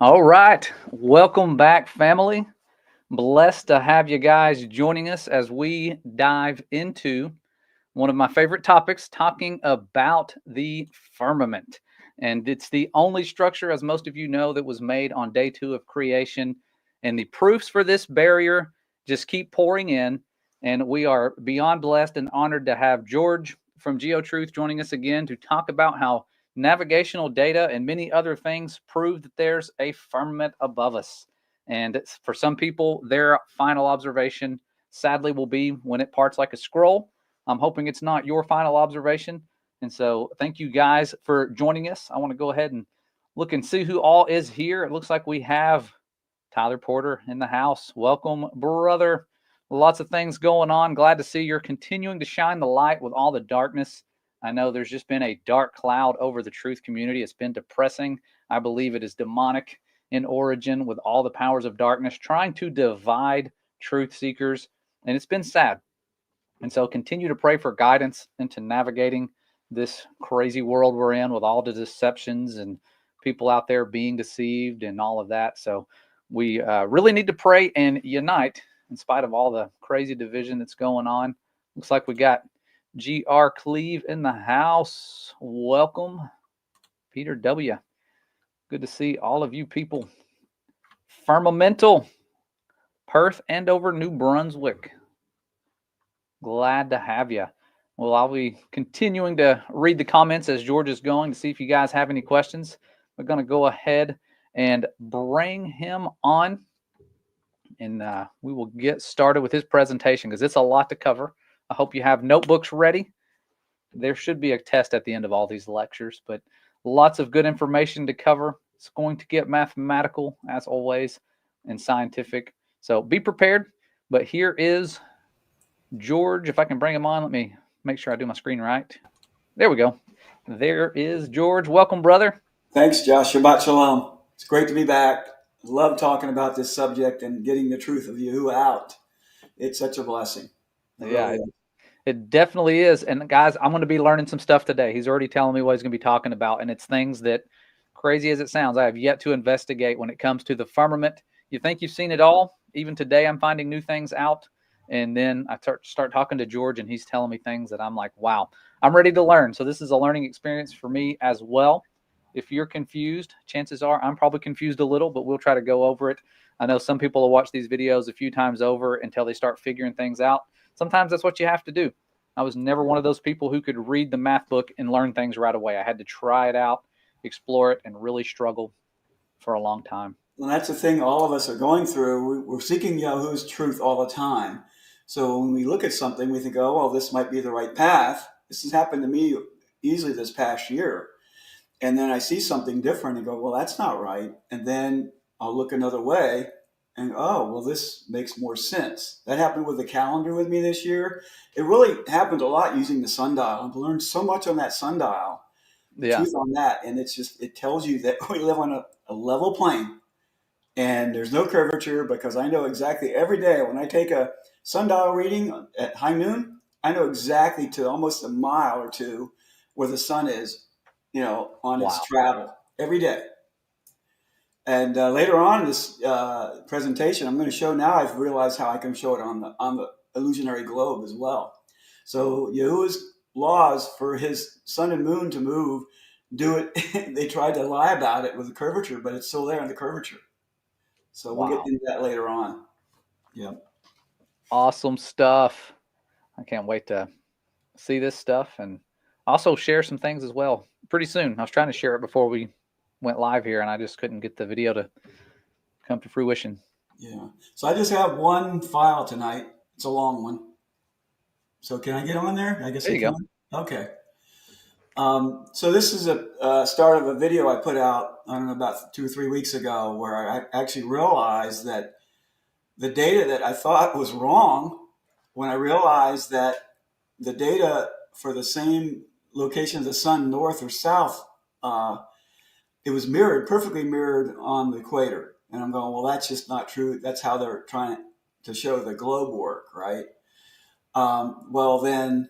All right. Welcome back, family. Blessed to have you guys joining us as we dive into one of my favorite topics, talking about the firmament. And it's the only structure, as most of you know, that was made on day two of creation. And the proofs for this barrier just keep pouring in. And we are beyond blessed and honored to have George from GeoTruth joining us again to talk about how navigational data and many other things prove that there's a firmament above us. And for some people, their final observation sadly will be when it parts like a scroll. I'm hoping it's not your final observation. And so thank you guys for joining us. I want to go ahead and look and see who all is here. It looks like we have Tyler Porter in the house. Welcome, brother. Lots of things going on. Glad to see you're continuing to shine the light with all the darkness. I know there's just been a dark cloud over the truth community. It's been depressing. I believe it is demonic in origin, with all the powers of darkness trying to divide truth seekers. And it's been sad. And so continue to pray for guidance into navigating this crazy world we're in, with all the deceptions and people out there being deceived and all of that. So we really need to pray and unite in spite of all the crazy division that's going on. Looks like we got GR Cleve in the house. Welcome, Peter W. Good to see all of you people. Firmamental, Perth, and over New Brunswick. Glad to have you. Well, I'll be continuing to read the comments as George is going to see if you guys have any questions. We're going to go ahead and bring him on, and we will get started with his presentation because it's a lot to cover. I hope you have notebooks ready. There should be a test at the end of all these lectures, but lots of good information to cover. It's going to get mathematical, as always, and scientific. So be prepared. But here is George. If I can bring him on, let me make sure I do my screen right. There we go. There is George. Welcome, brother. Thanks, Josh. Shabbat shalom. It's great to be back. Love talking about this subject and getting the truth of Yahuwah out. It's such a blessing. Yeah, it definitely is. And guys, I'm going to be learning some stuff today. He's already telling me what he's going to be talking about. And it's things that, crazy as it sounds, I have yet to investigate when it comes to the firmament. You think you've seen it all. Even today, I'm finding new things out. And then I start talking to George, and he's telling me things that I'm like, wow, I'm ready to learn. So this is a learning experience for me as well. If you're confused, chances are I'm probably confused a little, but we'll try to go over it. I know some people will watch these videos a few times over until they start figuring things out. Sometimes that's what you have to do. I was never one of those people who could read the math book and learn things right away. I had to try it out, explore it, and really struggle for a long time. Well, that's the thing all of us are going through. We're seeking Yahuwah's truth all the time. So when we look at something, we think, oh, well, this might be the right path. This has happened to me easily this past year. And then I see something different and go, well, that's not right. And then I'll look another way and, oh, well, this makes more sense. That happened with the calendar with me this year. It really happened a lot using the sundial. I've learned so much on that sundial, truth on that. And it's just, it tells you that we live on a level plane and there's no curvature, because I know exactly every day when I take a sundial reading at high noon, I know exactly to almost a mile or two where the sun is, on its travel every day. And later on in this presentation, I'm going to show, now I've realized how I can show it on the illusionary globe as well. So Yahuwah's laws for his sun and moon to move, do it. They tried to lie about it with the curvature, but it's still there in the curvature. So we'll get into that later on. Yeah. Awesome stuff. I can't wait to see this stuff and also share some things as well pretty soon. I was trying to share it before we went live here, and I just couldn't get the video to come to fruition. Yeah. So I just have one file tonight. It's a long one. So can I get on there? I guess there you go. Okay. So this is a start of a video I put out, I don't know, about 2 or 3 weeks ago, where I actually realized that the data that I thought was wrong, when I realized that the data for the same location of the sun, north or south, it was perfectly mirrored on the equator. And I'm going, well, that's just not true. That's how they're trying to show the globe work, right? Well, then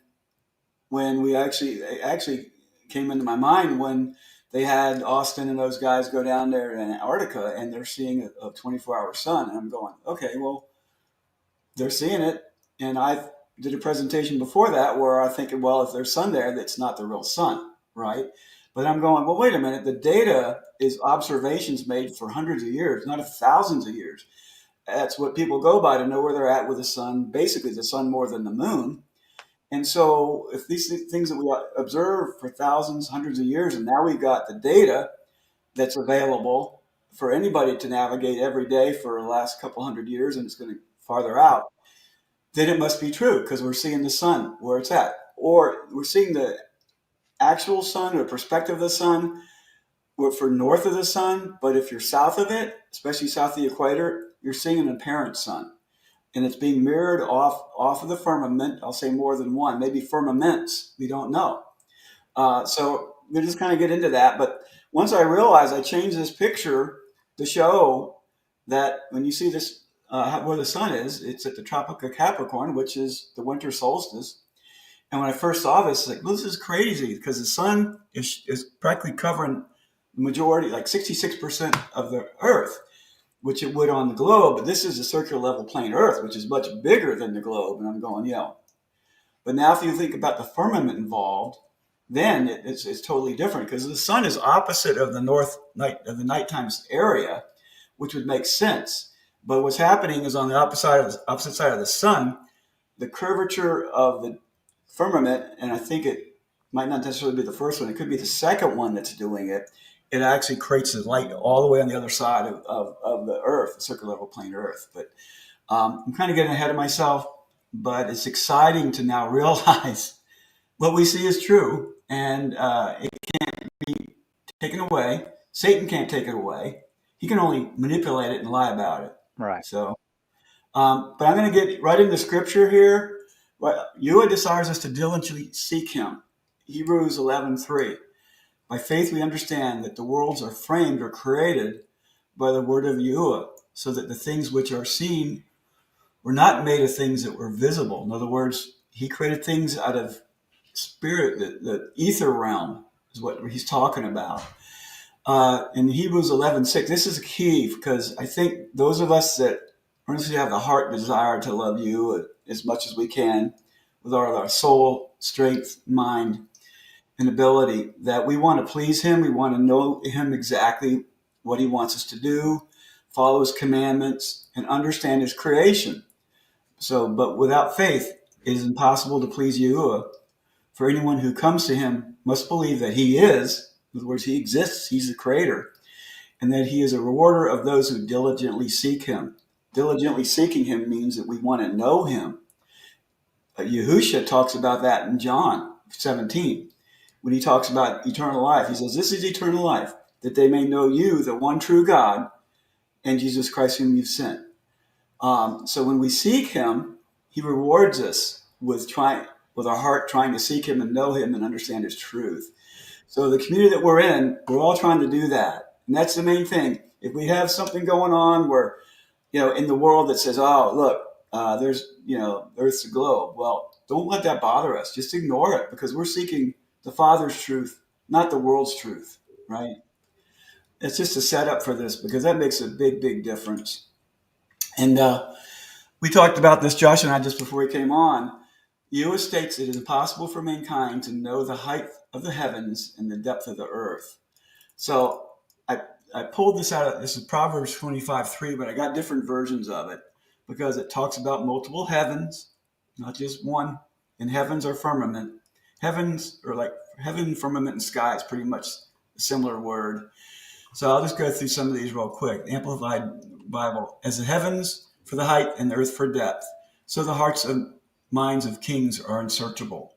when we actually came into my mind when they had Austin and those guys go down there in Antarctica, and they're seeing a 24-hour sun. And I'm going, okay, well, they're seeing it. And I did a presentation before that where I think, well, if there's sun there, that's not the real sun, right? But I'm going, well, wait a minute. The data is observations made for hundreds of years, not thousands of years. That's what people go by to know where they're at with the sun. Basically, the sun more than the moon. And so, if these things that we observe for thousands, hundreds of years, and now we've got the data that's available for anybody to navigate every day for the last couple hundred years, and it's going to farther out, then it must be true because we're seeing the sun where it's at, or we're seeing the actual sun or perspective of the sun for north of the sun. But if you're south of it, especially south of the equator, you're seeing an apparent sun, and it's being mirrored off of the firmament. I'll say more than one, maybe firmaments. We don't know. So we just kind of get into that. But once I realized, I changed this picture to show that when you see this, where the sun is, it's at the Tropic of Capricorn, which is the winter solstice. And when I first saw this, like, well, this is crazy because the sun is practically covering the majority, like 66% of the Earth, which it would on the globe. But this is a circular level plane Earth, which is much bigger than the globe. And I'm going, yeah. But now if you think about the firmament involved, then it's totally different because the sun is opposite of the nighttime area, which would make sense. But what's happening is on the opposite side of the sun, the curvature of the firmament, and I think it might not necessarily be the first one, it could be the second one that's doing it. It actually creates the light all the way on the other side of the Earth, the circular level plane Earth. But I'm kind of getting ahead of myself, but it's exciting to now realize what we see is true, and it can't be taken away. Satan can't take it away. He can only manipulate it and lie about it. Right. So, but I'm going to get right into scripture here. Yahweh desires us to diligently seek him. Hebrews 11:3. By faith we understand that the worlds are framed or created by the word of Yahweh, so that the things which are seen were not made of things that were visible. In other words, he created things out of spirit, the ether realm is what he's talking about. In Hebrews 11:6, this is key because I think those of us that earnestly have the heart desire to love you as much as we can with our soul, strength, mind, and ability, that we want to please him. We want to know him exactly what he wants us to do, follow his commandments, and understand his creation. So, but without faith, it is impossible to please Yahuwah. For anyone who comes to him must believe that he is, in other words, he exists, he's the creator, and that he is a rewarder of those who diligently seek him. Diligently seeking him means that we want to know him. Yahusha talks about that in John 17. When he talks about eternal life, he says, this is eternal life, that they may know you, the one true God, and Jesus Christ whom you've sent. So when we seek him, he rewards us with our heart trying to seek him and know him and understand his truth. So the community that we're in, we're all trying to do that. And that's the main thing. If we have something going on where, in the world that says, oh, look, there's, Earth's a globe. Well, don't let that bother us. Just ignore it because we're seeking the Father's truth, not the world's truth, right? It's just a setup for this because that makes a big, big difference. And we talked about this, Josh and I, just before we came on. Yahweh states it is impossible for mankind to know the height of the heavens and the depth of the earth. So I pulled this out. This is Proverbs 25:3, but I got different versions of it because it talks about multiple heavens, not just one. And heavens are firmament. Heavens are like heaven, firmament, and sky is pretty much a similar word. So I'll just go through some of these real quick. The Amplified Bible. As the heavens for the height and the earth for depth, so the hearts and minds of kings are unsearchable.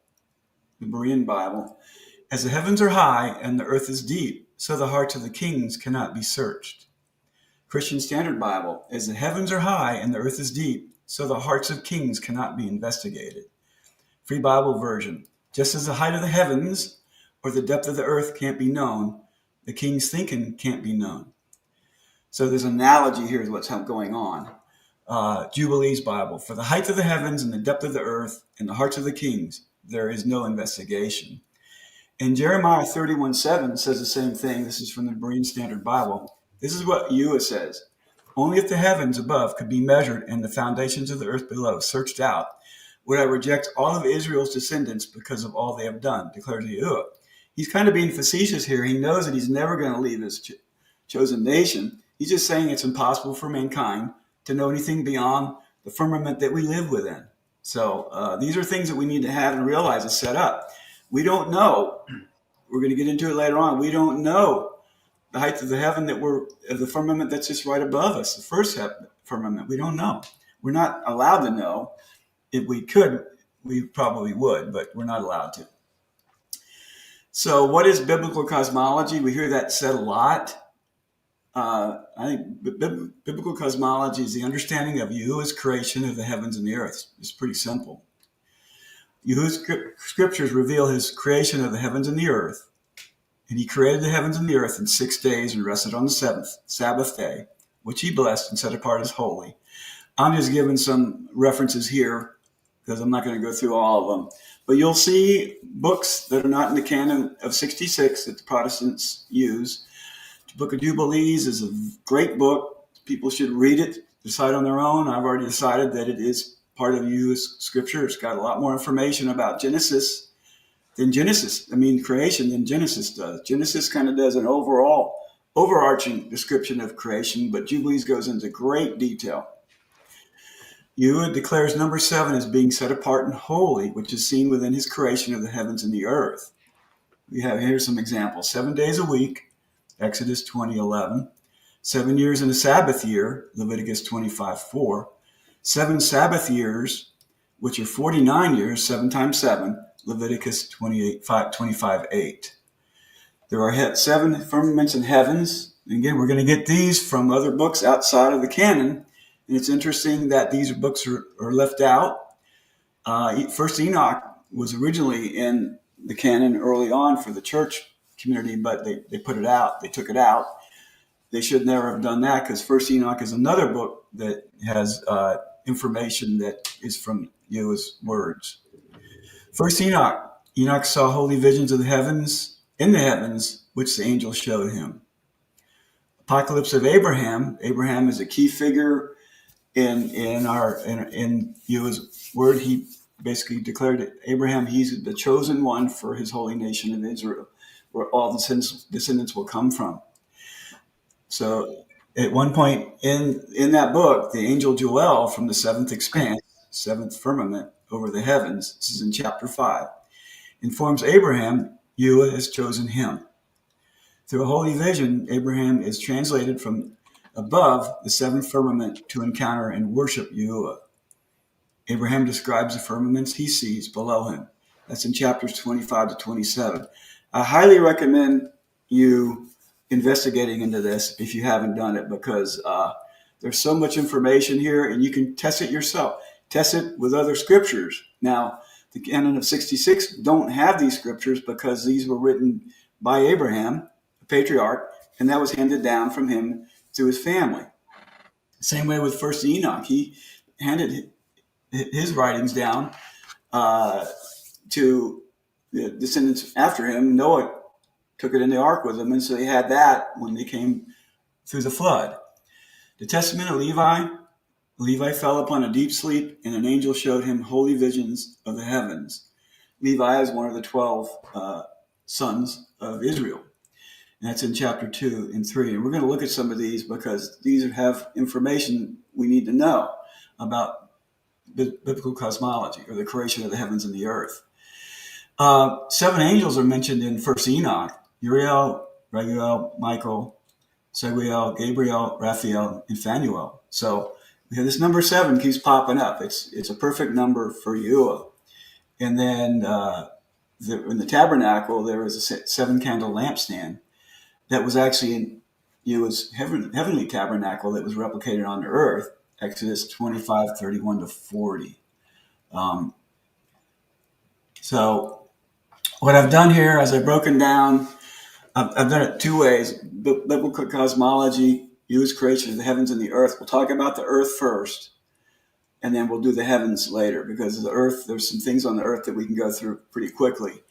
The Berean Bible. As the heavens are high and the earth is deep, so the hearts of the kings cannot be searched. Christian Standard Bible. As the heavens are high and the earth is deep, so the hearts of kings cannot be investigated. Free Bible Version. Just as the height of the heavens or the depth of the earth can't be known, the king's thinking can't be known. So there's an analogy here is what's going on. Jubilees Bible. For the height of the heavens and the depth of the earth and the hearts of the kings, there is no investigation. And Jeremiah 31:7 says the same thing. This is from the Berean Standard Bible. This is what Ewa says. Only if the heavens above could be measured and the foundations of the earth below searched out, would I reject all of Israel's descendants because of all they have done, declares Ewa. He's kind of being facetious here. He knows that he's never going to leave his chosen nation. He's just saying it's impossible for mankind to know anything beyond the firmament that we live within. So these are things that we need to have and realize is set up. We don't know. We're going to get into it later on. We don't know the height of the heaven of the firmament that's just right above us, the first firmament. We don't know. We're not allowed to know. If we could, we probably would, but we're not allowed to. So what is biblical cosmology? We hear that said a lot. I think biblical cosmology is the understanding of Yahuwah's creation of the heavens and the earth. It's pretty simple. Yahuwah's scriptures reveal his creation of the heavens and the earth. And he created the heavens and the earth in 6 days and rested on the seventh, Sabbath day, which he blessed and set apart as holy. I'm just giving some references here because I'm not going to go through all of them. But you'll see books that are not in the canon of 66 that the Protestants use. The Book of Jubilees is a great book. People should read it, decide on their own. I've already decided that it is part of Yahuwah's scripture. It's got a lot more information about creation than Genesis does. Genesis kind of does an overarching description of creation, but Jubilees goes into great detail. Yahuwah declares number 7 as being set apart and holy, which is seen within his creation of the heavens and the earth. Here's some examples. 7 days a week, Exodus 20:11. 7 years in a Sabbath year, Leviticus 25:4. 7 Sabbath years, which are 49 years, 7 times 7, Leviticus 25:8. There are 7 firmaments in heavens. And again, we're going to get these from other books outside of the canon. And it's interesting that these books are left out. First Enoch was originally in the canon early on for the church community, but they put it out. They took it out. They should never have done that because First Enoch is another book that has information that is from Yahuwah's words. First Enoch saw holy visions of the heavens, which the angel showed him. Apocalypse of Abraham. Abraham is a key figure in Yahuwah's word. He basically declared that Abraham, he's the chosen one for his holy nation of Israel, where all the descendants will come from. So at one point in that book, the angel Joel from the seventh expanse, seventh firmament over the heavens, this is in chapter 5, informs Abraham Yahuwah has chosen him. Through a holy vision, Abraham is translated from above the seventh firmament to encounter and worship Yahuwah. Abraham describes the firmaments he sees below him. That's in chapters 25 to 27. I highly recommend you investigating into this if you haven't done it, because there's so much information here and you can test it yourself. Test it with other scriptures. Now, the canon of 66 don't have these scriptures because these were written by Abraham, the patriarch, and that was handed down from him to his family. Same way with First Enoch. He handed his writings down to the descendants after him. Noah took it in the ark with him, and so they had that when they came through the flood. The testament of Levi fell upon a deep sleep, and an angel showed him holy visions of the heavens. Levi is one of the 12 sons of Israel. And that's in chapter 2 and 3. And we're going to look at some of these because these have information we need to know about biblical cosmology, or the creation of the heavens and the earth. 7 angels are mentioned in First Enoch: Uriel, Raguel, Michael, Seguel, Gabriel, Raphael, and Phanuel. So we have this number 7 keeps popping up. It's a perfect number for Yahuwah. And then in the tabernacle, there was a 7-candle lampstand that was actually in Yahuwah's heavenly tabernacle that was replicated on the earth, Exodus 25:31 to 40. So what I've done here, as I've broken down, I've done it 2 ways. Biblical cosmology, Yahuwah's creation of the heavens and the earth. We'll talk about the earth first, and then we'll do the heavens later, because the earth, there's some things on the earth that we can go through pretty quickly.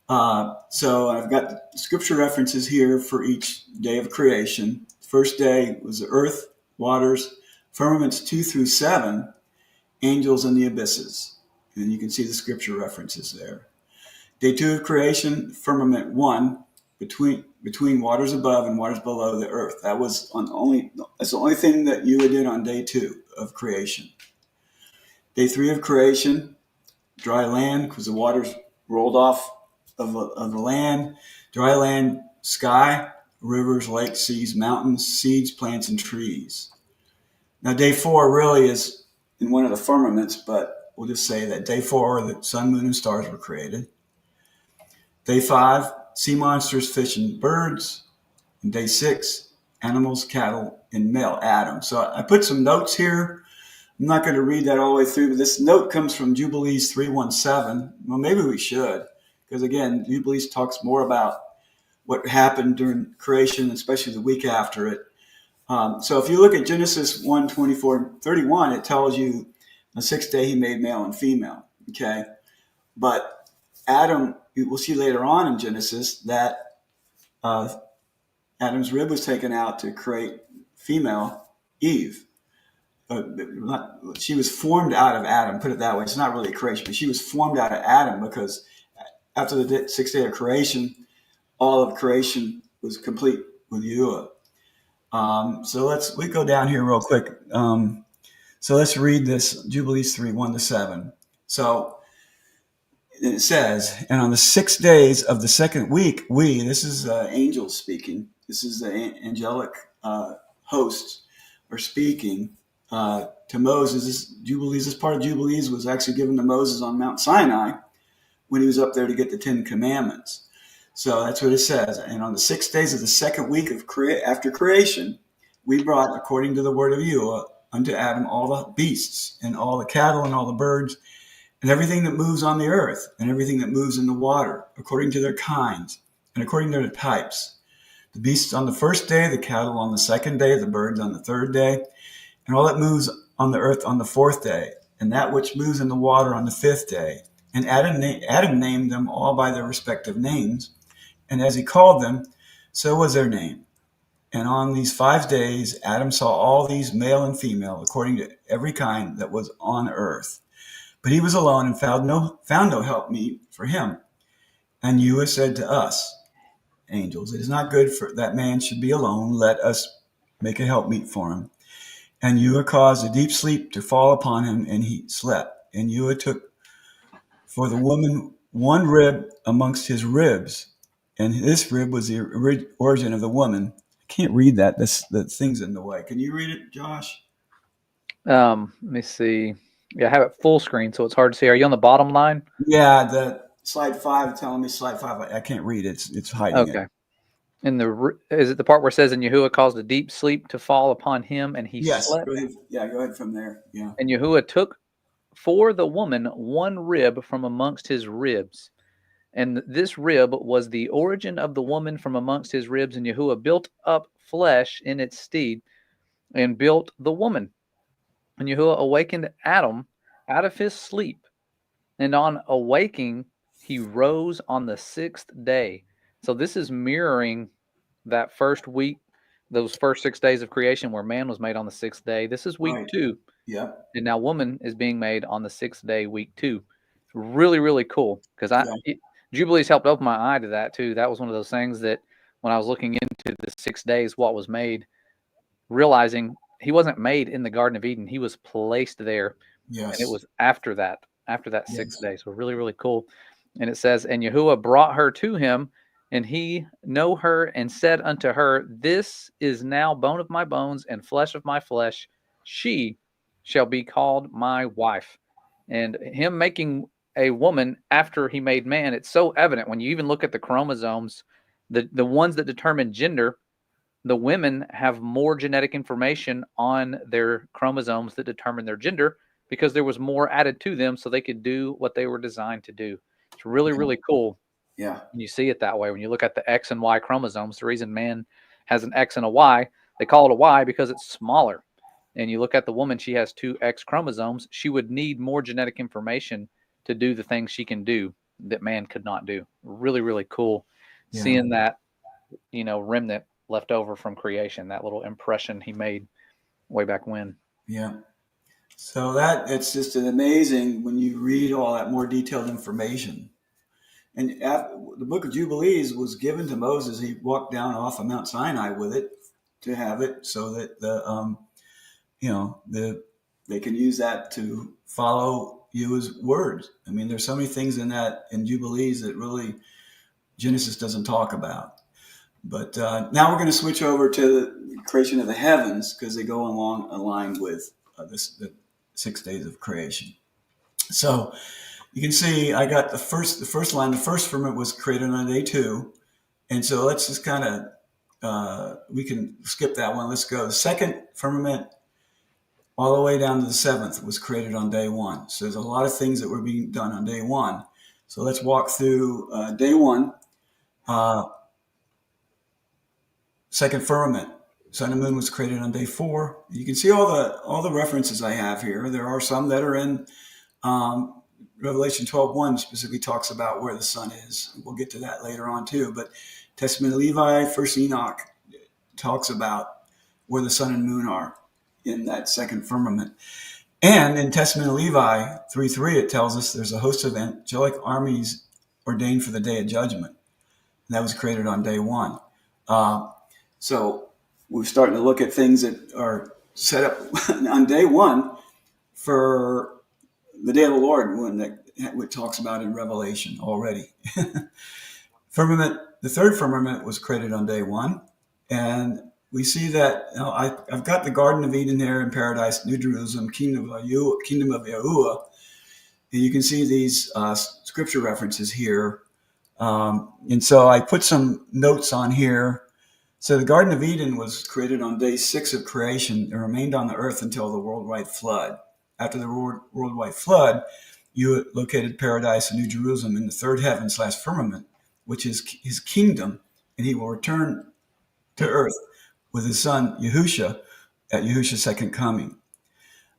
So I've got the scripture references here for each day of creation. First day was the earth, waters, firmaments 2 through 7, angels in the abysses. And you can see the scripture references there. Day 2 of creation, firmament 1, between waters above and waters below the earth. That's the only thing that you did on day 2 of creation. Day 3 of creation, dry land, because the waters rolled off of the land. Dry land, sky, rivers, lakes, seas, mountains, seeds, plants, and trees. Now, day 4 really is in one of the firmaments, but we'll just say that day 4, the sun, moon, and stars were created. Day 5, sea monsters, fish, and birds. And day 6, animals, cattle, and male Adam. So I put some notes here. I'm not going to read that all the way through, but this note comes from Jubilees 317. Well, maybe we should, because again, Jubilees talks more about what happened during creation, especially the week after it. So if you look at Genesis 1, 24, and 31, it tells you the sixth day he made male and female. Okay. But Adam, we'll see later on in Genesis that Adam's rib was taken out to create female Eve. She was formed out of Adam, put it that way. It's not really creation, but she was formed out of Adam because after the sixth day of creation, all of creation was complete with Yahuwah. So we go down here real quick. So let's read this Jubilees 3, 1-7. So it says, and on the 6 days of the second week, this is angels speaking. This is the angelic hosts are speaking to Moses. This part of Jubilees was actually given to Moses on Mount Sinai when he was up there to get the 10 Commandments. So that's what it says. And on the 6 days of the second week after creation, we brought, according to the word of Yahuwah, unto Adam all the beasts and all the cattle and all the birds and everything that moves on the earth and everything that moves in the water, according to their kinds and according to their types. The beasts on the first day, the cattle on the second day, the birds on the third day, and all that moves on the earth on the fourth day, and that which moves in the water on the fifth day. And Adam named them all by their respective names, and as he called them, so was their name. And on these 5 days, Adam saw all these, male and female, according to every kind that was on earth. But he was alone and found no helpmeet for him. And Yahuwah said to us, angels, it is not good for that man should be alone. Let us make a helpmeet for him. And Yahuwah caused a deep sleep to fall upon him, and he slept. And Yahuwah took for the woman one rib amongst his ribs, and this rib was the origin of the woman. I can't read that. The thing's in the way. Can you read it, Josh? Let me see. Yeah, I have it full screen, so it's hard to see. Are you on the bottom line? Yeah, the slide 5 telling me slide 5. I can't read it. It's hiding it. Okay. Is it the part where it says, and Yahuwah caused a deep sleep to fall upon him, and he slept? Go ahead. Yeah, go ahead from there. Yeah. And Yahuwah took for the woman one rib from amongst his ribs. And this rib was the origin of the woman from amongst his ribs. And Yahuwah built up flesh in its stead and built the woman. And Yahuwah awakened Adam out of his sleep. And on awaking, he rose on the sixth day. So this is mirroring that first week, those first 6 days of creation where man was made on the sixth day. This is week 2. Yep. And now woman is being made on the sixth day, week 2. Really, really cool. Because Jubilees helped open my eye to that too. That was one of those things that when I was looking into the 6 days, what was made, realizing he wasn't made in the Garden of Eden. He was placed there. Yes. And it was after that 6th day. So really, really cool. And it says, and Yahuwah brought her to him, and he know her and said unto her, this is now bone of my bones and flesh of my flesh. She shall be called my wife. And him making a woman after he made man, it's so evident when you even look at the chromosomes, the ones that determine gender, the women have more genetic information on their chromosomes that determine their gender because there was more added to them so they could do what they were designed to do. It's really, really cool. Yeah. And you see it that way when you look at the X and Y chromosomes. The reason man has an X and a Y, they call it a Y because it's smaller. And you look at the woman, she has 2 X chromosomes. She would need more genetic information to do the things she can do. that man could not do. Really, really cool Yeah. seeing that, remnant left over from creation, that little impression he made way back when. Yeah. So that it's just an amazing when you read all that more detailed information. And the Book of Jubilees was given to Moses. He walked down off of Mount Sinai with it to have it, so that they can use that to follow Yahuwah's words. I mean, there's so many things in Jubilees that really Genesis doesn't talk about. But now we're going to switch over to the creation of the heavens because they go aligned with the 6 days of creation. So you can see I got the first line. The first firmament was created on day 2, and so let's just kind of we can skip that one. Let's go. The second firmament, all the way down to the 7th, was created on day 1. So there's a lot of things that were being done on day 1. So let's walk through day 1. Second firmament, sun and moon was created on day 4. You can see all the references I have here. There are some that are in Revelation 12:1 specifically talks about where the sun is. We'll get to that later on too. But Testament of Levi, First Enoch talks about where the sun and moon are in that second firmament. And in Testament of Levi 3:3, it tells us there's a host of angelic armies ordained for the day of judgment. And that was created on day 1. So we're starting to look at things that are set up on day 1 for the day of the Lord, when it talks about in Revelation already. Firmament, the third firmament was created on day 1. And we see that I've got the Garden of Eden here in paradise, New Jerusalem, kingdom of Yahuwah. And you can see these scripture references here. And so I put some notes on here. So the Garden of Eden was created on day 6 of creation and remained on the earth until the worldwide flood. After the worldwide flood, you located paradise in New Jerusalem in the third heaven / firmament, which is his kingdom, and he will return to earth with his son Yahusha at Yahusha's second coming.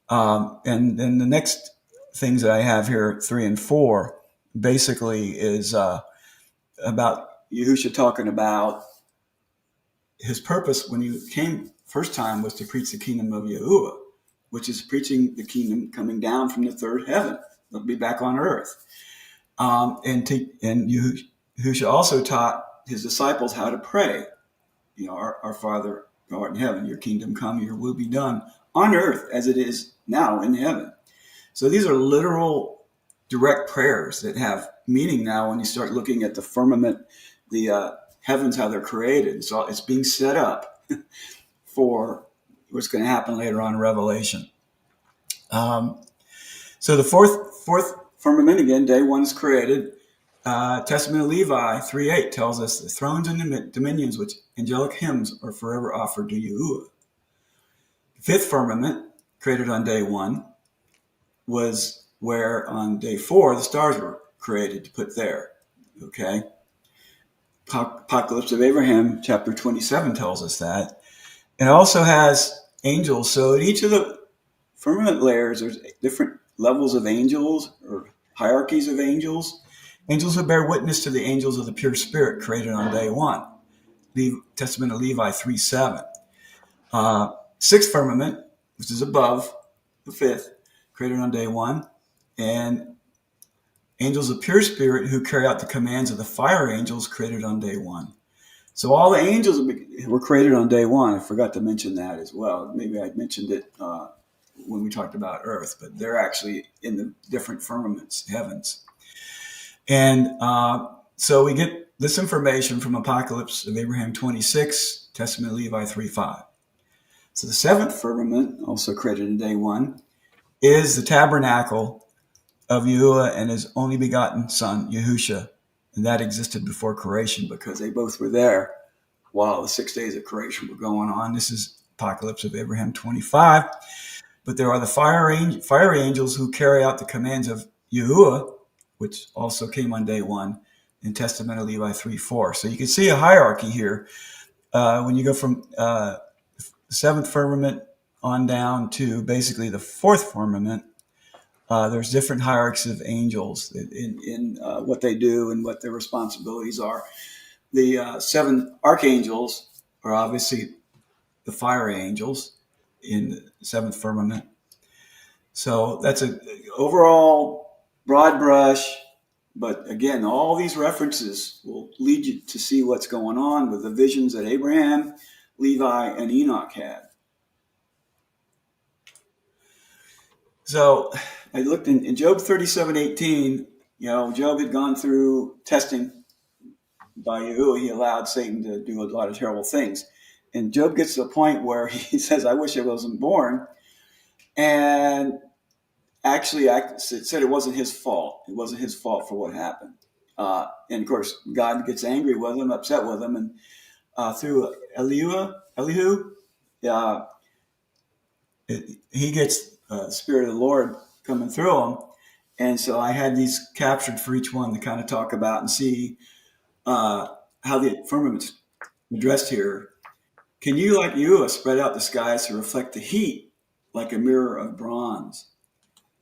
And then the next things that I have here, 3 and 4, basically is about Yahusha talking about his purpose when he came first time was to preach the kingdom of Yahuwah, which is preaching the kingdom coming down from the third heaven. They'll be back on earth. And Yahusha also taught his disciples how to pray. Our Father, who art in heaven, your kingdom come, your will be done on earth as it is now in heaven. So these are literal, direct prayers that have meaning now when you start looking at the firmament, the heavens, how they're created. So it's being set up for what's going to happen later on in Revelation. So the fourth firmament, again, day 1 is created. Testament of Levi 3:8 tells us the thrones and dominions which angelic hymns are forever offered to Yahuwah. The fifth firmament, created on day 1, was where on day 4 the stars were created to put there. Okay. Apocalypse of Abraham, chapter 27, tells us that. It also has angels. So at each of the firmament layers, there's different levels of angels or hierarchies of angels. Angels who bear witness to the angels of the pure spirit created on day 1. Testament of Levi 3:7. Sixth firmament, which is above the fifth, created on day 1. And angels of pure spirit who carry out the commands of the fire angels created on day 1. So all the angels were created on day 1. I forgot to mention that as well. Maybe I mentioned it when we talked about Earth, but they're actually in the different firmaments, heavens. And so we get this information from Apocalypse of Abraham 26, Testament of Levi 3:5. So the seventh firmament, also created in day 1, is the tabernacle of Yahuwah and his only begotten son, Yahusha. And that existed before creation because they both were there while the 6 days of creation were going on. This is Apocalypse of Abraham 25. But there are the fiery angels who carry out the commands of Yahuwah, which also came on day 1 in Testament of Levi 3:4. So you can see a hierarchy here. When you go from the seventh firmament on down to basically the fourth firmament, There's different hierarchies of angels in what they do and what their responsibilities are. The seven archangels are obviously the fire angels in the seventh firmament. So that's an overall broad brush. But again, all these references will lead you to see what's going on with the visions that Abraham, Levi, and Enoch had. So I looked in Job 37:18. Job had gone through testing by Yahuwah. He allowed Satan to do a lot of terrible things. And Job gets to a point where he says, I wish I wasn't born. And actually, I said it wasn't his fault. It wasn't his fault for what happened. And of course, God gets angry with him, upset with him. And through Elihu, he gets the Spirit of the Lord coming through him. And so I had these captured for each one to kind of talk about and see how the firmament's addressed here. Can you, like you, spread out the skies to reflect the heat like a mirror of bronze?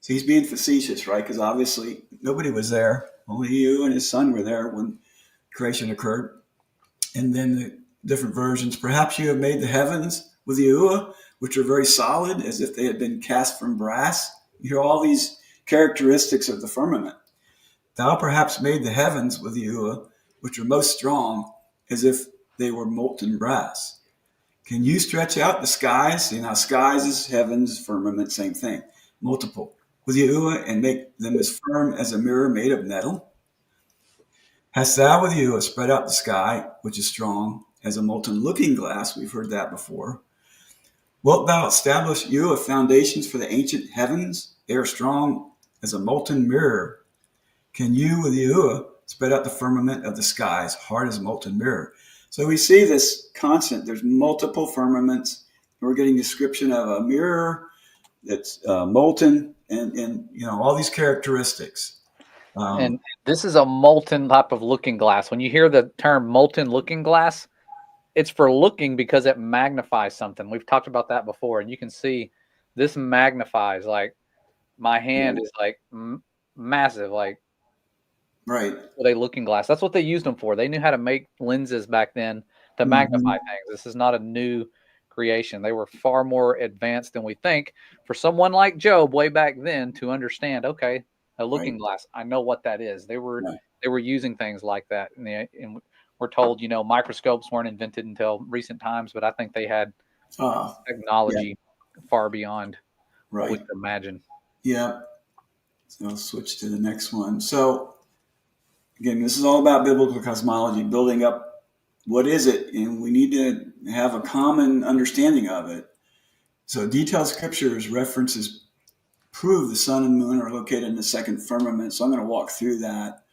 So he's being facetious, right? Because obviously nobody was there. Only you and his son were there when creation occurred. And then the different versions. Perhaps you have made the heavens with Yahuwah, which are very solid, as if they had been cast from brass. You hear all these characteristics of the firmament. Thou perhaps made the heavens with Yahuwah, which are most strong, as if they were molten brass. Can you stretch out the skies? See, now skies is heavens, firmament, same thing. Multiple. With Yahuwah and make them as firm as a mirror made of metal? Hast thou with Yahuwah spread out the sky, which is strong, as a molten looking glass? We've heard that before. Wilt thou establish Yahuwah foundations for the ancient heavens? They are strong as a molten mirror. Can you with Yahuwah spread out the firmament of the skies, hard as a molten mirror? So we see this constant. There's multiple firmaments. We're getting description of a mirror that's molten, and all these characteristics. And this is a molten type of looking glass. When you hear the term molten looking glass, it's for looking because it magnifies something. We've talked about that before, and you can see this magnifies. Like my hand is like massive, like right. with a looking glass. That's what they used them for. They knew how to make lenses back then to magnify things. This is not a new creation. They were far more advanced than we think. For someone like Job way back then to understand, okay, a looking glass, I know what that is. They were using things like that, and we're told, microscopes weren't invented until recent times, but I think they had technology far beyond what we could imagine. Yeah. So I'll switch to the next one. So again, this is all about biblical cosmology, building up what is it, and we need to have a common understanding of it. So detailed scriptures references prove the sun and moon are located in the second firmament. So I'm going to walk through that.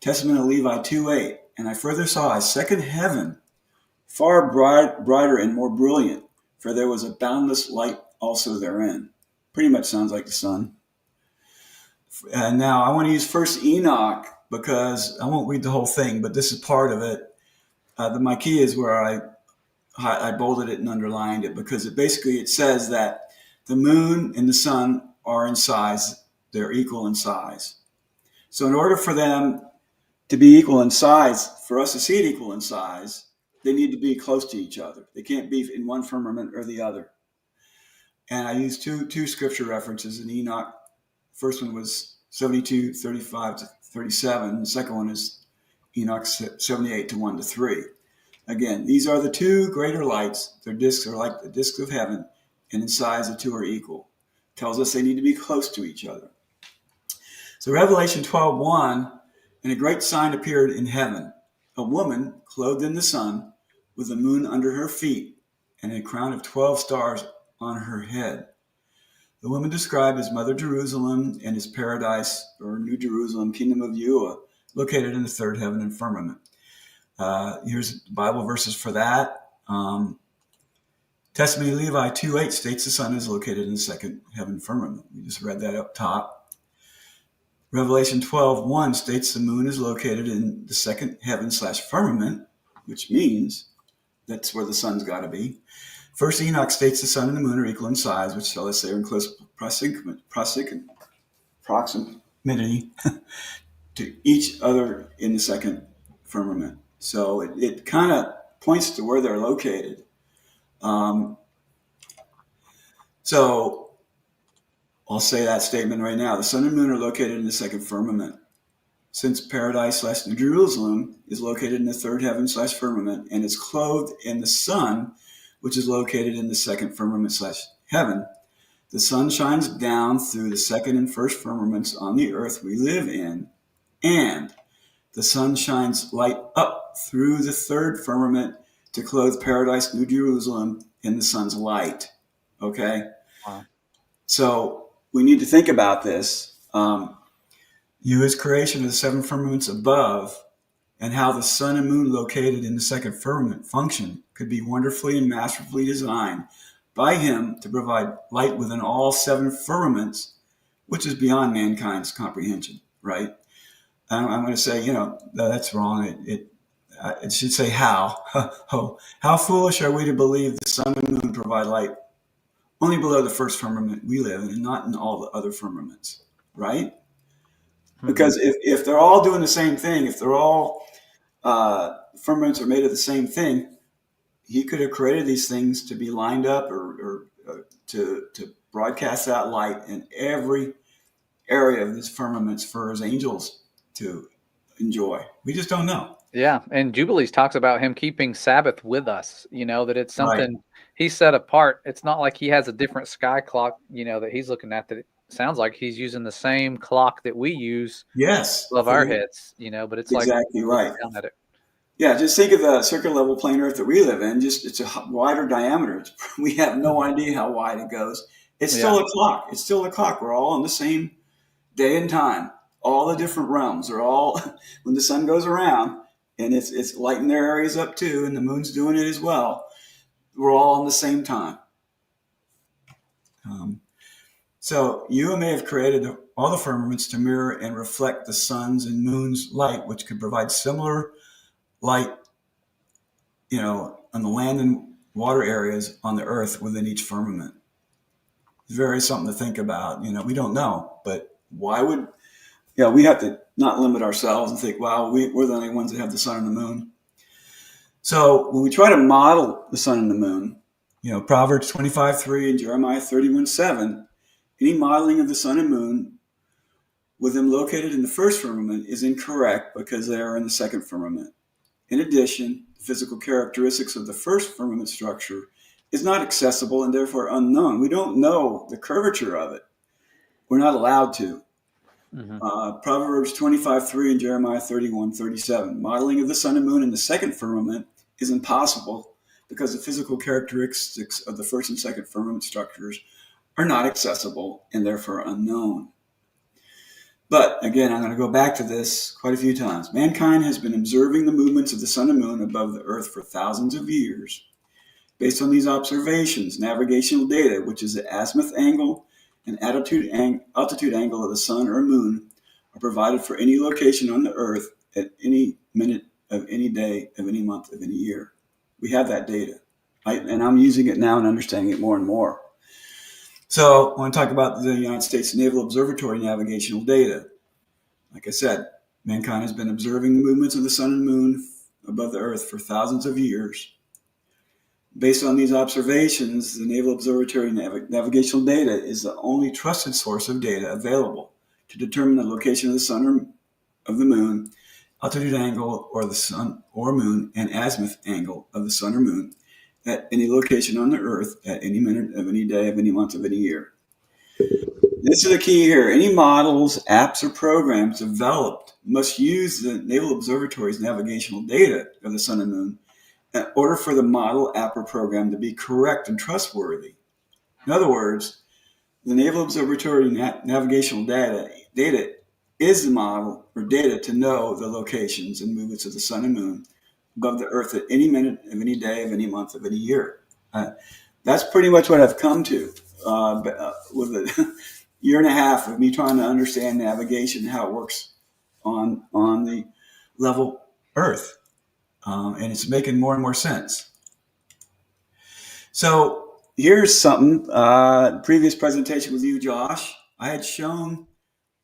Testament of Levi 2:8. And I further saw a second heaven, far brighter and more brilliant, for there was a boundless light also therein. Pretty much sounds like the sun. And now I want to use First Enoch because I won't read the whole thing, but this is part of it. My key is where I bolded it and underlined it, because it says that the moon and the sun are in size. They're equal in size. So in order for them to be equal in size, for us to see it equal in size, they need to be close to each other. They can't be in one firmament or the other. And I used two scripture references in Enoch. First one was 72:35-37. The second one is Enoch 78:1-3. Again, these are the two greater lights. Their discs are like the discs of heaven, and in size the two are equal. Tells us they need to be close to each other. So Revelation 12:1, and a great sign appeared in heaven, a woman clothed in the sun, with the moon under her feet, and a crown of 12 stars on her head. The woman described as Mother Jerusalem and as paradise, or New Jerusalem, kingdom of Yahuwah, located in the third heaven and firmament. Here's Bible verses for that. Testimony of Levi 2:8 states the sun is located in the second heaven firmament. We just read that up top. Revelation 12:1 states the moon is located in the second heaven/firmament, which means that's where the sun's got to be. First Enoch states the sun and the moon are equal in size, which tells us they're in close proximity. proximity to each other in the second firmament. So it kind of points to where they're located. So I'll say that statement right now. The sun and moon are located in the second firmament. Since paradise / New Jerusalem is located in the third heaven / firmament and is clothed in the sun, which is located in the second firmament / heaven, the sun shines down through the second and first firmaments on the earth we live in, and the sun shines light up through the third firmament to clothe paradise, New Jerusalem, in the sun's light. Okay? Wow. So we need to think about this. You as creation of the seven firmaments above, and how the sun and moon located in the second firmament function could be wonderfully and masterfully designed by him to provide light within all seven firmaments, which is beyond mankind's comprehension, right? I'm going to say, that's wrong. It should say how. How foolish are we to believe the sun and moon provide light only below the first firmament we live in and not in all the other firmaments, right? Because if they're all doing the same thing, if they're all firmaments are made of the same thing, he could have created these things to be lined up or to broadcast that light in every area of these firmaments for his angels to enjoy. We just don't know. Yeah, and Jubilees talks about him keeping Sabbath with us, that it's Right. something he set apart. It's not like he has a different sky clock, that he's looking at, that it sounds like he's using the same clock that we use Yes. above our heads, but it's like Exactly right. down at it. Yeah, just think of the circular level plane Earth that we live in. Just it's a wider diameter. We have no idea how wide it goes. It's still a clock. It's still a clock. We're all on the same day and time. All the different realms are all when the sun goes around and it's lighting their areas up too, and the moon's doing it as well. We're all on the same time. So you may have created all the firmaments to mirror and reflect the sun's and moon's light, which could provide similar light, on the land and water areas on the earth within each firmament. It's very something to think about. We don't know, but why would, we have to not limit ourselves and think, wow, we're the only ones that have the sun and the moon. So when we try to model the sun and the moon, Proverbs 25:3 and Jeremiah 31:7, any modeling of the sun and moon with them located in the first firmament is incorrect because they are in the second firmament. In addition, the physical characteristics of the first firmament structure is not accessible and therefore unknown. We don't know the curvature of it. We're not allowed to. Proverbs 25:3 and Jeremiah 31:37. Modeling of the sun and moon in the second firmament is impossible because the physical characteristics of the first and second firmament structures are not accessible and therefore unknown. But again, I'm going to go back to this quite a few times. Mankind has been observing the movements of the sun and moon above the earth for thousands of years. Based on these observations, navigational data, which is the azimuth angle and altitude angle of the sun or moon, are provided for any location on the earth at any minute of any day of any month of any year. We have that data, and I'm using it now and understanding it more and more. So I want to talk about the United States Naval Observatory navigational data. Like I said, mankind has been observing the movements of the sun and moon above the earth for thousands of years. Based on these observations, the Naval Observatory navigational data is the only trusted source of data available to determine the location of the sun or of the moon, altitude angle or the sun or moon, and azimuth angle of the sun or moon at any location on the earth at any minute of any day of any month of any year. This is the key here. Any models, apps, or programs developed must use the Naval Observatory's navigational data of the sun and moon in order for the model, app, or program to be correct and trustworthy. In other words, the Naval Observatory navigational data is the model or data to know the locations and movements of the sun and moon above the earth at any minute of any day of any month of any year. That's pretty much what I've come to with a year and a half of me trying to understand navigation and how it works on the level Earth. And it's making more and more sense. So here's something, previous presentation with you, Josh. I had shown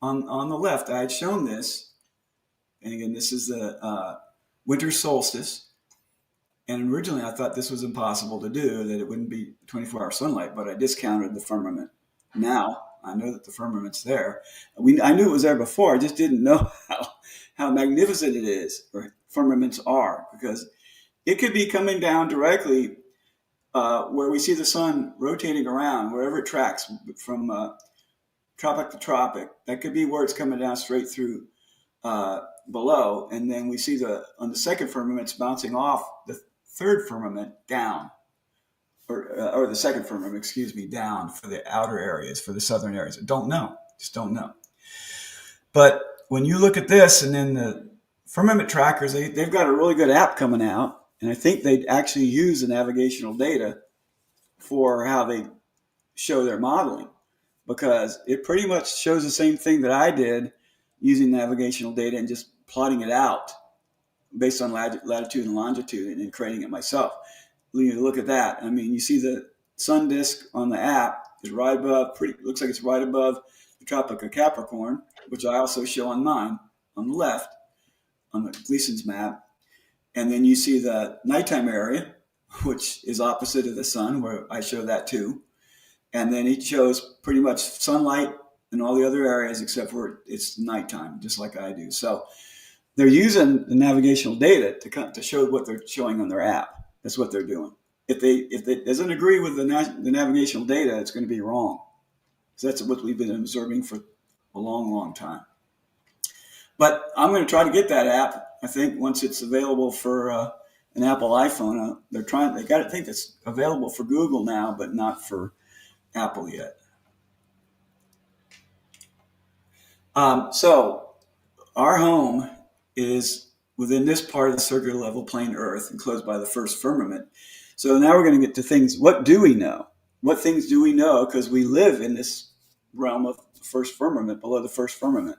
on the left, I had shown this, and again, this is the winter solstice. And originally, I thought this was impossible to do, that it wouldn't be 24-hour sunlight, but I discounted the firmament. Now I know that the firmament's there. I knew it was there before. I just didn't know how magnificent it is, or firmaments are, because it could be coming down directly where we see the sun rotating around, wherever it tracks from tropic to tropic. That could be where it's coming down straight through below, and then we see on the second firmament it's bouncing off the third firmament down, or the second firmament, excuse me, down for the outer areas, for the southern areas. I don't know, just don't know. But when you look at this, and then the firmament trackers, they've got a really good app coming out, and I think they actually use the navigational data for how they show their modeling, because it pretty much shows the same thing that I did using navigational data and just plotting it out based on latitude and longitude and creating it myself. You look at that. I mean, you see the sun disk on the app is right above, looks like it's right above the Tropic of Capricorn, which I also show on mine on the left on the Gleason's map. And then you see the nighttime area, which is opposite of the sun, where I show that too. And then it shows pretty much sunlight in all the other areas except for it's nighttime, just like I do. So they're using the navigational data to show what they're showing on their app. That's what they're doing. If it doesn't agree with the navigational data, it's going to be wrong. So that's what we've been observing for a long, long time. But I'm going to try to get that app. I think once it's available for an Apple iPhone, they got to think it's available for Google now, but not for Apple yet. So our home is within this part of the circular level plane Earth, enclosed by the first firmament. So now we're going to get to things. What do we know? What things do we know? Because we live in this realm of the first firmament, below the first firmament.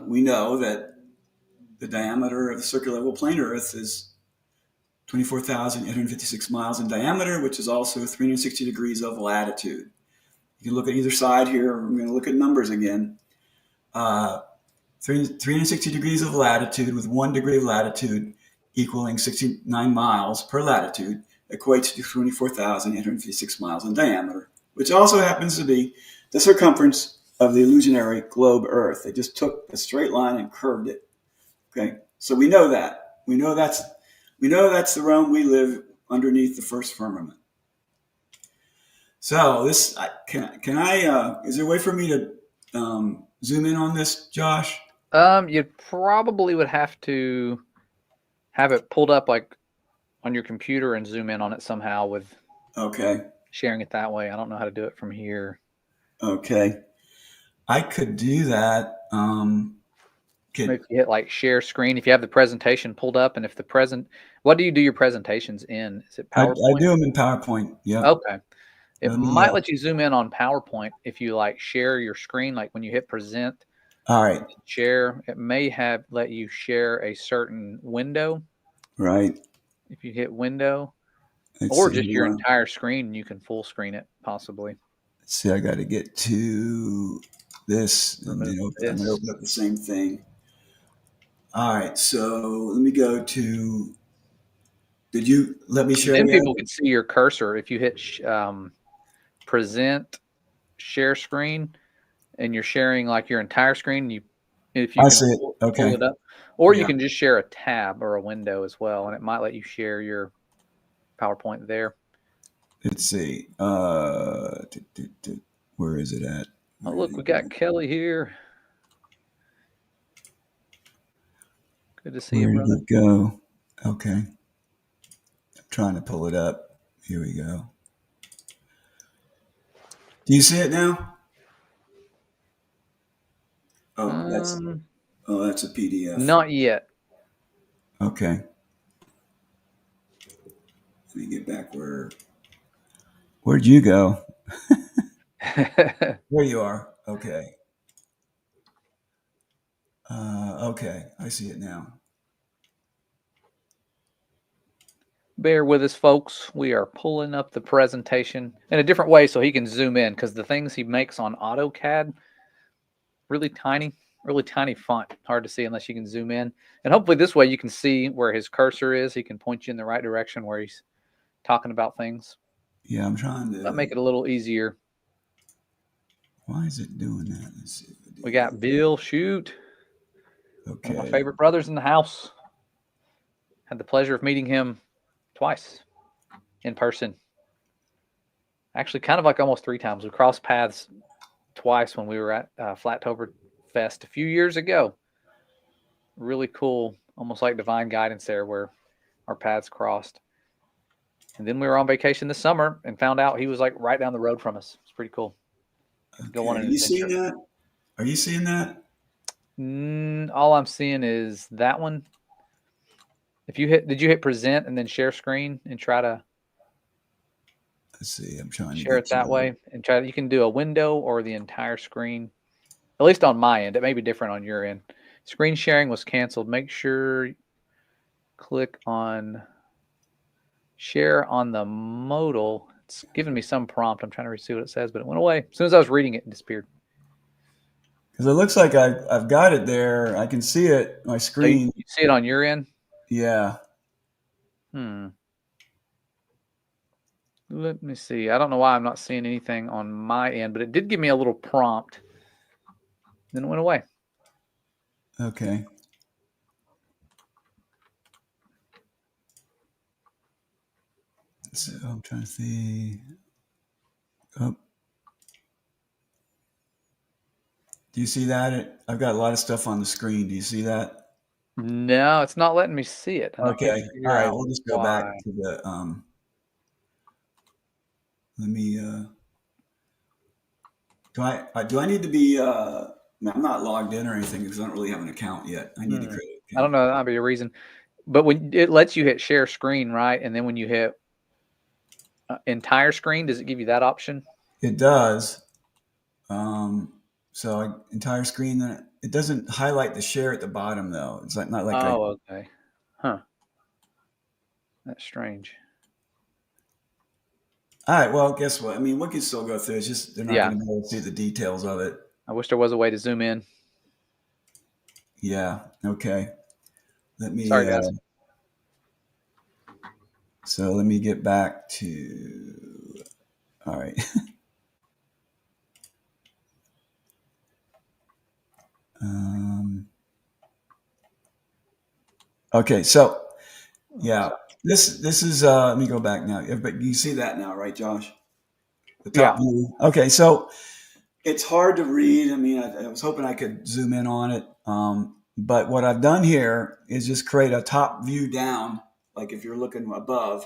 We know that the diameter of the circular level plane Earth is 24,856 miles in diameter, which is also 360 degrees of latitude. You can look at either side here. I'm going to look at numbers again. 360 degrees of latitude with 1 degree of latitude equaling 69 miles per latitude equates to 24,856 miles in diameter, which also happens to be the circumference of the illusionary globe Earth. They just took a straight line and curved it. Okay, so we know that. We know that's the realm we live underneath the first firmament. So this can I is there a way for me to zoom in on this, Josh? You probably would have to have it pulled up like on your computer and zoom in on it somehow with sharing it that way. I don't know how to do it from here. Okay, I could do that. Maybe if you hit like share screen, if you have the presentation pulled up, and if what do you do your presentations in? Is it PowerPoint? I do them in PowerPoint. Yeah. Okay. It might let you zoom in on PowerPoint if you like share your screen, like when you hit present. All right. Share. It may let you share a certain window. Right. If you hit window, or just your entire screen, you can full screen it possibly. Let's see, I got to get to this, and then I'm going to open up the same thing. All right, so let me go to. Did you let me share? Then people can see your cursor if you hit present, share screen, and you're sharing like your entire screen. If you can pull it up, or you can just share a tab or a window as well, and it might let you share your PowerPoint there. Let's see. Where is it at? Oh, look, we got Kelly here. Good to see you, brother. Where did it go? Okay. I'm trying to pull it up. Here we go. Do you see it now? Oh, that's a PDF. Not yet. Okay. Let me get back where'd you go? There you are. Okay. Okay, I see it now. Bear with us, folks. We are pulling up the presentation in a different way so he can zoom in, because the things he makes on AutoCAD really tiny font. Hard to see unless you can zoom in. And hopefully this way you can see where his cursor is. He can point you in the right direction where he's talking about things. Yeah, I'm trying to. That make it a little easier. Why is it doing that? Let's see. We got Bill Shoot. Okay. One of my favorite brothers in the house. Had the pleasure of meeting him twice in person. Actually, kind of like almost 3 times. We crossed paths twice when we were at Flattover Fest a few years ago. Really cool, almost like divine guidance there where our paths crossed. And then we were on vacation this summer and found out he was like right down the road from us. It's pretty cool. Go on an Are you adventure. seeing that? Are you seeing that? All I'm seeing is that one. If you did you hit present and then share screen and try to Let's see. I'm trying to share it that way and try. You can do a window or the entire screen. At least on my end, it may be different on your end. Screen sharing was canceled. Make sure click on share on the modal. It's giving me some prompt. I'm trying to see what it says, but it went away. As soon as I was reading it, it disappeared. Because it looks like I've got it there. I can see it. My screen. So you see it on your end? Yeah. Let me see. I don't know why I'm not seeing anything on my end, but it did give me a little prompt. Then it went away. Okay. So I'm trying to see. Oh. Do you see that? I've got a lot of stuff on the screen. Do you see that? No, it's not letting me see it. And Okay. I can't figure All right. out We'll just go why. back to the. Let me. Do I need to be? I'm not logged in or anything because I don't really have an account yet. I need to create an account. I don't know. That might be a reason. But when it lets you hit share screen, right? And then when you hit entire screen, does it give you that option? It does. So entire screen. It doesn't highlight the share at the bottom though. It's not like. Oh, okay. Huh. That's strange. All right. Well, guess what? I mean, we can still go through. It's just they're not going to be able to see the details of it. I wish there was a way to zoom in. Yeah. Okay. Let me. Sorry, guys. So let me get back to. All right. Okay. So yeah, this is. Let me go back now. But you see that now, right, Josh? The top view. Okay. So it's hard to read. I mean, I was hoping I could zoom in on it. But what I've done here is just create a top view down, like if you're looking above.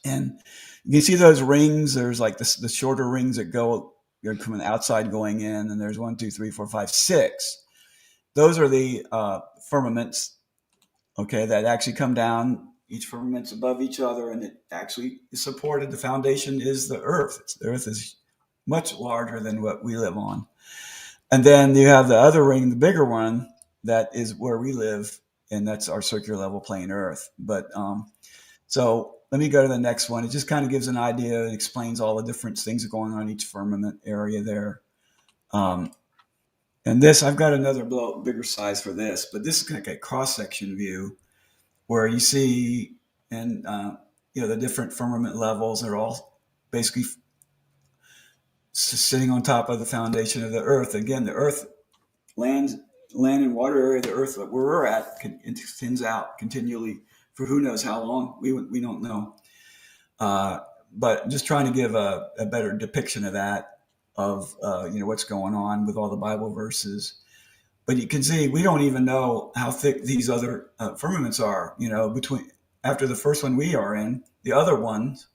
And you can see those rings. There's like the shorter rings that go from the outside going in. And there's 1, 2, 3, 4, 5, 6. Those are the firmaments, okay, that actually come down. Each firmament's above each other, and it actually is supported. The foundation is the Earth. The Earth is much larger than what we live on. And then you have the other ring, the bigger one, that is where we live, and that's our circular level plane Earth. But so let me go to the next one. It just kind of gives an idea and explains all the different things that are going on in each firmament area there. And this, I've got another bigger size for this, but this is like a cross-section view where you see, and the different firmament levels are all basically sitting on top of the foundation of the Earth. Again, the Earth, land and water area of the Earth where we're at extends out continually for who knows how long. We don't know. But just trying to give a better depiction of that, of what's going on with all the Bible verses. But you can see we don't even know how thick these other firmaments are. Between after the first one we are in, the other ones,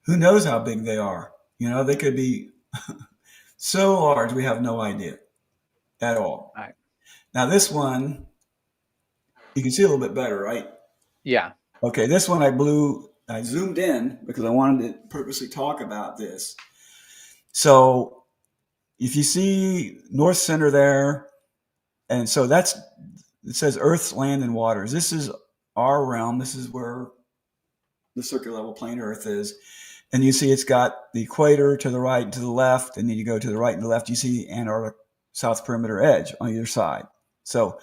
who knows how big they are? They could be so large we have no idea at all. Right. Now this one, you can see a little bit better, right? Yeah. Okay, this one I zoomed in because I wanted to purposely talk about this. So if you see North Center there, and so it says Earth, land, and waters. This is our realm. This is where the circular level plane Earth is. And you see it's got the equator to the right and to the left, and then you go to the right and the left, you see Antarctica south perimeter edge on either side. So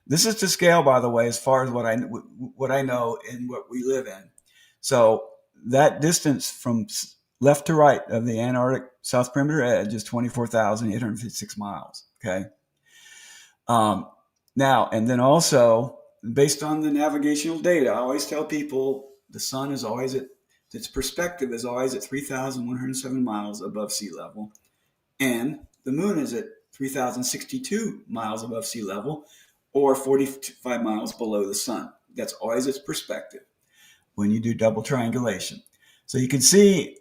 this is to scale, by the way, as far as what I know and what we live in. So that distance from left to right of the Antarctic south perimeter edge is 24,856 miles. Okay. Now, and then also based on the navigational data, I always tell people the sun is always at its perspective is always at 3,107 miles above sea level, and the moon is at 3,062 miles above sea level, or 45 miles below the sun. That's always its perspective when you do double triangulation. So you can see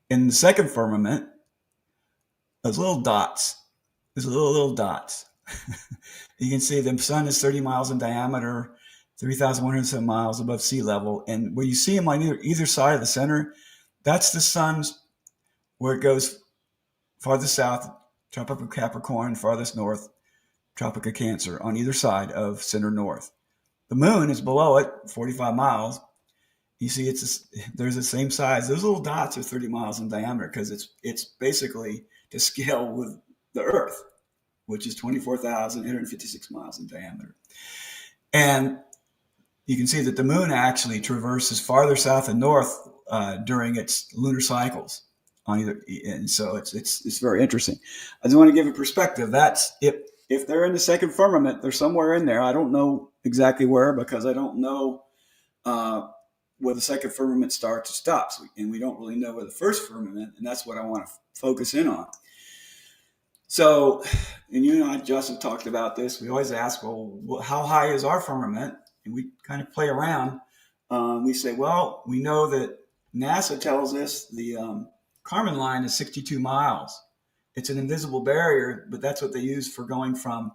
in the second firmament, those little dots. There's little dots. You can see the sun is 30 miles in diameter, 3,107 miles above sea level. And where you see them on either side of the center, that's the sun's where it goes farthest south, Tropic of Capricorn, farthest north, Tropic of Cancer, on either side of center north. The moon is below it, 45 miles. You see, there's the same size. Those little dots are 30 miles in diameter because it's basically to scale with the Earth, which is 24,856 miles in diameter. And you can see that the moon actually traverses farther south and north during its lunar cycles on either, and so it's very interesting. I just want to give a perspective. That's if they're in the second firmament, they're somewhere in there. I don't know exactly where because I don't know where the second firmament starts or stops, and we don't really know where the first firmament, and that's what I want to focus in on. So, and you and I just have talked about this. We always ask, well, how high is our firmament? And we kind of play around. We say, well, we know that NASA tells us the Kármán line is 62 miles. It's an invisible barrier, but that's what they use for going from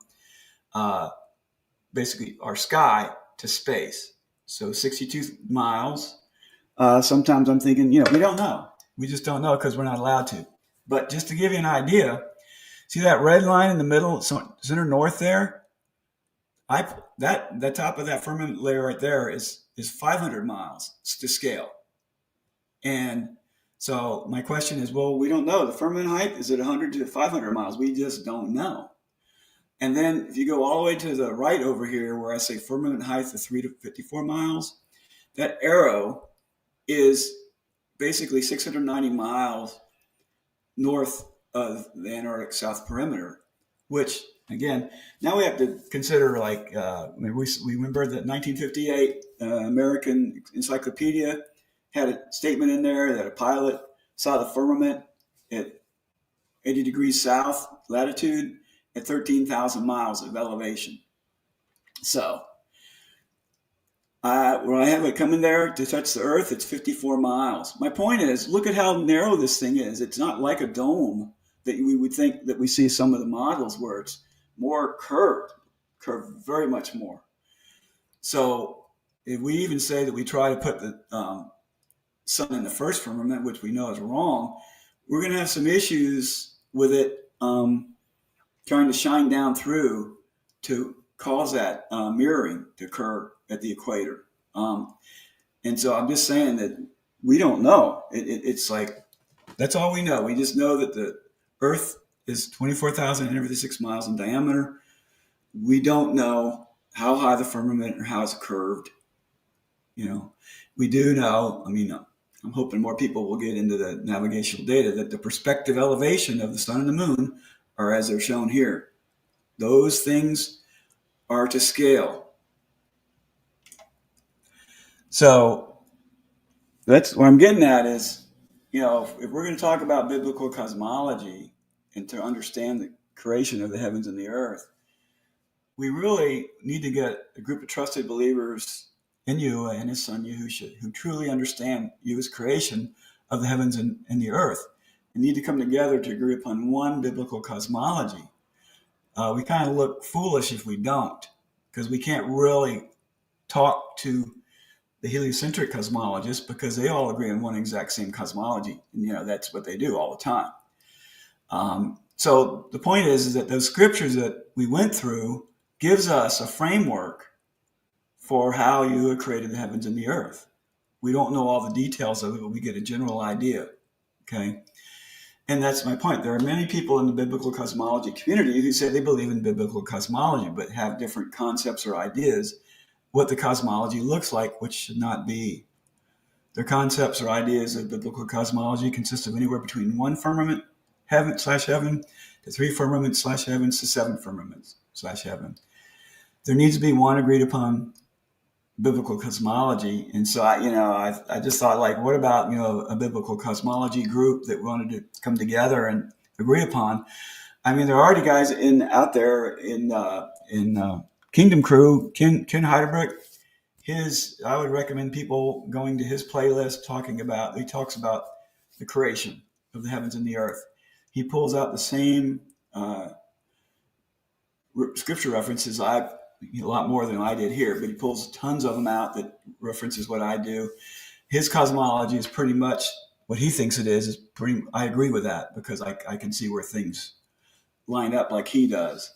basically our sky to space. So 62 miles. Sometimes I'm thinking, we don't know. We just don't know because we're not allowed to. But just to give you an idea, see that red line in the middle, center north there? The top of that firmament layer right there is 500 miles to scale. And so my question is, well, we don't know. The firmament height, is it 100 to 500 miles? We just don't know. And then if you go all the way to the right over here, where I say firmament height of 3 to 54 miles, that arrow is basically 690 miles north of the Antarctic south perimeter, which again, now we have to consider we remember that 1958 American Encyclopedia had a statement in there that a pilot saw the firmament at 80 degrees south latitude at 13,000 miles of elevation. So when I have it coming there to touch the Earth, it's 54 miles. My point is, look at how narrow this thing is. It's not like a dome that we would think that we see some of the models where it's more curved very much more. So if we even say that we try to put the sun in the first firmament, which we know is wrong, we're going to have some issues with it trying to shine down through to cause that mirroring to occur at the equator. And so I'm just saying that we don't know. It's like, that's all we know. We just know that the Earth is 24,856 miles in diameter. We don't know how high the firmament or how it's curved. We do know, I'm hoping more people will get into the navigational data, that the perspective elevation of the sun and the moon are as they're shown here. Those things are to scale. So that's what I'm getting at is, if we're going to talk about biblical cosmology and to understand the creation of the heavens and the earth, we really need to get a group of trusted believers in you and his son Yahushua who truly understand Yahuwah's creation of the heavens and the earth, and need to come together to agree upon one biblical cosmology. We kind of look foolish if we don't, because we can't really talk to the heliocentric cosmologists because they all agree on one exact same cosmology. And, that's what they do all the time. So the point is that those scriptures that we went through gives us a framework for how you have created the heavens and the earth. We don't know all the details of it, but we get a general idea. Okay. And that's my point. There are many people in the biblical cosmology community who say they believe in biblical cosmology, but have different concepts or ideas what the cosmology looks like, which should not be. Their concepts or ideas of biblical cosmology consist of anywhere between one firmament, heaven/heaven, to three firmaments/heavens to seven firmaments/heaven. There needs to be one agreed upon biblical cosmology. And so I just thought, like, what about, a biblical cosmology group that wanted to come together and agree upon? I mean, there are already guys out there in Kingdom Crew, Ken Heidelberg. I would recommend people going to his playlist. He talks about the creation of the heavens and the earth. He pulls out the same scripture references a lot more than I did here, but he pulls tons of them out that references what I do. His cosmology is pretty much what he thinks it is I agree with that, because I can see where things line up like he does.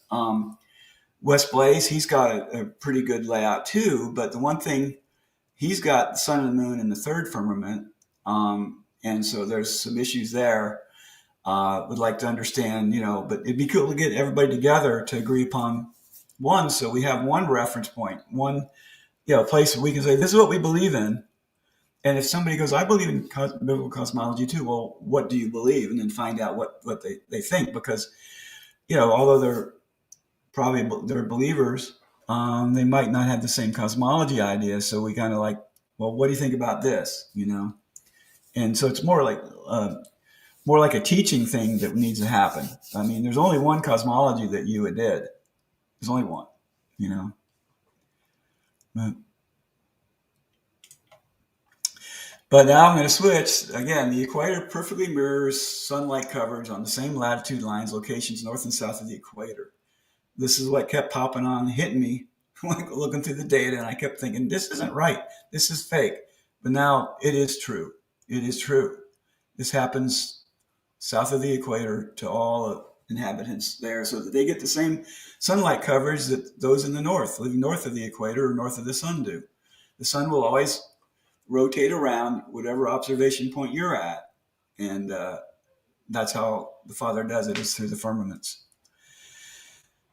Wes Blaze, he's got a pretty good layout too, but the one thing, he's got the sun and the moon in the third firmament, and so there's some issues there. Would like to understand, but it'd be cool to get everybody together to agree upon one, so we have one reference point, one place where we can say this is what we believe in. And if somebody goes, I believe in biblical cosmology too, well, what do you believe? And then find out what they think, because although they're believers, they might not have the same cosmology idea. So we kind of like, well, what do you think about this? And so it's more like a teaching thing that needs to happen. I mean, there's only one cosmology that you did. There's only one, But now I'm going to switch. Again, the equator perfectly mirrors sunlight coverage on the same latitude lines, locations north and south of the equator. This is what kept popping on, hitting me, looking through the data, and I kept thinking, this isn't right. This is fake. But now it is true. It is true. This happens south of the equator to all inhabitants there, so that they get the same sunlight coverage that those in the north, living north of the equator or north of the sun, do. The sun will always rotate around whatever observation point you're at, and that's how the Father does it, is through the firmaments.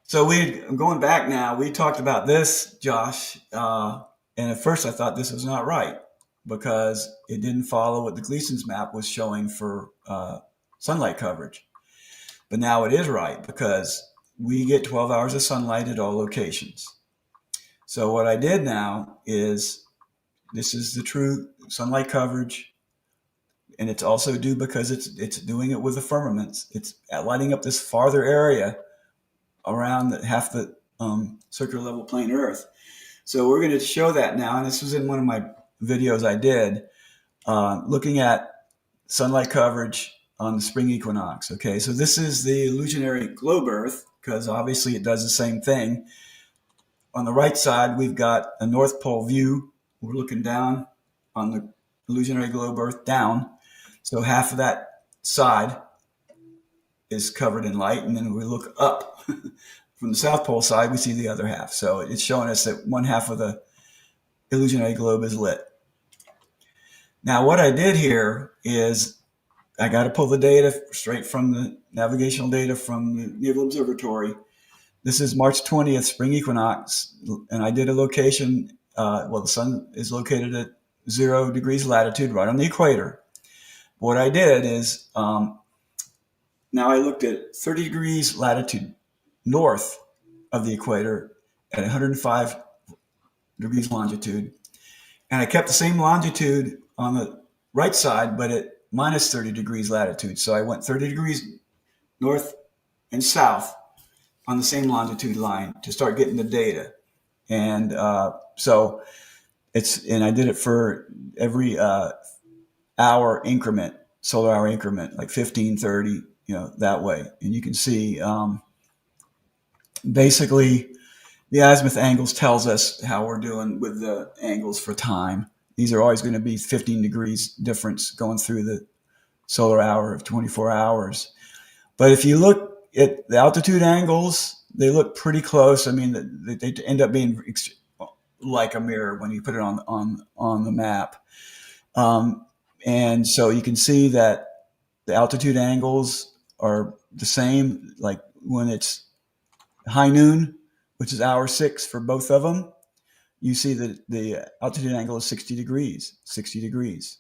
So going back now, we talked about this, Josh, and at first I thought this was not right, because it didn't follow what the Gleason's map was showing for sunlight coverage. But now it is right, because we get 12 hours of sunlight at all locations. So what I did now is, this is the true sunlight coverage, and it's also due because it's doing it with the firmaments. It's lighting up this farther area around half the circular level plane Earth. So we're going to show that now, and this was in one of my videos I did, looking at sunlight coverage on the spring equinox. Okay, so this is the illusionary globe Earth, because obviously it does the same thing. On the right side, we've got a North Pole view. We're looking down on the illusionary globe Earth down. So half of that side is covered in light, and then we look up from the South Pole side, we see the other half. So it's showing us that one half of the illusionary globe is lit. Now, what I did here is I got to pull the data straight from the navigational data from the Naval Observatory. This is March 20th, spring equinox, and I did a location. The sun is located at 0 degrees latitude, right on the equator. What I did is, now I looked at 30 degrees latitude north of the equator at 105 degrees longitude. And I kept the same longitude on the right side, but at minus 30 degrees latitude. So I went 30 degrees north and south on the same longitude line to start getting the data. And so and I did it for every hour increment, solar hour increment, like 15, 30, that way. And you can see basically the azimuth angles tells us how we're doing with the angles for time. These are always going to be 15 degrees difference going through the solar hour of 24 hours. But if you look at the altitude angles, they look pretty close. I mean, they end up being like a mirror when you put it on the map. And so you can see that The altitude angles are the same, like when it's high noon, which is hour 6 for both of them, you see that the altitude angle is 60 degrees, 60 degrees.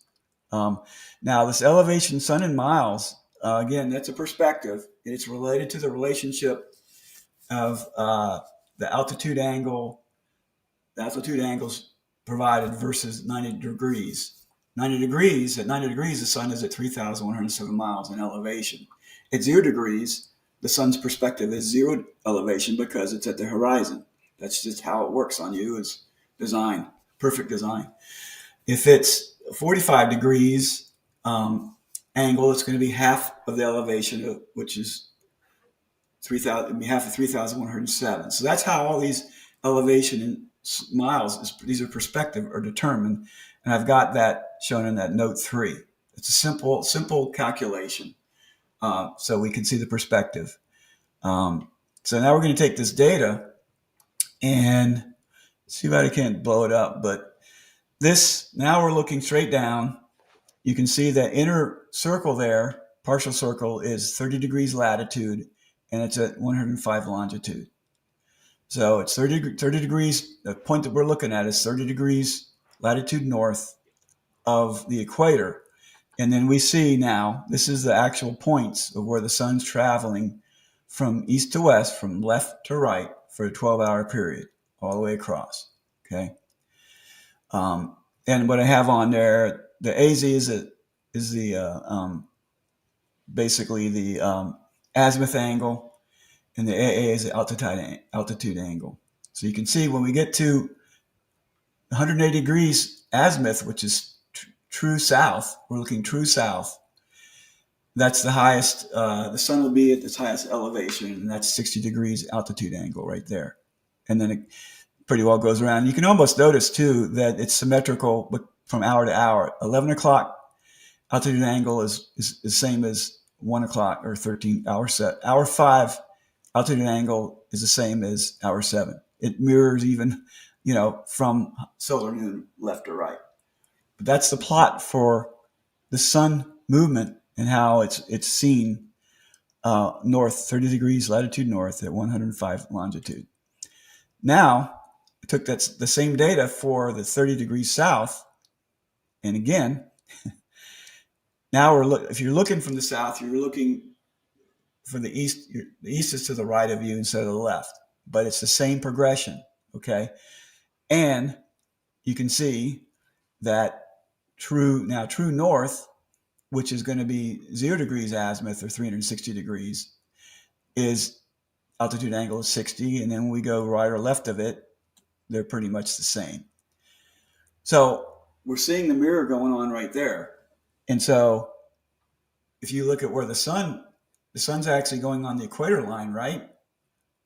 Now, this elevation, sun in miles, again, that's a perspective. It's related to the relationship of the altitude angle, the altitude angles provided versus 90 degrees. 90 degrees, at 90 degrees, the sun is at 3,107 miles in elevation. At 0 degrees, the sun's perspective is 0 elevation because it's at the horizon. That's just how it works on you, is design, perfect design. If it's 45 degrees angle, it's going to be half of the elevation, which is 3,000, half of 3,107. So that's how all these elevation in miles, these are perspective, are determined. And I've got that shown in that note 3. It's a simple calculation. So we can see the perspective. So now we're going to take this data and see if I can't blow it up. But this, now we're looking straight down. You can see that inner circle there, partial circle, is 30 degrees latitude, and it's at 105 longitude. So it's 30 degrees. The point that we're looking at is 30 degrees latitude north of the equator. And then we see now, this is the actual points of where the sun's traveling from east to west, from left to right for a 12-hour period, all the way across. Okay. And what I have on there, the AZ is the basically the azimuth angle, and the AA is the altitude angle. So you can see when we get to 180 degrees azimuth, which is true south, we're looking true south. That's the highest, the sun will be at its highest elevation, and that's 60 degrees altitude angle right there. And then it pretty well goes around. You can almost notice too that it's symmetrical from hour to hour. 11 o'clock altitude angle is the same as 1 o'clock or 13 hour set. Hour 5 altitude angle is the same as hour 7. It mirrors even, from solar noon left to right. But that's the plot for the sun movement and how it's seen north, 30 degrees latitude north at 105 longitude. Now, I took the same data for the 30 degrees south, and again, now if you're looking from the south, you're looking for the east. The east is to the right of you instead of the left, but it's the same progression, okay? And you can see that true north, which is going to be 0 degrees azimuth or 360 degrees, is altitude angle is 60, and then when we go right or left of it, they're pretty much the same. So we're seeing the mirror going on right there. And so if you look at where the sun's actually going on the equator line, right?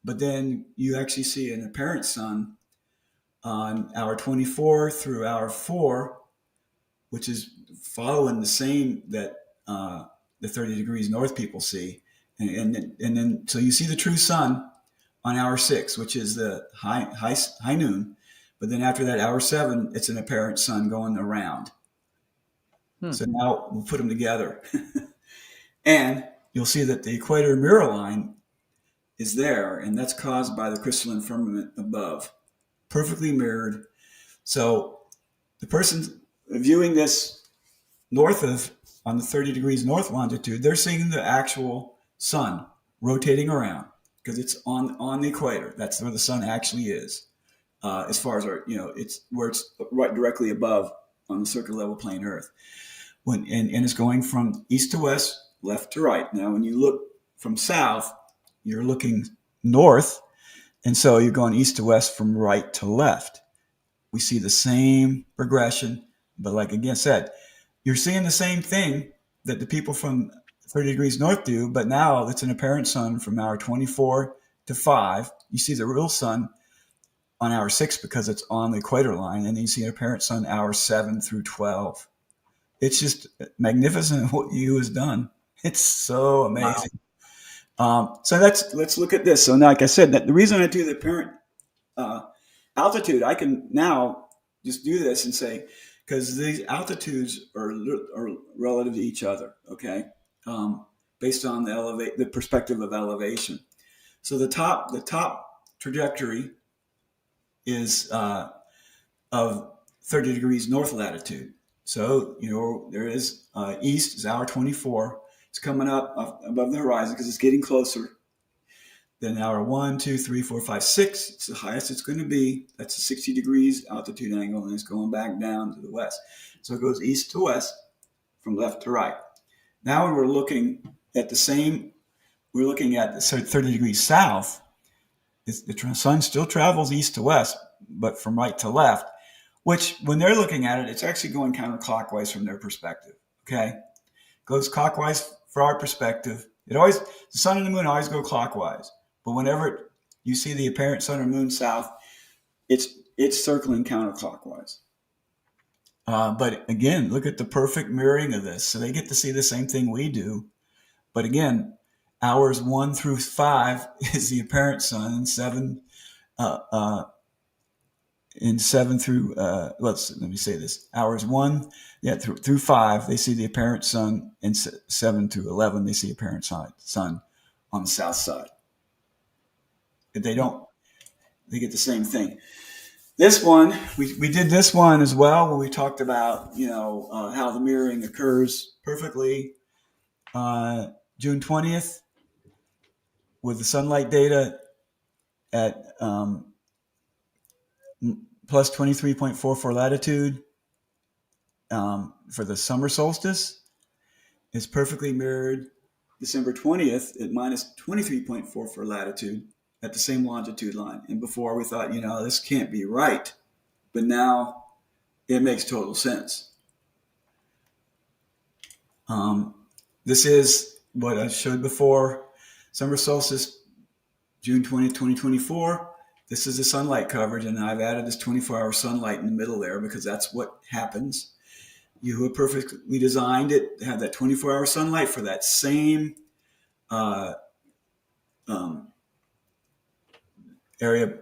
But then you actually see an apparent sun on hour 24 through hour 4, which is following the same that the 30 degrees north people see. And then so you see the true sun on hour 6, which is the high noon. But then after that, hour 7, it's an apparent sun going around. So now we'll put them together. And you'll see that the equator mirror line is there, and that's caused by the crystalline firmament above. Perfectly mirrored. So the person viewing this on the 30 degrees north longitude, they're seeing the actual sun rotating around because it's on the equator. That's where the sun actually is. As far as it's where it's right directly above on the circle level plane Earth. And it's going from east to west, left to right. Now, when you look from south, you're looking north, and so you're going east to west from right to left. We see the same progression, but like again said, you're seeing the same thing that the people from 30 degrees north do, but now it's an apparent sun from hour 24 to 5. You see the real sun on hour 6 because it's on the equator line, and then you see an apparent sun hour 7 through 12. It's just magnificent what you has done. It's so amazing. Wow. So let's look at this. So now, like I said, the reason I do the apparent altitude, I can now just do this and say, because these altitudes are relative to each other, okay? based on the perspective of elevation. So the top trajectory is of 30 degrees north latitude. So, there is east is hour 24. It's coming up above the horizon because it's getting closer. Then hour 1, 2, 3, 4, 5, 6. It's the highest it's going to be. That's a 60 degrees altitude angle, and it's going back down to the west. So it goes east to west from left to right. Now we're looking at the 30 degrees south. The sun still travels east to west, but from right to left, which when they're looking at it, it's actually going counterclockwise from their perspective. Okay. Goes clockwise for our perspective. The sun and the moon always go clockwise. But whenever you see the apparent sun or moon south, it's circling counterclockwise. But again, look at the perfect mirroring of this. So they get to see the same thing we do. But again, hours 1 through 5 is the apparent sun, and 7 through let me say this: hours 1 through 5 they see the apparent sun, and 7 through 11 they see apparent sun on the south side. If they don't, they get the same thing. This one, we did this one as well when we talked about how the mirroring occurs perfectly. June 20th with the sunlight data at plus 23.44 latitude for the summer solstice is perfectly mirrored December 20th at minus 23.44 latitude at the same longitude line. And before we thought, this can't be right. But now it makes total sense. This is what I showed before. Summer solstice, June 20th, 2024. This is the sunlight coverage, and I've added this 24-hour sunlight in the middle there because that's what happens. You have perfectly designed it to have that 24-hour sunlight for that same area,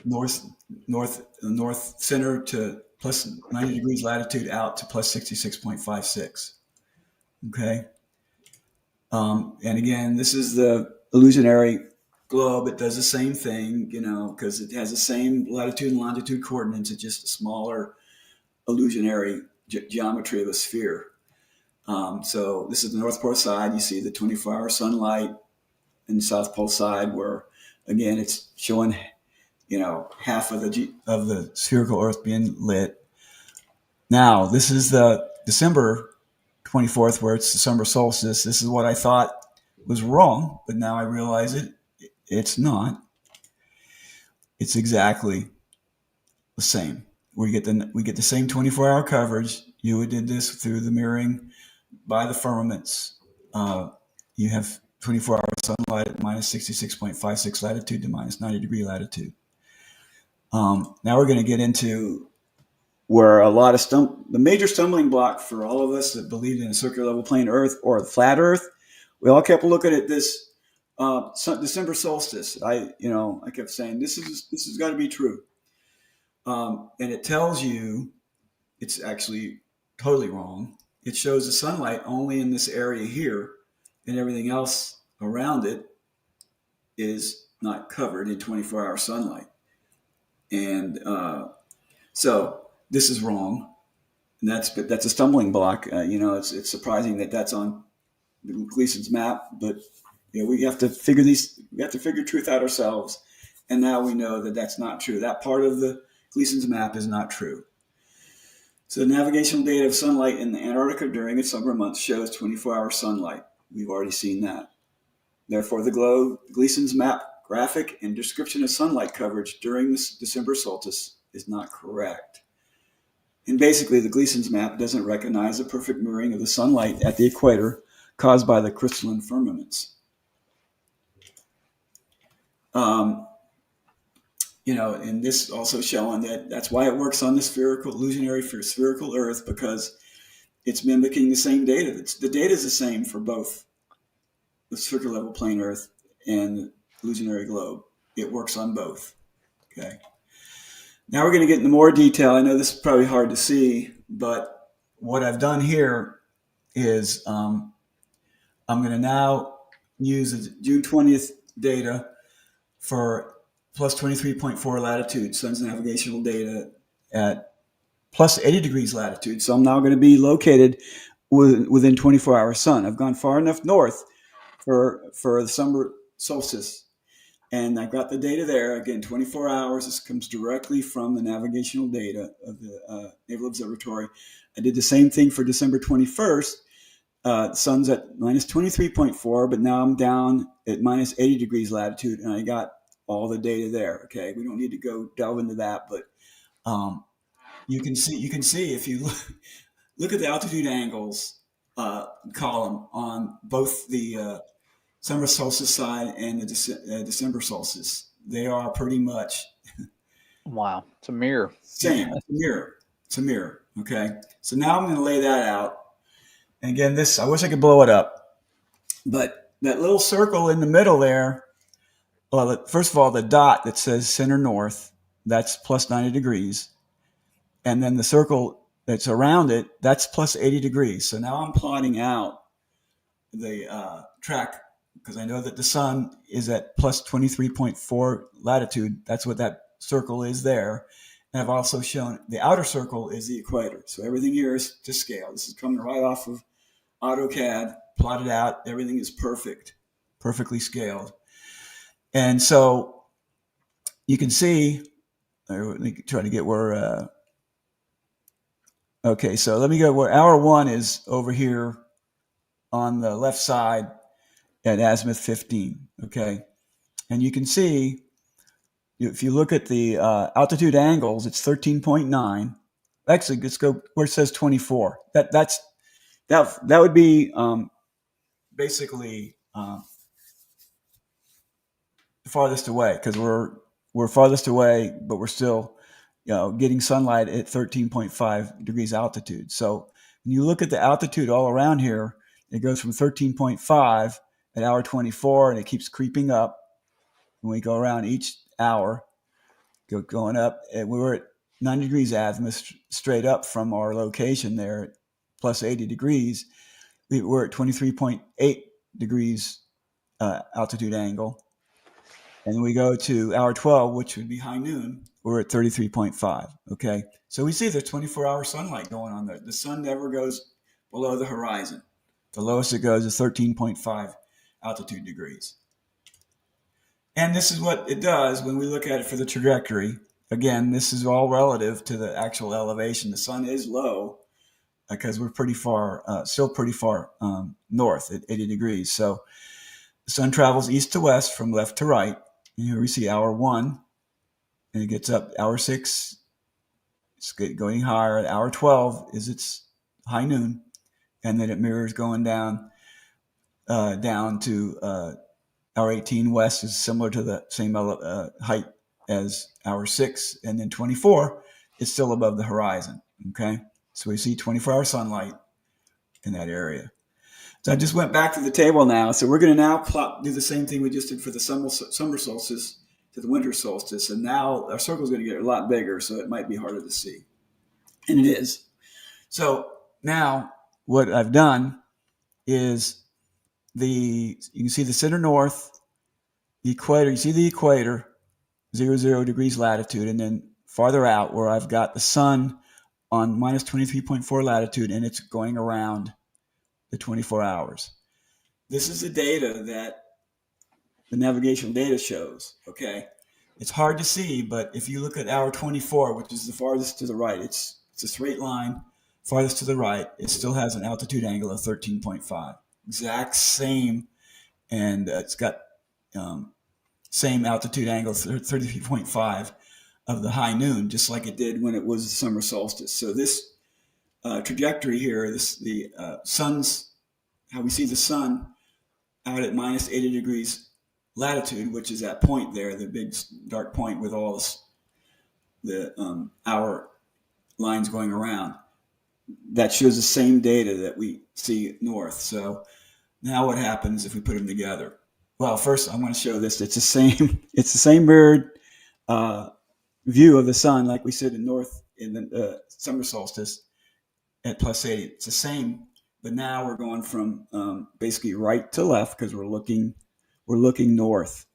north center to plus 90 degrees latitude out to plus 66.56. Okay. And again, this is the illusionary globe. It does the same thing, because it has the same latitude and longitude coordinates. It's just a smaller illusionary geometry of a sphere. So this is the North Pole side. You see the 24-hour sunlight, and the South Pole side where, again, it's showing, half of the spherical Earth being lit. Now, this is the December 24th, where it's the summer solstice. This is what I thought was wrong, but now I realize it's not. It's exactly the same. We get the same 24-hour coverage. You did this through the mirroring by the firmaments. You have 24-hour sunlight at minus 66.56 latitude to minus 90 degree latitude. Now we're going to get into where a lot of the major stumbling block for all of us that believed in a circular level plane Earth or a flat Earth. We all kept looking at this December solstice. I kept saying this has got to be true, and it tells you it's actually totally wrong. It shows the sunlight only in this area here, and everything else around it is not covered in 24-hour sunlight. And so this is wrong. And that's a stumbling block. It's surprising that that's on Gleason's map, but we have to figure truth out ourselves. And now we know that that's not true. That part of the Gleason's map is not true. So the navigational data of sunlight in the Antarctica during its summer months shows 24-hour sunlight. We've already seen that. Therefore, the Gleason's map graphic and description of sunlight coverage during this December solstice is not correct. And basically, the Gleason's map doesn't recognize the perfect mirroring of the sunlight at the equator caused by the crystalline firmaments. And this also showing that's why it works on the illusionary spherical Earth, because it's mimicking the same data. The data is the same for both the circular level plane Earth and the illusionary globe. It works on both. Okay. Now we're going to get into more detail. I know this is probably hard to see, but what I've done here is I'm going to now use the June 20th data for plus 23.4 latitude, sun's navigational data at plus 80 degrees latitude. So I'm now going to be located within 24-hour sun. I've gone far enough north for the summer solstice, and I've got the data there. Again, 24 hours. This comes directly from the navigational data of the Naval Observatory. I did the same thing for December 21st. The sun's at minus 23.4, but now I'm down at minus 80 degrees latitude, and I got all the data there. Okay, we don't need to go delve into that, but you can see if you look at the altitude angles column on both the summer solstice side and the December solstice. They are pretty much Wow, it's a mirror. same. It's a mirror. It's a mirror. Okay, so now I'm going to lay that out. And again, this, I wish I could blow it up, but that little circle in the middle there, well, first of all, the dot that says center north, that's plus 90 degrees. And then the circle that's around it, that's plus 80 degrees. So now I'm plotting out the track because I know that the sun is at plus 23.4 latitude. That's what that circle is there. And I've also shown the outer circle is the equator. So everything here is to scale. This is coming right off of AutoCAD, plotted out. Everything is perfect, perfectly scaled. And so you can see, let me try to get where, okay, so let me go where hour one is over here on the left side at azimuth 15, okay? And you can see, if you look at the altitude angles, it's 13.9. Actually, let's go where it says 24. That would be basically farthest away because we're farthest away, but we're still getting sunlight at 13.5 degrees altitude. So when you look at the altitude all around here, it goes from 13.5 at hour 24, and it keeps creeping up. When we go around each hour, going up, and we were at 90 degrees azimuth straight up from our location there at plus 80 degrees. We were at 23.8 degrees altitude angle. And then we go to hour 12, which would be high noon, we're at 33.5. Okay. So we see there's 24-hour sunlight going on there. The sun never goes below the horizon. The lowest it goes is 13.5 altitude degrees. And this is what it does when we look at it for the trajectory. Again, this is all relative to the actual elevation. The sun is low because we're pretty far, still pretty far north at 80 degrees. So the sun travels east to west from left to right. And here we see hour one, and it gets up hour 6. It's going higher. At hour 12 is its high noon, and then it mirrors going down to hour 18 west is similar to the same height as hour 6, and then 24 is still above the horizon. Okay, so we see 24-hour sunlight in that area. So I just went back to the table now. So we're going to now do the same thing we just did for the summer solstice to the winter solstice. And now our circle is going to get a lot bigger, so it might be harder to see. And it is. So now what I've done is you can see the center north, the equator. You see the equator, 0 degrees latitude, and then farther out where I've got the sun on minus 23.4 latitude, and it's going around the 24 hours. This is the data that the navigational data shows, okay? It's hard to see, but if you look at hour 24, which is the farthest to the right, it's a straight line, farthest to the right, it still has an altitude angle of 13.5. Exact same, and it's got same altitude angle, 33.5 of the high noon, just like it did when it was the summer solstice. So this trajectory here, the sun's, how we see the sun out at minus 80 degrees latitude, which is that point there, the big dark point with all the hour lines going around. That shows the same data that we see north. So now what happens if we put them together? Well, first I want to show this. It's the same mirrored view of the sun like we said in the summer solstice at plus 80. It's the same, but now we're going from basically right to left because we're looking north.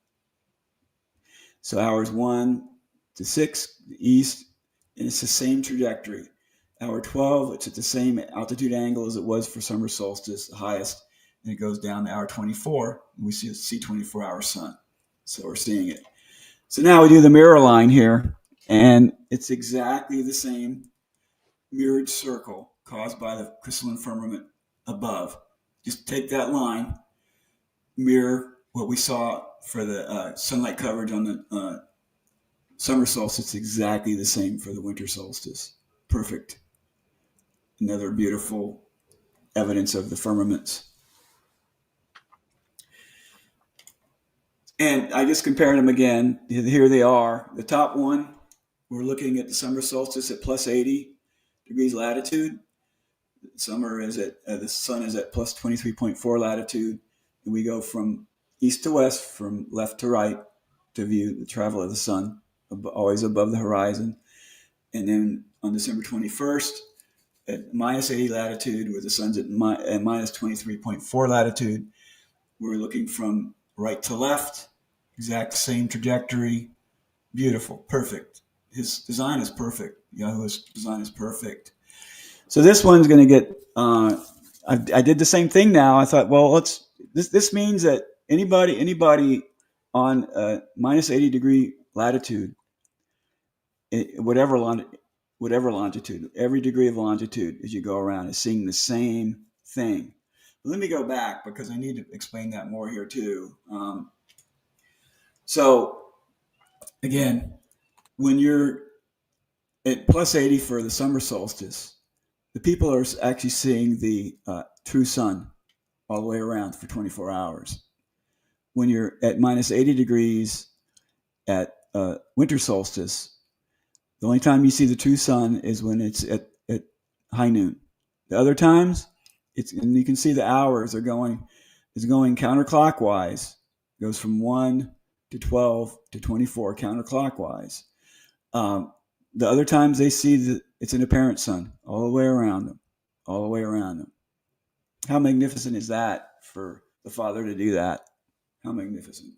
So hours 1 to 6, east, and it's the same trajectory. Hour 12, it's at the same altitude angle as it was for summer solstice, the highest, and it goes down to hour 24, and we see 24-hour sun. So we're seeing it. So now we do the mirror line here, and it's exactly the same mirrored circle caused by the crystalline firmament above. Just take that line, mirror what we saw for the sunlight coverage on the summer solstice, exactly the same for the winter solstice. Perfect. Another beautiful evidence of the firmaments. And I just compared them again. Here they are. The top one, we're looking at the summer solstice at plus 80 degrees latitude. The sun is at plus 23.4 latitude. And we go from east to west, from left to right to view the travel of the sun, always above the horizon. And then on December 21st, at minus 80 latitude, where the sun's at minus 23.4 latitude, we're looking from right to left, exact same trajectory. Beautiful, perfect. His design is perfect. Yahuwah's design is perfect. So this one's going to get. I did the same thing now. I thought, well, This means that anybody on minus 80 degree latitude, whatever longitude, every degree of longitude as you go around is seeing the same thing. Let me go back because I need to explain that more here too. So again, when you're at plus 80 for the summer solstice, the people are actually seeing the true sun all the way around for 24 hours. When you're at minus 80 degrees at winter solstice, the only time you see the true sun is when it's at high noon. The other times, and you can see the hours is going counterclockwise. It goes from 1 to 12 to 24 counterclockwise. The other times they see it's an apparent sun all the way around them. How magnificent is that for the Father to do that? How magnificent.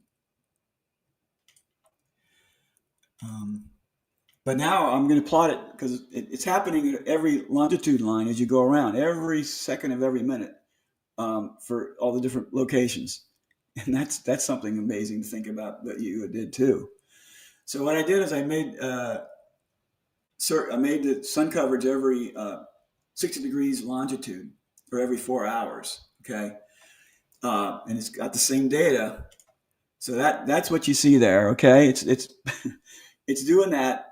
But now I'm going to plot it because it's happening at every longitude line as you go around, every second of every minute, for all the different locations. And that's something amazing to think about that you did too. So what I did is I made the sun coverage every 60 degrees longitude for every 4 hours. Okay. And it's got the same data. So that's what you see there. Okay. It's it's doing that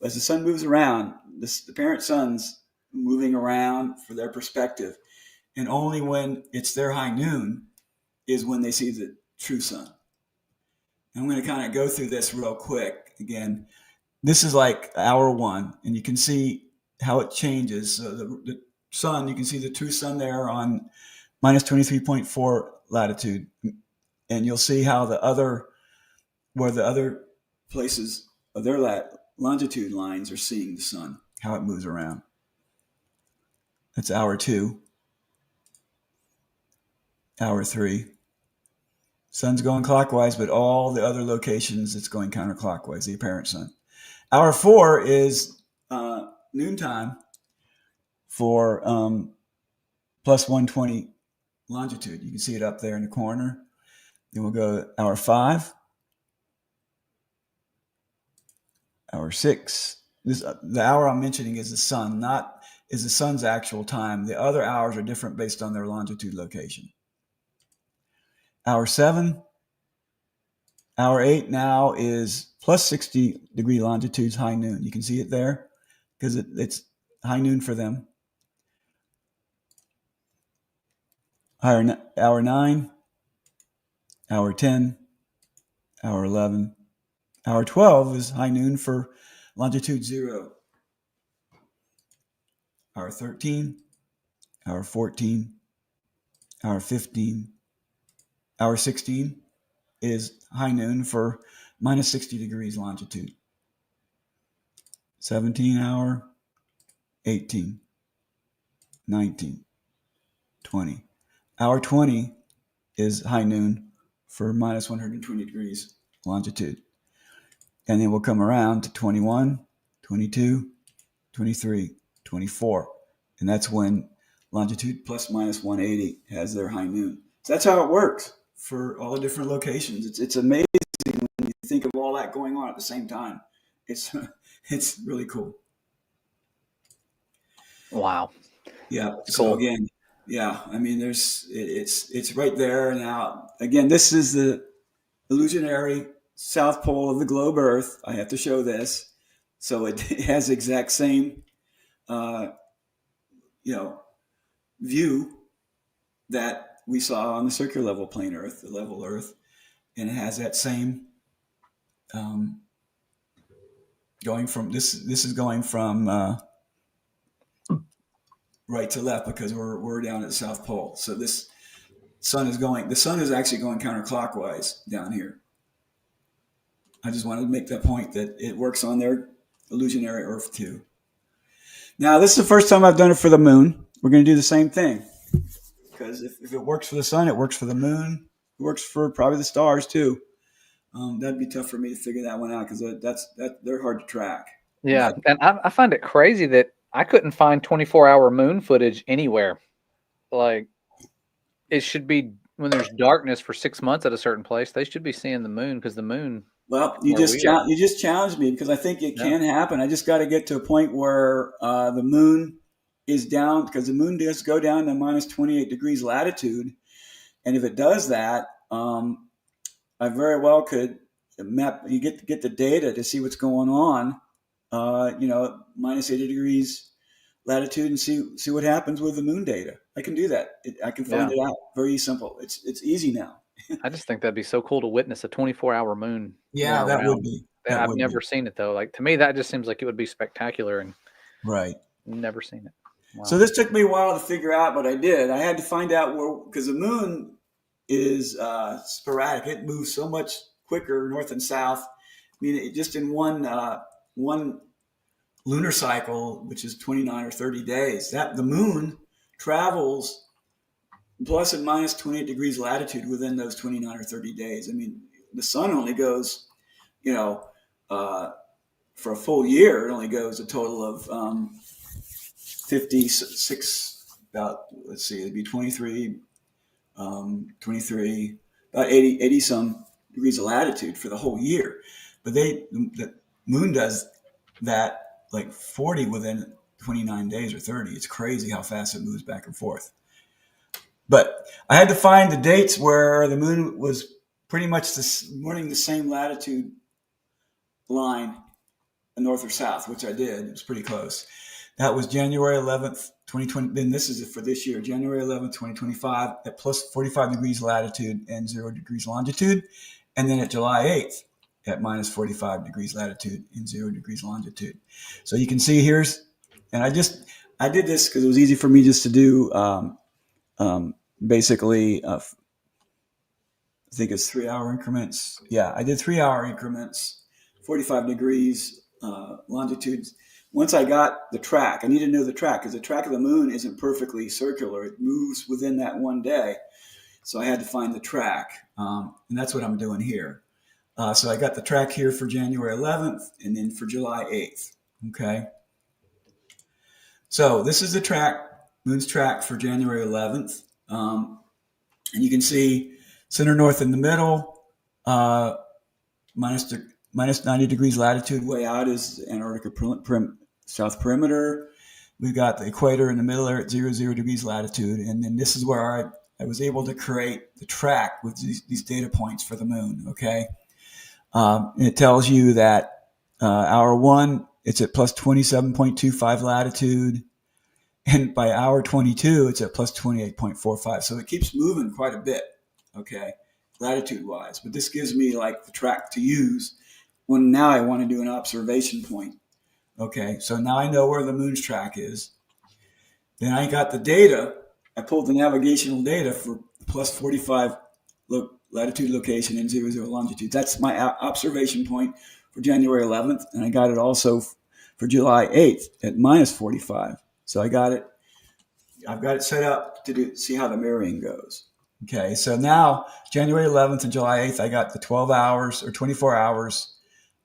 as the sun moves around. The parent sun's moving around for their perspective, and only when it's their high noon is when they see the true sun. And I'm going to kind of go through this real quick. Again, this is like hour 1, and you can see how it changes. So the sun, you can see the true sun there on minus 23.4 latitude, and you'll see how the other places of their longitude lines are seeing the sun, how it moves around. That's hour 2. Hour 3. Sun's going clockwise, but all the other locations it's going counterclockwise, the apparent sun. Hour 4 is noontime for plus 120 longitude. You can see it up there in the corner. Then we'll go to hour 5. Hour 6. The hour I'm mentioning is the sun, not is the sun's actual time. The other hours are different based on their longitude location. Hour 7. Hour 8 now is plus 60 degree longitudes, high noon. You can see it there because it's high noon for them. Hour 9. Hour 10. Hour 11. Hour 12 is high noon for longitude 0. Hour 13. Hour 14. Hour 15. Hour 16 is high noon for minus 60 degrees longitude. 17 hour, 18, 19, 20. Hour 20 is high noon for minus 120 degrees longitude. And then we'll come around to 21, 22, 23, 24. And that's when longitude plus minus 180 has their high noon. So that's how it works for all the different locations. It's amazing when you think of all that going on at the same time. It's really cool. Wow. Yeah. That's so cool. again, yeah, I mean, it's right there now. Again, this is the illusionary south pole of the globe Earth. I have to show this. So it has the exact same, view that we saw on the circular level plane Earth, the level Earth, and it has that same going from this. This is going from right to left because we're down at the South Pole. So this sun is actually going counterclockwise down here. I just wanted to make that point that it works on their illusionary Earth too. Now, this is the first time I've done it for the moon. We're going to do the same thing because if it works for the sun, it works for the moon. It works for probably the stars too. That'd be tough for me to figure that one out because they're hard to track. Yeah, But, and I find it crazy that I couldn't find 24-hour moon footage anywhere. Like, it should be when there's darkness for 6 months at a certain place, they should be seeing the moon because the moon, well, you where we are. just challenged me because I think it Yeah. can happen. I just got to get to a point where the moon is down because the moon does go down to minus 28 degrees latitude, and if it does that, I very well could map. You get the data to see what's going on. Minus 80 degrees latitude and see what happens with the moon data. I can do that. I can find it out. Very simple. It's easy now. I just think that'd be so cool to witness a 24-hour moon Yeah, going that would around. be. I've never seen it though. Like, to me, that just seems like it would be spectacular, and Right. never seen it. Wow. So this took me a while to figure out, but I did. I had to find out where, because the moon is sporadic. It moves so much quicker north and south. I mean, just in one lunar cycle, which is 29 or 30 days, that the moon travels plus and minus 28 degrees latitude within those 29 or 30 days. I mean, the sun only goes, for a full year, it only goes a total of 56, about, let's see, it'd be 23, about 80 some degrees of latitude for the whole year. But the moon does that like 40 within 29 days or 30. It's crazy how fast it moves back and forth. But I had to find the dates where the moon was pretty much running the same latitude line, north or south, which I did. It was pretty close. That was January 11th, 2020. Then this is for this year, January 11th, 2025, at plus 45 degrees latitude and 0 degrees longitude. And then at July 8th, at minus 45 degrees latitude and 0 degrees longitude. So you can see and I did this because it was easy for me just to do basically, I think it's 3 hour increments. Yeah, I did 3 hour increments, 45 degrees longitudes. Once I got the track, I need to know the track because the track of the moon isn't perfectly circular. It moves within that one day. So I had to find the track. And that's what I'm doing here. So I got the track here for January 11th and then for July 8th. Okay. So this is the track, moon's track for January 11th. And you can see center north in the middle, minus 90 degrees latitude. Way out is Antarctica south perimeter. We've got the equator in the middle there at 0 degrees latitude. And then this is where I was able to create the track with these data points for the moon. Okay. And it tells you that hour 1, it's at plus 27.25 latitude. And by hour 22, it's at plus 28.45. So it keeps moving quite a bit, okay, latitude-wise. But this gives me like the track to use when now I want to do an observation point. Okay, so now I know where the moon's track is. Then I got the data. I pulled the navigational data for plus 45 latitude location and 0 longitude. That's my observation point for January 11th. And I got it also for July 8th at minus 45. So I got it I've got it set up to see how the mirroring goes. Okay, so now January 11th and July 8th, I got the 12 hours or 24 hours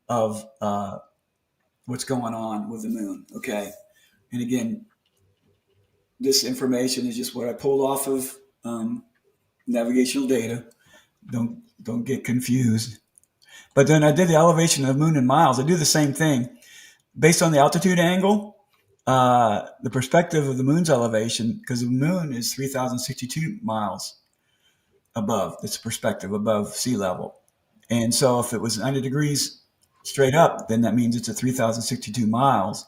of what's going on with the moon. Okay, and again, this information is just what I pulled off of navigational data. Don't get confused. But then I did the elevation of the moon in miles. I do the same thing based on the altitude angle. The perspective of the moon's elevation, because the moon is 3,062 miles above its perspective above sea level. And so if it was 90 degrees straight up, then that means it's at 3,062 miles.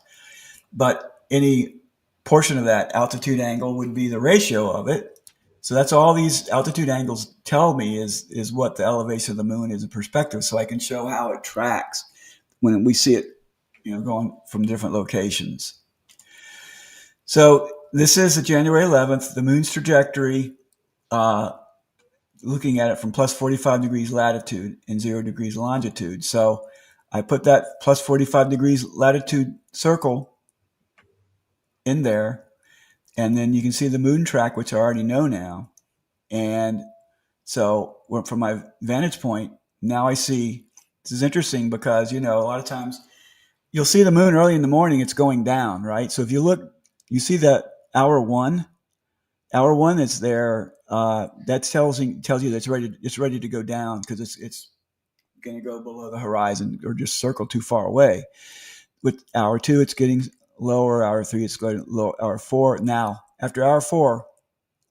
But any portion of that altitude angle would be the ratio of it. So that's all these altitude angles tell me is what the elevation of the moon is in perspective. So I can show how it tracks when we see it, going from different locations. So this is the January 11th, the moon's trajectory, looking at it from plus 45 degrees latitude and 0 degrees longitude. So I put that plus 45 degrees latitude circle in there, and then you can see the moon track, which I already know now. And so from my vantage point, now I see, this is interesting because, a lot of times you'll see the moon early in the morning, it's going down, right? So if you look, you see that hour one that's there, that tells you that it's ready to go down because it's going to go below the horizon or just circle too far away. With hour 2, it's getting lower. Hour 3, it's going low. Hour 4, now after hour 4,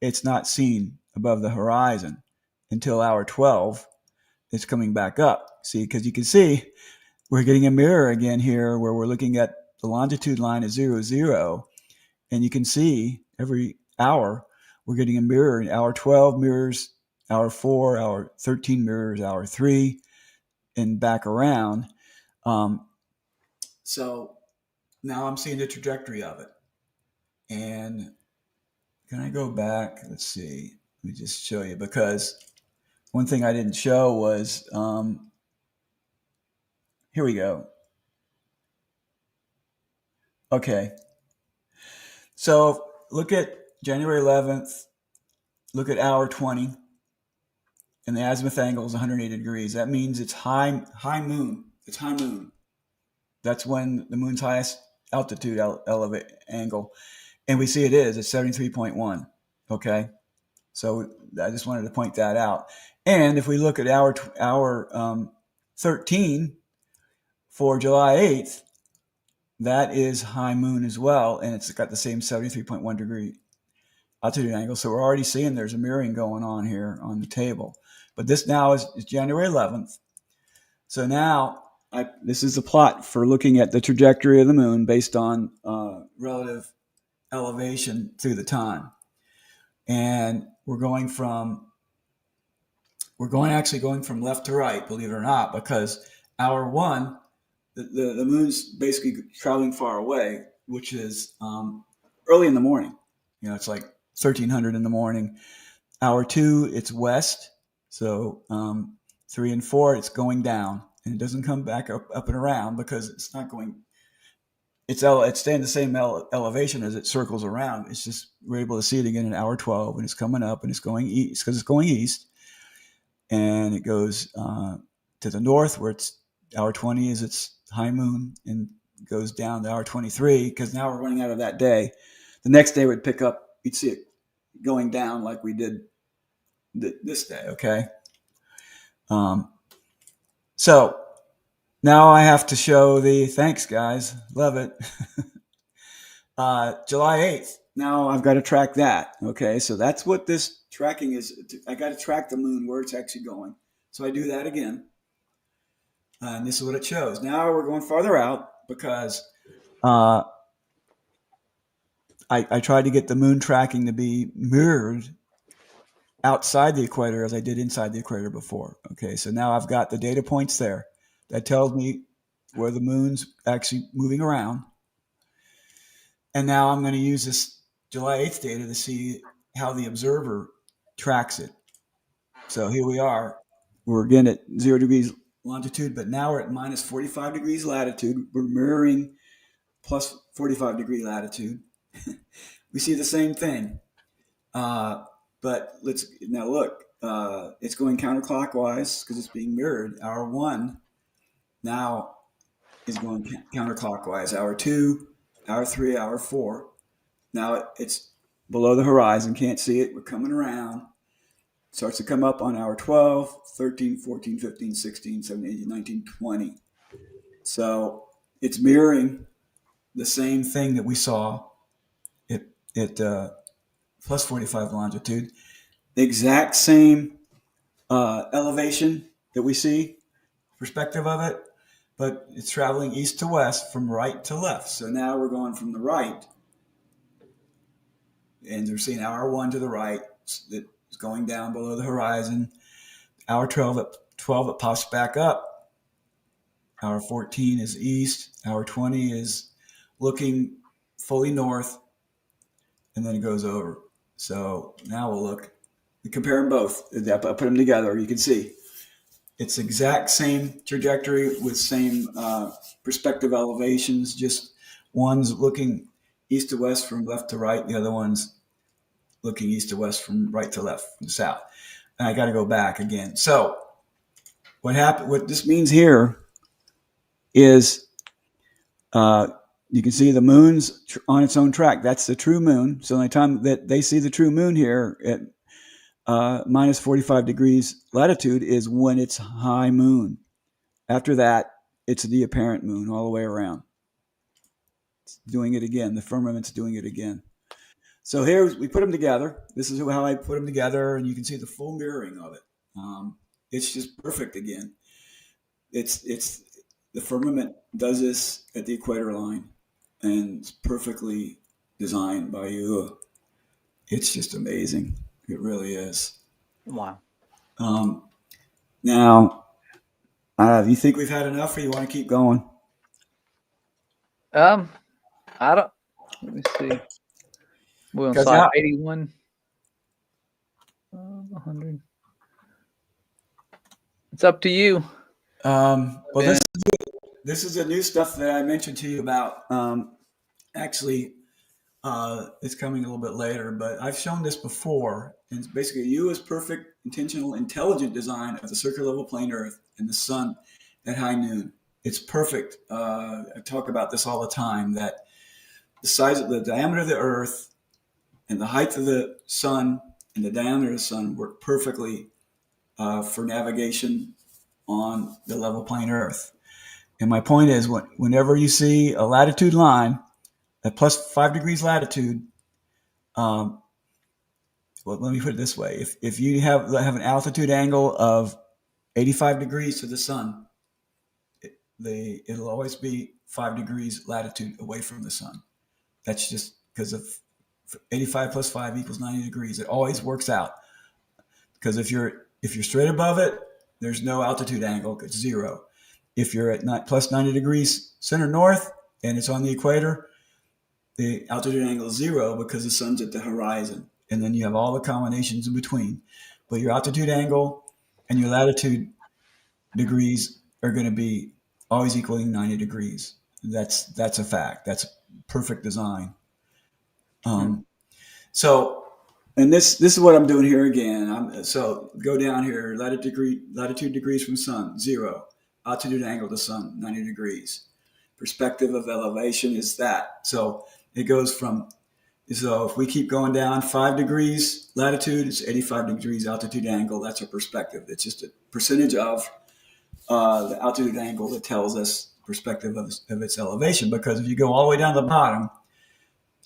it's not seen above the horizon until hour 12. It's coming back up. See, because you can see we're getting a mirror again here where we're looking at the longitude line is 0, 0, and you can see every hour we're getting a mirror. In hour 12 mirrors hour 4, hour 13 mirrors hour 3, and back around. So now I'm seeing the trajectory of it. And can I go back? Let's see. Let me just show you, because one thing I didn't show was, here we go. Okay. So look at January 11th, look at hour 20, and the azimuth angle is 180 degrees. That means it's high moon. It's high moon. That's when the moon's highest altitude angle. And we see it is. It's 73.1. Okay. So I just wanted to point that out. And if we look at hour 13 for July 8th, that is high moon as well. And it's got the same 73.1 degree altitude angle. So we're already seeing there's a mirroring going on here on the table. But this now is January 11th. So now this is a plot for looking at the trajectory of the moon based on relative elevation through the time. And we're going from left to right, believe it or not, because hour 1, the moon's basically traveling far away, which is early in the morning. It's like 1300 in the morning. Hour 2, it's west. So 3 and 4, it's going down, and it doesn't come back up and around because it's not going. It's staying the same elevation as it circles around. It's just we're able to see it again in hour 12, and it's coming up and it's going east because it's going east, and it goes to the north where it's hour 20 is its high moon, and goes down to hour 23 because now we're running out of that day. The next day would pick up. You'd see it going down like we did this day. Okay. So now I have to show thanks guys. Love it. July 8th. Now I've got to track that. Okay. So that's what this tracking is. I got to track the moon where it's actually going. So I do that again. And this is what it shows. Now we're going farther out because I tried to get the moon tracking to be mirrored outside the equator as I did inside the equator before. Okay, so now I've got the data points there. That tells me where the moon's actually moving around. And now I'm going to use this July 8th data to see how the observer tracks it. So here we are. We're again at 0 degrees longitude, but now we're at minus 45 degrees latitude. We're mirroring plus 45 degree latitude. we see the same thing. But let's now look. It's going counterclockwise because it's being mirrored. Hour one now is going counterclockwise. Hour two, hour three, hour four. Now it's below the horizon. Can't see it. We're coming around. Starts to come up on hour 12, 13, 14, 15, 16, 17, 18, 19, 20. So it's mirroring the same thing that we saw at plus 45 longitude. The exact same elevation that we see, perspective of it, but it's traveling east to west from right to left. So now we're going from the right, and we're seeing hour one to the right that's going down below the horizon. Hour 12, it pops back up. Hour 14 is east. Hour 20 is looking fully north, and then it goes over. So now we'll look. We compare them both. I put them together. You can see it's exact same trajectory with same perspective elevations. Just one's looking east to west from left to right. The other one's looking east to west from right to left, from south. And I got to go back again. So what happened? What this means here is you can see the moon's on its own track. That's the true moon. So the only time that they see the true moon here at minus 45 degrees latitude is when it's high moon. After that, it's the apparent moon all the way around. It's doing it again. The firmament's doing it again. So here we put them together. This is how I put them together, and you can see the full mirroring of it. It's just perfect again. It's the firmament does this at the equator line, and it's perfectly designed by you. It's just amazing. It really is. Wow. Now, you think we've had enough, or you want to keep going? I don't. Let me see. We're on slide 81. 100. It's up to you. Well, this is the new stuff that I mentioned to you about. Actually, it's coming a little bit later, but I've shown this before. And it's basically, U is perfect, intentional, intelligent design of the circular level plane Earth and the sun at high noon. It's perfect. I talk about this all the time, that the size of the diameter of the Earth and the height of the sun and the diameter of the sun work perfectly for navigation on the level plane Earth. And my point is, whenever you see a latitude line at plus 5 degrees latitude, well, let me put it this way: if you have an altitude angle of 85 degrees to the sun, it'll always be 5 degrees latitude away from the sun. That's just because of 85 plus 5 equals 90 degrees. It always works out, because if you're straight above it, there's no altitude angle. It's zero. If you're at plus 90 degrees center north and it's on the equator, the altitude angle is zero because the sun's at the horizon. And then you have all the combinations in between. But your altitude angle and your latitude degrees are going to be always equaling 90 degrees. That's a fact. That's perfect design. So, and this is what I'm doing here again. So go down here, latitude degrees from sun, zero. Altitude angle to sun, 90 degrees. Perspective of elevation is that. So it goes from, so if we keep going down 5 degrees latitude, it's 85 degrees altitude angle. That's a perspective. It's just a percentage of the altitude angle that tells us perspective of its elevation. Because if you go all the way down to the bottom,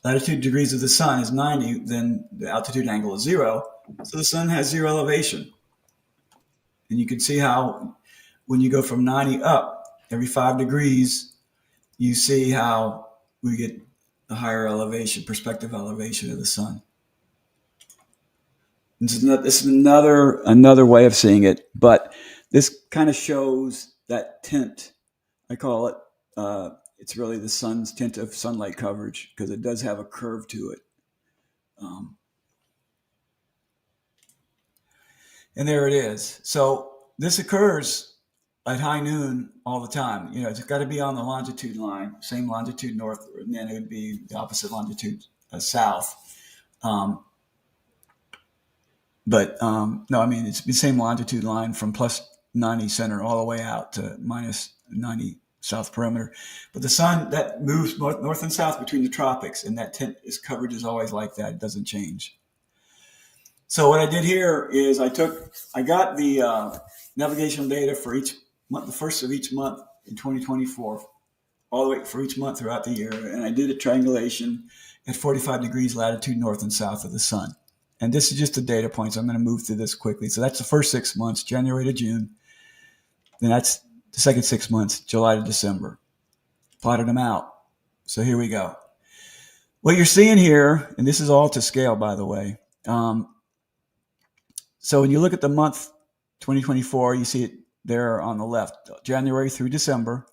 latitude degrees of the sun is 90, then the altitude angle is zero. So the sun has zero elevation. And you can see how when you go from 90 up, every 5 degrees, you see how we get a higher elevation, perspective elevation of the sun. This is another way of seeing it, but this kind of shows that tint. I call it, it's really the sun's tint of sunlight coverage, because it does have a curve to it. And there it is. So this occurs at high noon all the time. It's got to be on the longitude line, same longitude north, and then it would be the opposite longitude south. No, I mean, it's the same longitude line from plus 90 center all the way out to minus 90 south perimeter. But the sun, that moves north and south between the tropics, and that its coverage is always like that. It doesn't change. So what I did here is I got the navigational data for each month, the first of each month in 2024, all the way for each month throughout the year, and I did a triangulation at 45 degrees latitude north and south of the sun. And this is just the data points. I'm going to move through this quickly. So that's the first 6 months, January to June. Then that's the second 6 months, July to December. Plotted them out. So here we go. What you're seeing here, and this is all to scale, by the way. So when you look at the month 2024, you see it there on the left, January through December.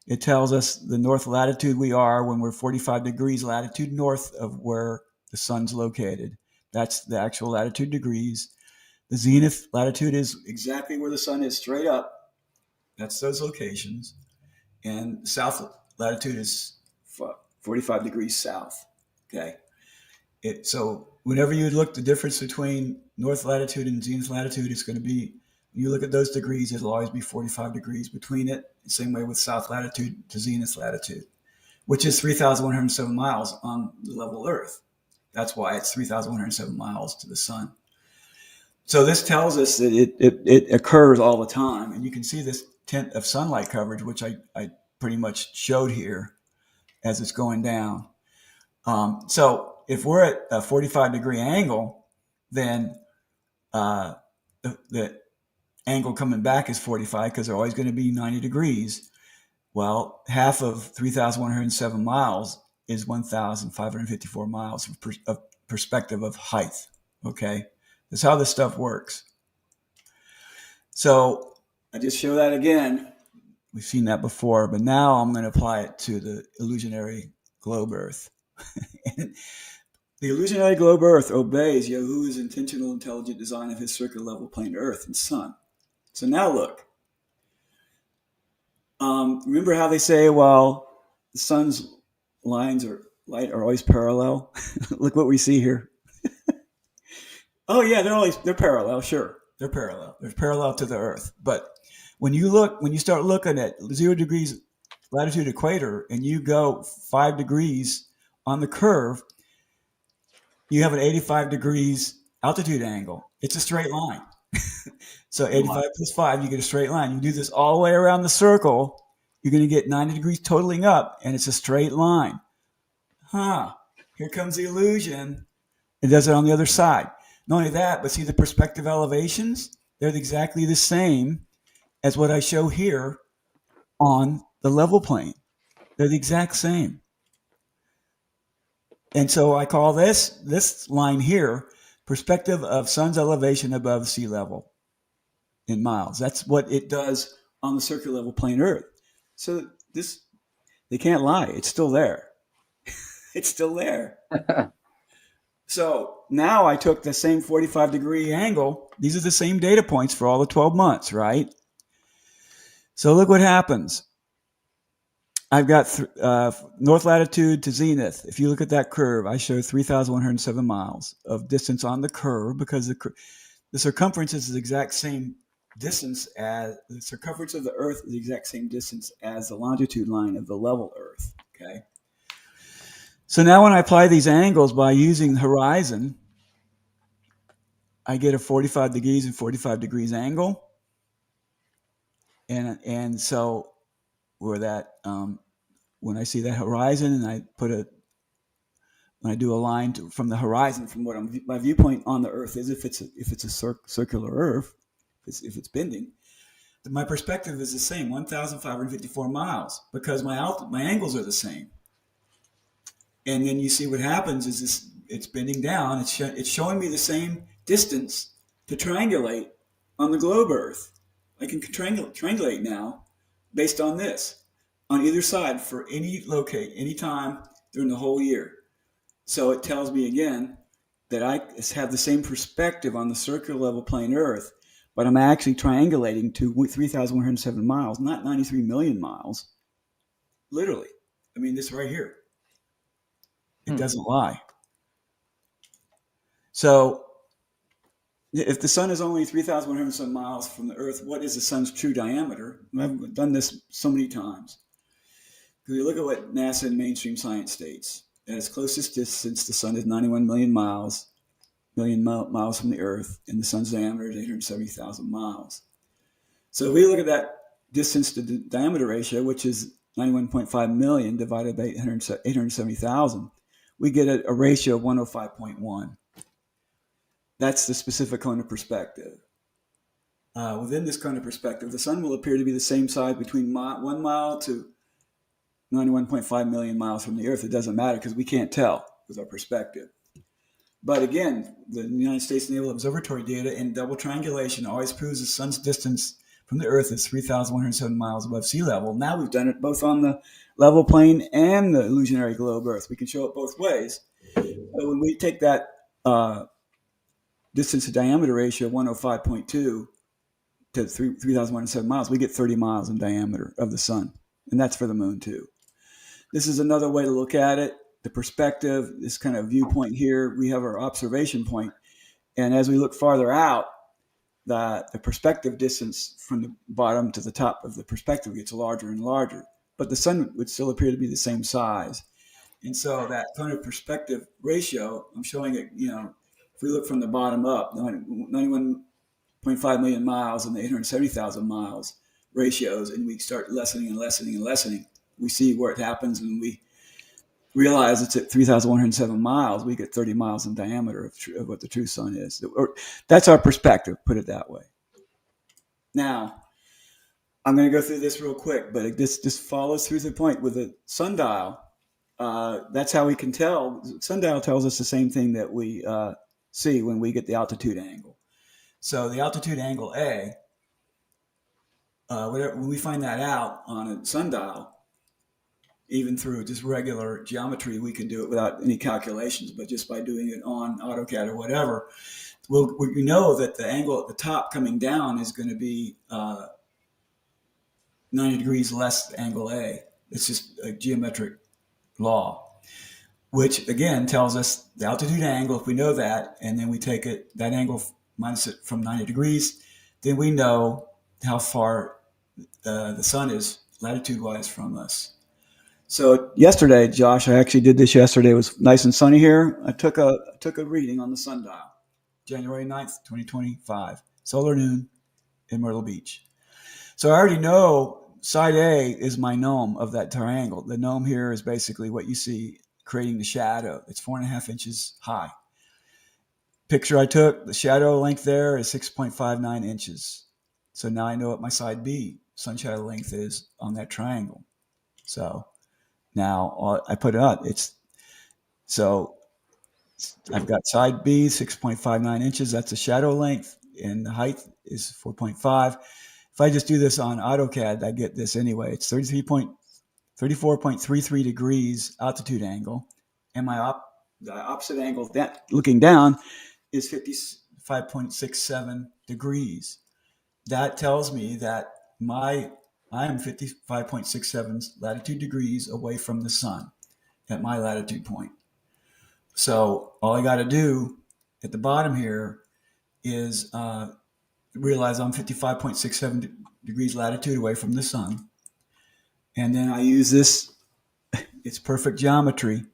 It tells us the north latitude we are when we're 45 degrees latitude north of where the sun's located. That's the actual latitude degrees. The zenith latitude is exactly where the sun is, straight up. That's those locations. And south latitude is 45 degrees south. Okay. So whenever you look the difference between north latitude and zenith latitude, it's going to be, when you look at those degrees, it'll always be 45 degrees between it. Same way with south latitude to zenith latitude, which is 3,107 miles on the level Earth. That's why it's 3,107 miles to the sun. So this tells us that it occurs all the time. And you can see this tint of sunlight coverage, which I pretty much showed here as it's going down. So if we're at a 45 degree angle, then the angle coming back is 45 because they're always going to be 90 degrees. Well, half of 3,107 miles is 1,554 miles of perspective of height. Okay. That's how this stuff works. So I just show that again. We've seen that before, but now I'm going to apply it to the illusionary globe Earth. And the illusionary globe Earth obeys Yahuwah's intentional intelligent design of his circular level plane Earth and sun. So now look. Remember how they say, well, the sun's lines are always parallel? Look what we see here. Oh yeah, they're parallel, sure. They're parallel. They're parallel to the Earth. But when you start looking at 0 degrees latitude equator and you go 5 degrees on the curve, you have an 85 degrees altitude angle. It's a straight line. So 85 plus 5, you get a straight line. You do this all the way around the circle, you're going to get 90 degrees totaling up, and it's a straight line. Here comes the illusion. It does it on the other side. Not only that, but see the perspective elevations? They're exactly the same as what I show here on the level plane. They're the exact same. And so I call this line here perspective of sun's elevation above sea level in miles. That's what it does on the circular level plane Earth. So they can't lie. It's still there. It's still there. So now I took the same 45 degree angle. These are the same data points for all the 12 months, right? So look what happens. I've got north latitude to zenith. If you look at that curve, I show 3,107 miles of distance on the curve because the circumference is the exact same distance as the circumference of the Earth is the exact same distance as the longitude line of the level Earth. Okay. So now when I apply these angles by using the horizon, I get a 45 degrees and 45 degrees angle. And so where that when I see that horizon and I do a line from the horizon from what my viewpoint on the Earth is, if it's a circular Earth, if it's bending, then my perspective is the same, 1,554 miles, because my angles are the same. And then you see what happens is it's bending down. It's showing me the same distance to triangulate on the globe Earth. I can triangulate now based on this on either side for any time during the whole year. So it tells me again that I have the same perspective on the circular level plane Earth, but I'm actually triangulating to 3,107 miles, not 93 million miles. Literally. I mean, this right here. It doesn't lie. So if the sun is only 3,100 some miles from the Earth, what is the sun's true diameter? I've done this so many times. Because you look at what NASA and mainstream science states. At its closest distance, the sun is 91 million miles from the Earth, and the sun's diameter is 870,000 miles. So if we look at that distance to diameter ratio, which is 91.5 million divided by 870,000, we get a ratio of 105.1. That's the specific cone of perspective. Within this cone of perspective, the sun will appear to be the same size between 1 mile to 91.5 million miles from the Earth. It doesn't matter because we can't tell with our perspective. But again, the United States Naval Observatory data in double triangulation always proves the sun's distance from the Earth is 3,107 miles above sea level. Now we've done it both on the level plane and the illusionary globe Earth. We can show it both ways. So when we take that distance to diameter ratio, 105.2 to 3,107 miles, we get 30 miles in diameter of the sun. And that's for the moon too. This is another way to look at it. The perspective, this kind of viewpoint here, we have our observation point. And as we look farther out, the perspective distance from the bottom to the top of the perspective gets larger and larger. But the sun would still appear to be the same size. And so that kind of perspective ratio, I'm showing it, if we look from the bottom up, 91.5 million miles and the 870,000 miles ratios, and we start lessening and lessening and lessening, we see where it happens when we realize it's at 3,107 miles, we get 30 miles in diameter of what the true sun is. That's our perspective, put it that way. Now, I'm going to go through this real quick, but this just follows through the point with the sundial. That's how we can tell. Sundial tells us the same thing that we see when we get the altitude angle. So the altitude angle A, when we find that out on a sundial, even through just regular geometry, we can do it without any calculations, but just by doing it on AutoCAD or whatever, we know that the angle at the top coming down is going to be 90 degrees less than angle A. It's just a geometric law, which again tells us the altitude angle. If we know that, and then we take that angle minus it from 90 degrees, then we know how far the sun is latitude-wise from us. So yesterday, Josh, I actually did this yesterday. It was nice and sunny here. I took a reading on the sundial, January 9th, 2025, solar noon in Myrtle Beach. So I already know side A is my gnome of that triangle. The gnome here is basically what you see creating the shadow. It's 4.5 inches high. Picture I took, the shadow length there is 6.59 inches. So now I know what my side B sun shadow length is on that triangle. So now I put it up. So I've got side B, 6.59 inches. That's the shadow length, and the height is 4.5. If I just do this on AutoCAD, I get this anyway. It's 34.33 degrees altitude angle, and the opposite angle looking down is 55.67 degrees. That tells me that I am 55.67 latitude degrees away from the sun at my latitude point. So all I got to do at the bottom here is realize I'm 55.67 degrees latitude away from the sun. And then I use this, it's perfect geometry.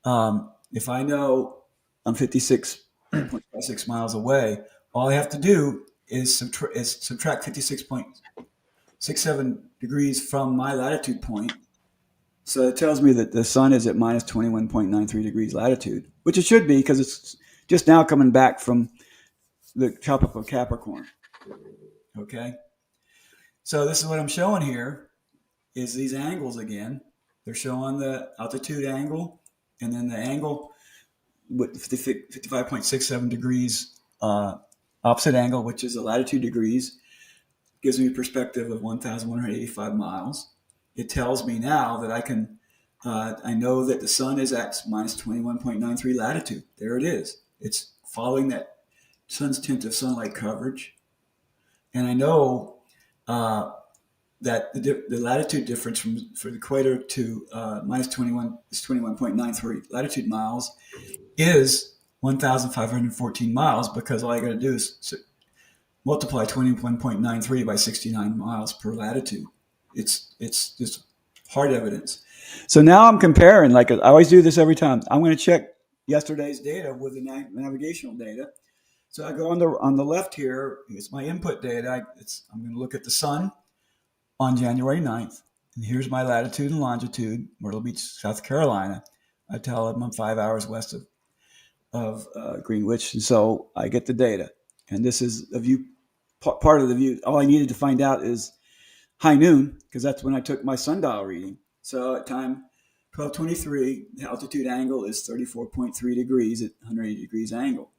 If I know I'm 56.6 miles away, all I have to do is subtract 56.67 degrees from my latitude point. So it tells me that the sun is at minus 21.93 degrees latitude, which it should be because it's just now coming back from the tropical Capricorn. Okay. So this is what I'm showing here is these angles again. They're showing the altitude angle and then the angle with 55.67 degrees opposite angle, which is the latitude degrees, gives me a perspective of 1,185 miles. It tells me now that I know that the sun is at minus 21.93 latitude. There it is. It's following that sun's tint of sunlight coverage. And I know that the latitude difference for the equator to minus 21 is 21.93 latitude miles is 1,514 miles, because all I got to do is multiply 21.93 by 69 miles per latitude. It's just hard evidence. So now I'm comparing, like I always do this every time. I'm going to check yesterday's data with the navigational data. So I go on the left here. It's my input data. I'm going to look at the sun on January 9th. And here's my latitude and longitude, Myrtle Beach, South Carolina. I tell them I'm 5 hours west of Greenwich. And so I get the data. And this is a view, part of the view. All I needed to find out is high noon, because that's when I took my sundial reading. So at time 12:23, the altitude angle is 34.3 degrees at 180 degrees angle.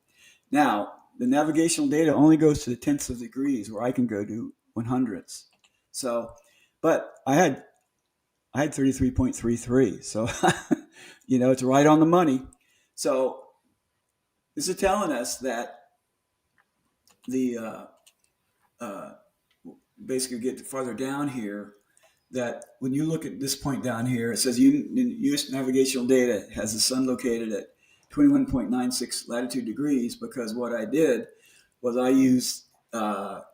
Now, the navigational data only goes to the tenths of degrees, where I can go to 100ths. So, but I had 33.33. So, it's right on the money. So this is telling us that the basically get farther down here, that when you look at this point down here, it says U.S. navigational data has the sun located at 21.96 latitude degrees, because what I did was I used the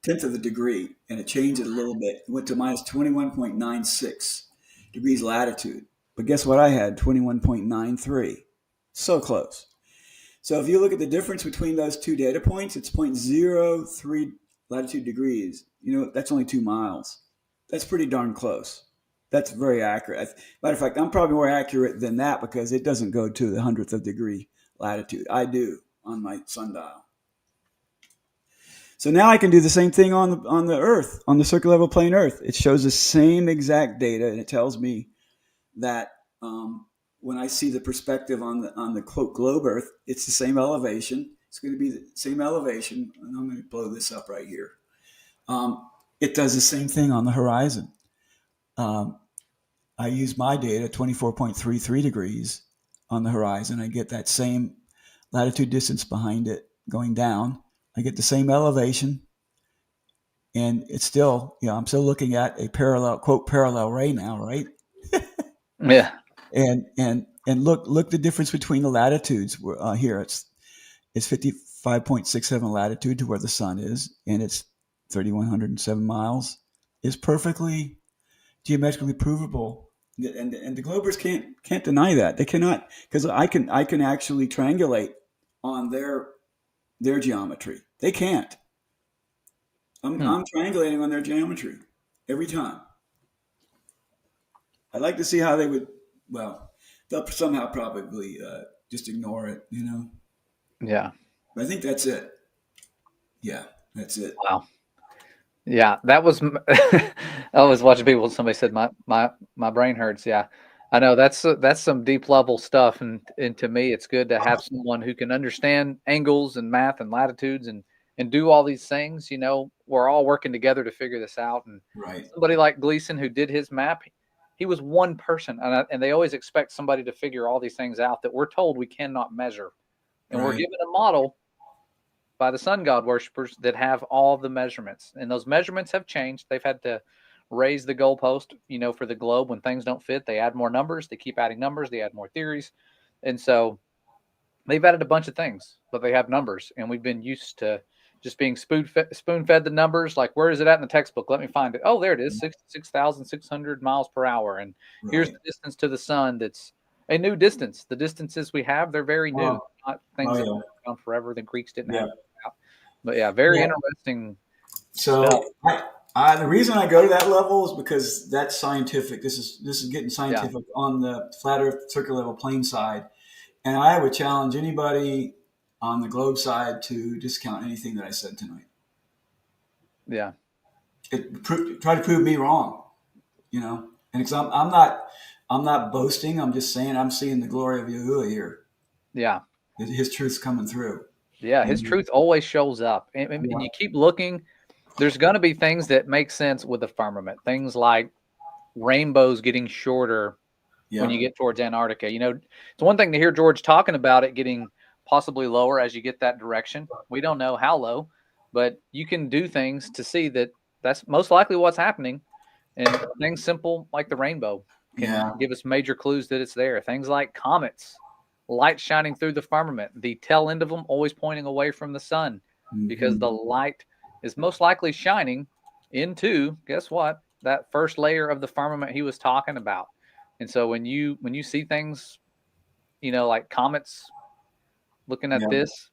tenth of the degree, and it changed it a little bit. It went to minus 21.96 degrees latitude. But guess what I had? 21.93. So close. So if you look at the difference between those two data points, it's 0.03 latitude degrees. That's only 2 miles. That's pretty darn close. That's very accurate. Matter of fact, I'm probably more accurate than that, because it doesn't go to the 100th of degree latitude. I do on my sundial. So now I can do the same thing on the Earth, on the circle level plane Earth. It shows the same exact data, and it tells me that when I see the perspective on the quote globe Earth, it's the same elevation. It's going to be the same elevation, and I'm going to blow this up right here. It does the same thing on the horizon. I use my data, 24.33 degrees on the horizon. I get that same latitude distance behind it going down. I get the same elevation, and it's still, I'm still looking at a parallel ray now, right? Yeah. And look the difference between the latitudes. Here it's 55.67 latitude to where the sun is, and it's 3,107 miles. Is perfectly geometrically provable, and the Globers can't deny that. They cannot, because I can actually triangulate on their geometry. They can't. I'm triangulating on their geometry every time. I'd like to see how they would. Well, they'll somehow probably just ignore it, Yeah. But I think that's it. Yeah, that's it. Wow. Yeah, that was. I was watching people. Somebody said my brain hurts. Yeah, I know that's some deep level stuff, and to me, it's good to have someone who can understand angles and math and latitudes and do all these things. We're all working together to figure this out. And Right. somebody like Gleason, who did his map, he was one person, and they always expect somebody to figure all these things out that we're told we cannot measure, and we're Right. given a model by the sun god worshippers that have all the measurements, and those measurements have changed. They've had to raise the goalpost, for the globe. When things don't fit, they add more numbers, they keep adding numbers, they add more theories. And so they've added a bunch of things, but they have numbers, and we've been used to just being spoon fed the numbers. Like, where is it at in the textbook? Let me find it. Oh, there it is, 6,600 miles per hour, and here's Right. the distance to the sun. That's a new distance. The distances we have, they're very new, Oh, not oh things that have yeah. been around forever. The Greeks didn't Yeah. have out. But yeah, very Yeah. interesting stuff. So the reason I go to that level is because that's scientific. This is getting Yeah, scientific on the flat Earth circular level plane side, and I would challenge anybody on the globe side to discount anything that I said tonight. yeah, Try to prove me wrong, And because I'm not boasting. I'm just saying I'm seeing the glory of Yahuwah here. yeah. His truth's coming through. Yeah, his And truth always shows up. And yeah, you keep looking, there's going to be things that make sense with the firmament. Things like rainbows getting shorter when yeah, you get towards Antarctica. It's one thing to hear George talking about it getting possibly lower as you get that direction. We don't know how low, but you can do things to see that that's most likely what's happening. And things simple like the rainbow can Yeah. give us major clues that it's there. Things like comets, light shining through the firmament, the tail end of them always pointing away from the sun because Hmm. the light is most likely shining into, guess what? That first layer of the firmament he was talking about. And so when you see things, like comets looking at Yeah. this,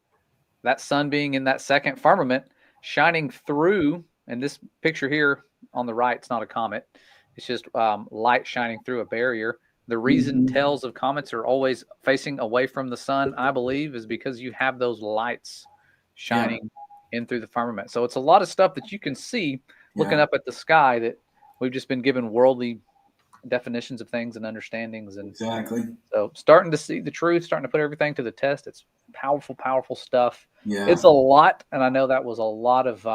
that sun being in that second firmament, shining through, and this picture here on the right, it's not a comet. It's just light shining through a barrier. The reason Hmm. tails of comets are always facing away from the sun, I believe, is because you have those lights Yeah. shining in through the firmament. So it's a lot of stuff that you can see looking Yeah. up at the sky that we've just been given worldly definitions of things and understandings. And Exactly. so starting to see the truth, starting to put everything to the test. It's powerful, powerful stuff. Yeah. It's a lot, and I know that was a lot of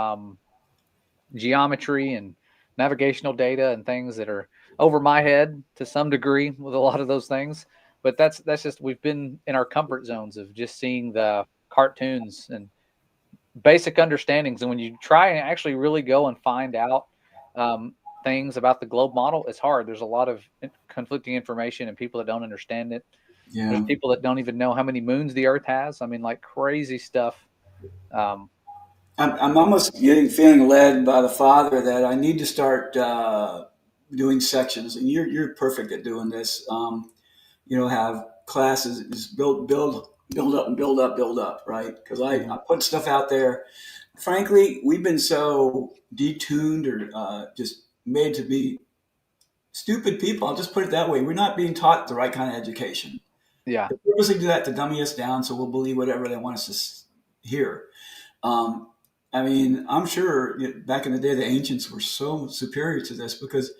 geometry and navigational data and things that are over my head to some degree with a lot of those things. But that's just we've been in our comfort zones of just seeing the cartoons and basic understandings. And when you try and actually really go and find out um, things about the globe model, it's hard. There's a lot of conflicting information and people that don't understand it. There's Yeah. people that don't even know how many moons the Earth has. I mean, like crazy stuff. Um, I'm almost feeling led by the Father that I need to start doing sections, and you're perfect at doing this. Have classes just build up and build up, build up, right? Because I mhm. put stuff out there. Frankly, we've been so detuned or just made to be stupid people. I'll just put it that way. We're not being taught the right kind of education. Yeah, They purposely do that to dummy us down so we'll believe whatever they want us to hear. Um, I mean, I'm sure back in the day, the ancients were so superior to this because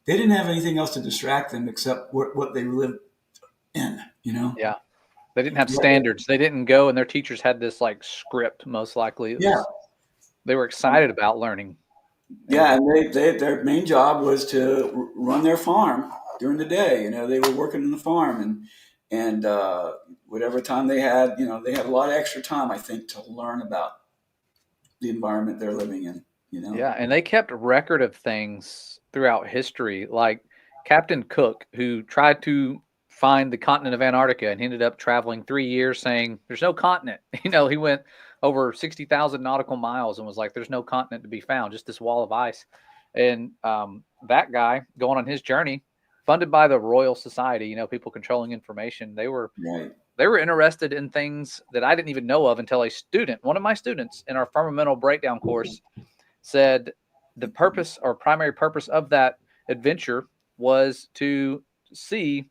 they didn't have anything else to distract them except what they lived in, you know? yeah. They didn't have standards. They didn't go, and their teachers had this like script. Most likely, it Yeah. was they were excited about learning. Yeah. And And their main job was to run their farm during the day. They were working on the farm and whatever time they had, they had a lot of extra time, I think, to learn about the environment they're living in. yeah, and they kept record of things throughout history, like Captain Cook, who tried to find the continent of Antarctica and he ended up traveling 3 years saying, "There's no continent." He went over 60,000 nautical miles and was like, "There's no continent to be found, just this wall of ice." And that guy going on his journey, funded by the Royal Society, people controlling information, Right. they were interested in things that I didn't even know of until a student, one of my students in our fundamental breakdown course, said the purpose or primary purpose of that adventure was to see,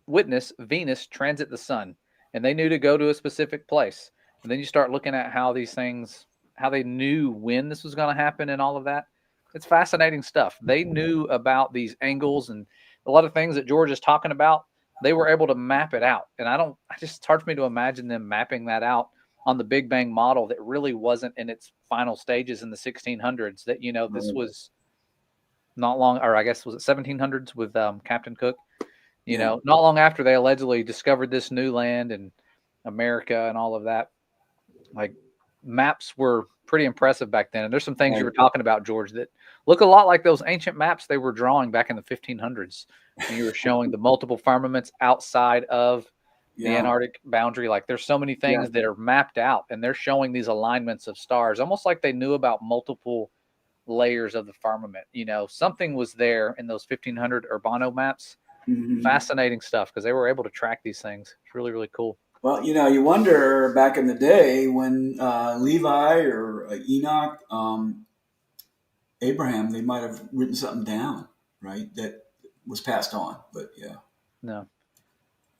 witness Venus transit the sun. And they knew to go to a specific place. And then you start looking at how these things, how they knew when this was going to happen and all of that. It's fascinating stuff. They knew about these angles and a lot of things that George is talking about. They were able to map it out. And it's hard for me to imagine them mapping that out on the Big Bang model that really wasn't in its final stages in the 1600s. That this Right. was not long, or I guess was it 1700s with Captain Cook. Yeah. Not long after they allegedly discovered this new land and America and all of that. Like maps were pretty impressive back then. And there's some things you Right. were talking about, George, that look a lot like those ancient maps they were drawing back in the 1500s. And you were showing the multiple firmaments outside of the Yeah. Antarctic boundary. Like there's so many Yeah. things that are mapped out and they're showing these alignments of stars, almost like they knew about multiple layers of the firmament. Something was there in those 1500 Urbano maps. Hmm. Fascinating stuff because they were able to track these things. It's really, really cool. Well, you wonder back in the day when Levi or Enoch, Abraham, they might have written something down, right? That was passed on. But yeah, No,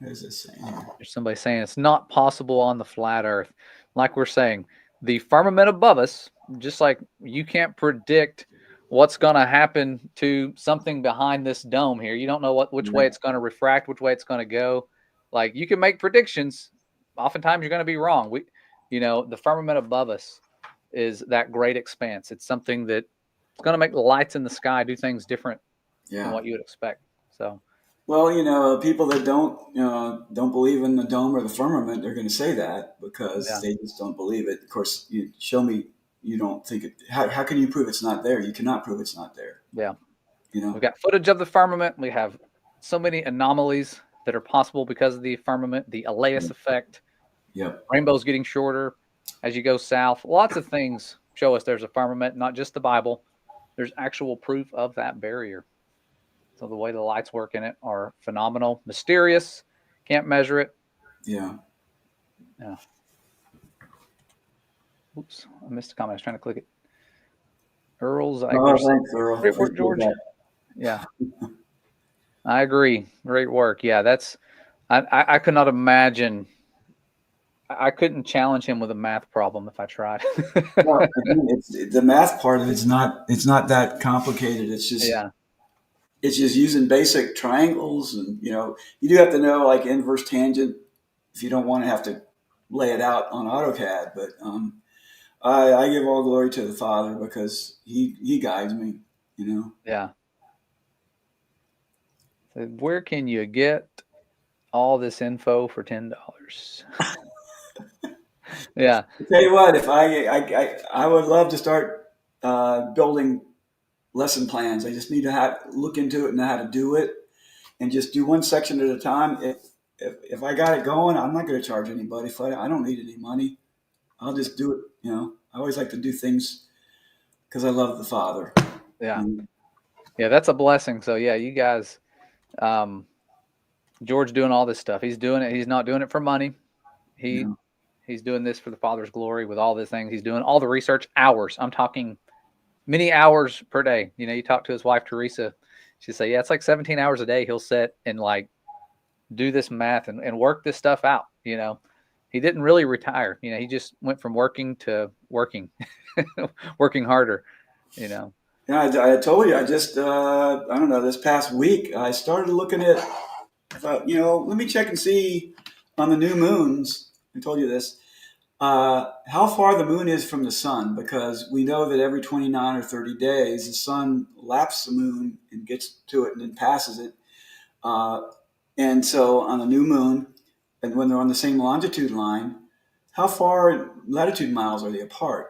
there's this saying here. there's somebody saying it's not possible on the flat earth. Like we're saying, the firmament above us, just like you can't predict what's going to happen to something behind this dome here. You don't know which way Right. it's going to refract, which way it's going to go. Like you can make predictions. Oftentimes you're going to be wrong. The firmament above us is that great expanse. It's something that it's going to make the lights in the sky do things different than Yeah. what you would expect. So, Well, people that don't believe in the dome or the firmament, they're going to say that because yeah. they just don't believe it. Of course, you show me you don't think it. How can you prove it's not there? You cannot prove it's not there. Yeah. You know. We've got footage of the firmament. We have so many anomalies that are possible because of the firmament, the Elias effect. Yep. Rainbows getting shorter as you go south. Lots of things show us there's a firmament, not just the Bible. There's actual proof of that barrier. So the way the lights work in it are phenomenal, mysterious, can't measure it. Yeah. Yeah. Oops, I missed a comment. I was trying to click it. Earl Oh, Zeigler. thanks, Earl. Great work, Appreciate George. that. Yeah, I agree. Great work. Yeah, that's I could not imagine. I couldn't challenge him with a math problem if I tried. Well, again, it's the math part of it's not. It's not that complicated. Yeah, It's just using basic triangles, and you do have to know like inverse tangent if you don't want to have to lay it out on AutoCAD. But I give all glory to the Father because he guides me. You know. yeah. So where can you get all this info for $10? Yeah, I'll tell you what, if I would love to start building lesson plans. I just need to look into it and know how to do it, and just do one section at a time. If I got it going, I'm not going to charge anybody. If I don't need any money, I'll just do it. I always like to do things because I love the Father. yeah, And, yeah. That's a blessing. So yeah, you guys, George doing all this stuff. He's doing it. He's not doing it for money. you He know, he's doing this for the Father's glory with all the things he's doing. All the research hours. I'm talking many hours per day. You talk to his wife Teresa. She'd say, yeah, it's like 17 hours a day. He'll sit and like do this math and work this stuff out. He didn't really retire. He just went from working to working, working harder. You know. yeah, I told you. I just I don't know. This past week, I started looking at. I thought, let me check and see on the new moons. I told you this. How far the moon is from the sun, because we know that every 29 or 30 days, the sun laps the moon and gets to it and then passes it. And so on the new moon, and when they're on the same longitude line, how far latitude miles are they apart?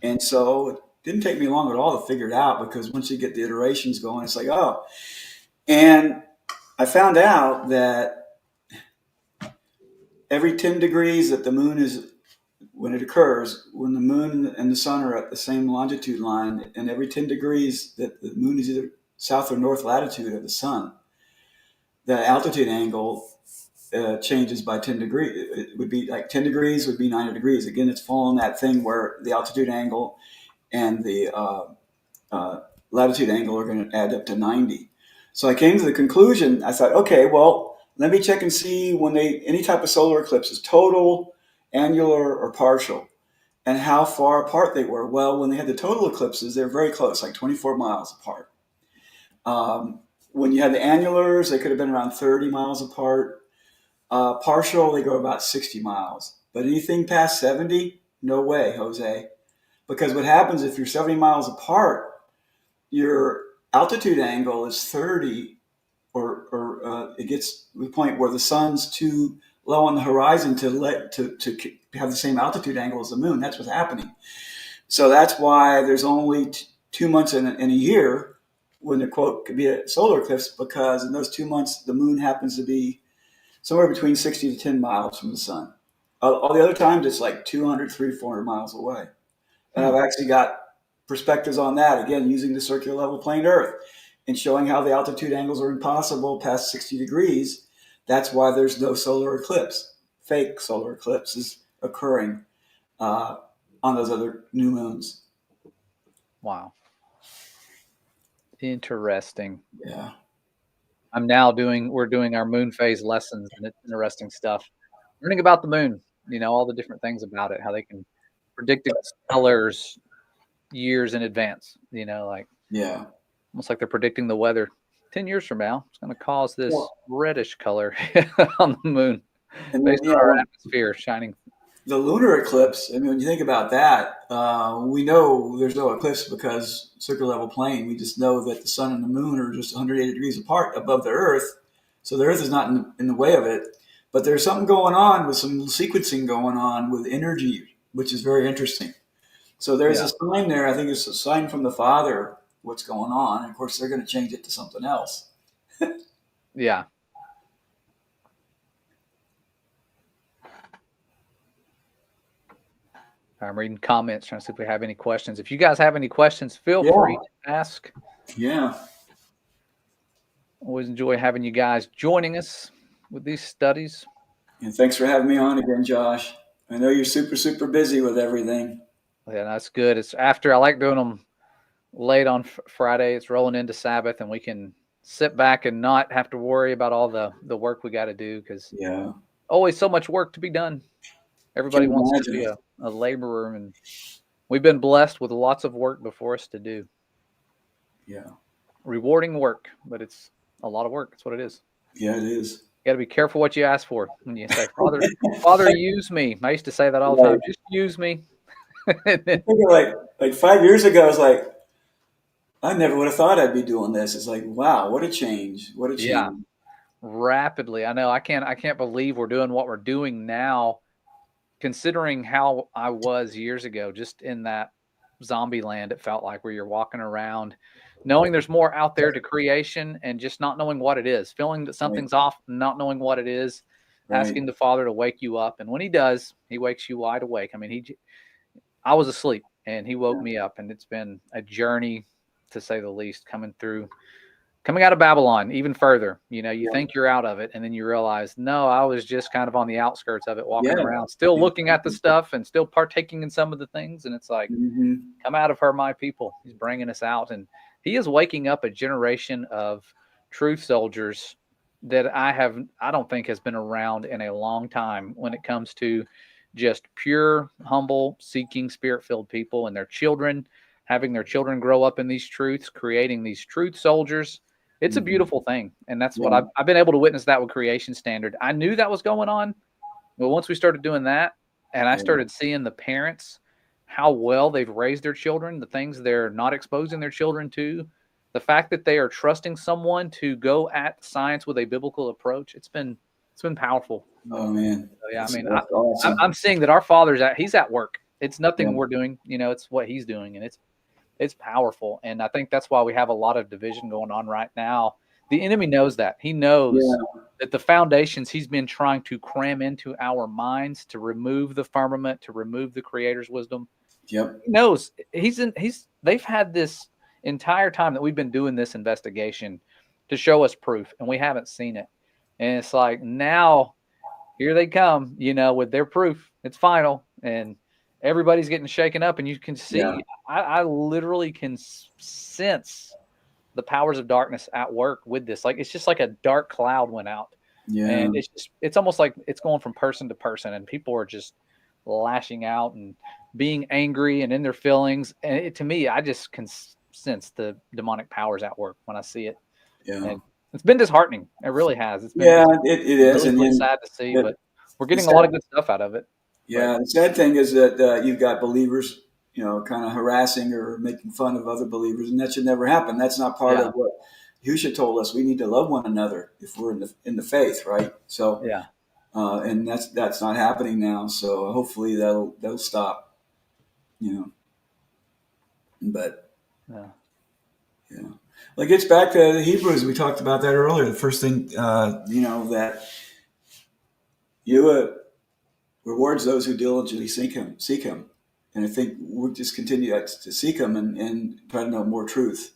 And so it didn't take me long at all to figure it out, because once you get the iterations going, it's like, oh. And I found out that every 10 degrees that the moon is, when it occurs, when the moon and the sun are at the same longitude line, and every 10 degrees that the moon is either south or north latitude of the sun, the altitude angle changes by 10 degrees. It would be like 10 degrees would be 90 degrees. Again, it's following that thing where the altitude angle and the latitude angle are going to add up to 90. So I came to the conclusion, I thought, okay, well, let me check and see when any type of solar eclipse is total, annular, or partial, and how far apart they were. Well, when they had the total eclipses, they're very close, like 24 miles apart. When you had the annulars, they could have been around 30 miles apart. Partial, they go about 60 miles. But anything past 70, no way, Jose. Because what happens if you're 70 miles apart, your altitude angle is 30, or it gets to the point where the sun's too low on the horizon to have the same altitude angle as the moon. That's what's happening. So that's why there's only 2 months in a year when the quote could be a solar eclipse, because in those 2 months, the moon happens to be somewhere between 60 to 10 miles from the sun. All the other times, it's like 200, 300, 400 miles away. And I've actually got perspectives on that, again, using the circular level plane Earth and showing how the altitude angles are impossible past 60 degrees. That's why there's no solar eclipse. Fake solar eclipse is occurring on those other new moons. Wow. Interesting. Yeah. We're doing our moon phase lessons, and it's interesting stuff. Learning about the moon, all the different things about it, how they can predict its colors years in advance, like Yeah. almost like they're predicting the weather 10 years from now. It's going to cause this Well, reddish color on the moon and based on our atmosphere shining. the lunar eclipse, I mean, when you think about that, we know there's no eclipse because circular level plane. We just know that the sun and the moon are just 180 degrees apart above the Earth. So the Earth is not in the way of it. But there's something going on with some sequencing going on with energy, which is very interesting. So there's a sign there. I think it's a sign from the Father what's going on. And of course, they're going to change it to something else. Yeah. I'm reading comments, trying to see if we have any questions. If you guys have any questions, feel free to ask. Yeah. Always enjoy having you guys joining us with these studies. And thanks for having me on again, Josh. I know you're super, super busy with everything. Yeah, that's good. It's after I like doing them late on Friday. It's rolling into Sabbath, and we can sit back and not have to worry about all the work we got to do, because always so much work to be done. Everybody Can't wants to imagine be it. a laborer, and we've been blessed with lots of work before us to do. Yeah. Rewarding work, but it's a lot of work. That's what it is. Yeah, it is. You got to be careful what you ask for when you say, Father, use me. I used to say that all the time. Just use me. I think like 5 years ago, I was like, I never would have thought I'd be doing this. It's like, wow, what a change. What a Yeah, change. rapidly. I know. I can't believe we're doing what we're doing now, considering how I was years ago, just in that zombie land. It felt like, where you're walking around knowing there's more out there to creation, and just not knowing what it is, feeling that something's off, not knowing what it is, asking the Father to wake you up. And when he does, he wakes you wide awake. I mean, I was asleep and he woke me up, and it's been a journey, to say the least, coming out of Babylon even further. You think you're out of it, and then you realize, no, I was just kind of on the outskirts of it, walking around, still looking at the stuff and still partaking in some of the things. And it's like, come out of her, my people. He's bringing us out, and he is waking up a generation of truth soldiers that I don't think has been around in a long time, when it comes to just pure, humble, seeking, spirit-filled people, and their children, having their children grow up in these truths, creating these truth soldiers. It's a beautiful thing. And that's what I've been able to witness that with Creation Standard. I knew that was going on. But once we started doing that, and I started seeing the parents, how well they've raised their children, the things they're not exposing their children to, the fact that they are trusting someone to go at science with a biblical approach, it's been powerful. Oh man. So, yeah, That's I mean, awesome. I'm seeing that our Father's he's at work. It's nothing we're doing, it's what he's doing, and it's powerful. And I think that's why we have a lot of division going on right now. The enemy knows that. He knows that the foundations he's been trying to cram into our minds, to remove the firmament, to remove the Creator's wisdom. He knows they've had this entire time that we've been doing this investigation to show us proof, and we haven't seen it. And it's like, now here they come, with their proof. It's final, and everybody's getting shaken up, and you can see, I literally can sense the powers of darkness at work with this. Like, it's just like a dark cloud went out, and it's almost like it's going from person to person, and people are just lashing out and being angry and in their feelings. And to me, I just can sense the demonic powers at work when I see it. And it's been disheartening. It really has. It's been it is, really, really sad to see, but we're getting a lot of good stuff out of it. Yeah, the sad thing is that you've got believers, kind of harassing or making fun of other believers, and that should never happen. That's not part of what Yahusha told us. We need to love one another if we're in the faith, right? So, and that's not happening now. So hopefully that'll stop. But well, it gets back to the Hebrews. We talked about that earlier. The first thing, that you rewards those who diligently seek him. And I think we'll just continue to seek him and try to know more truth,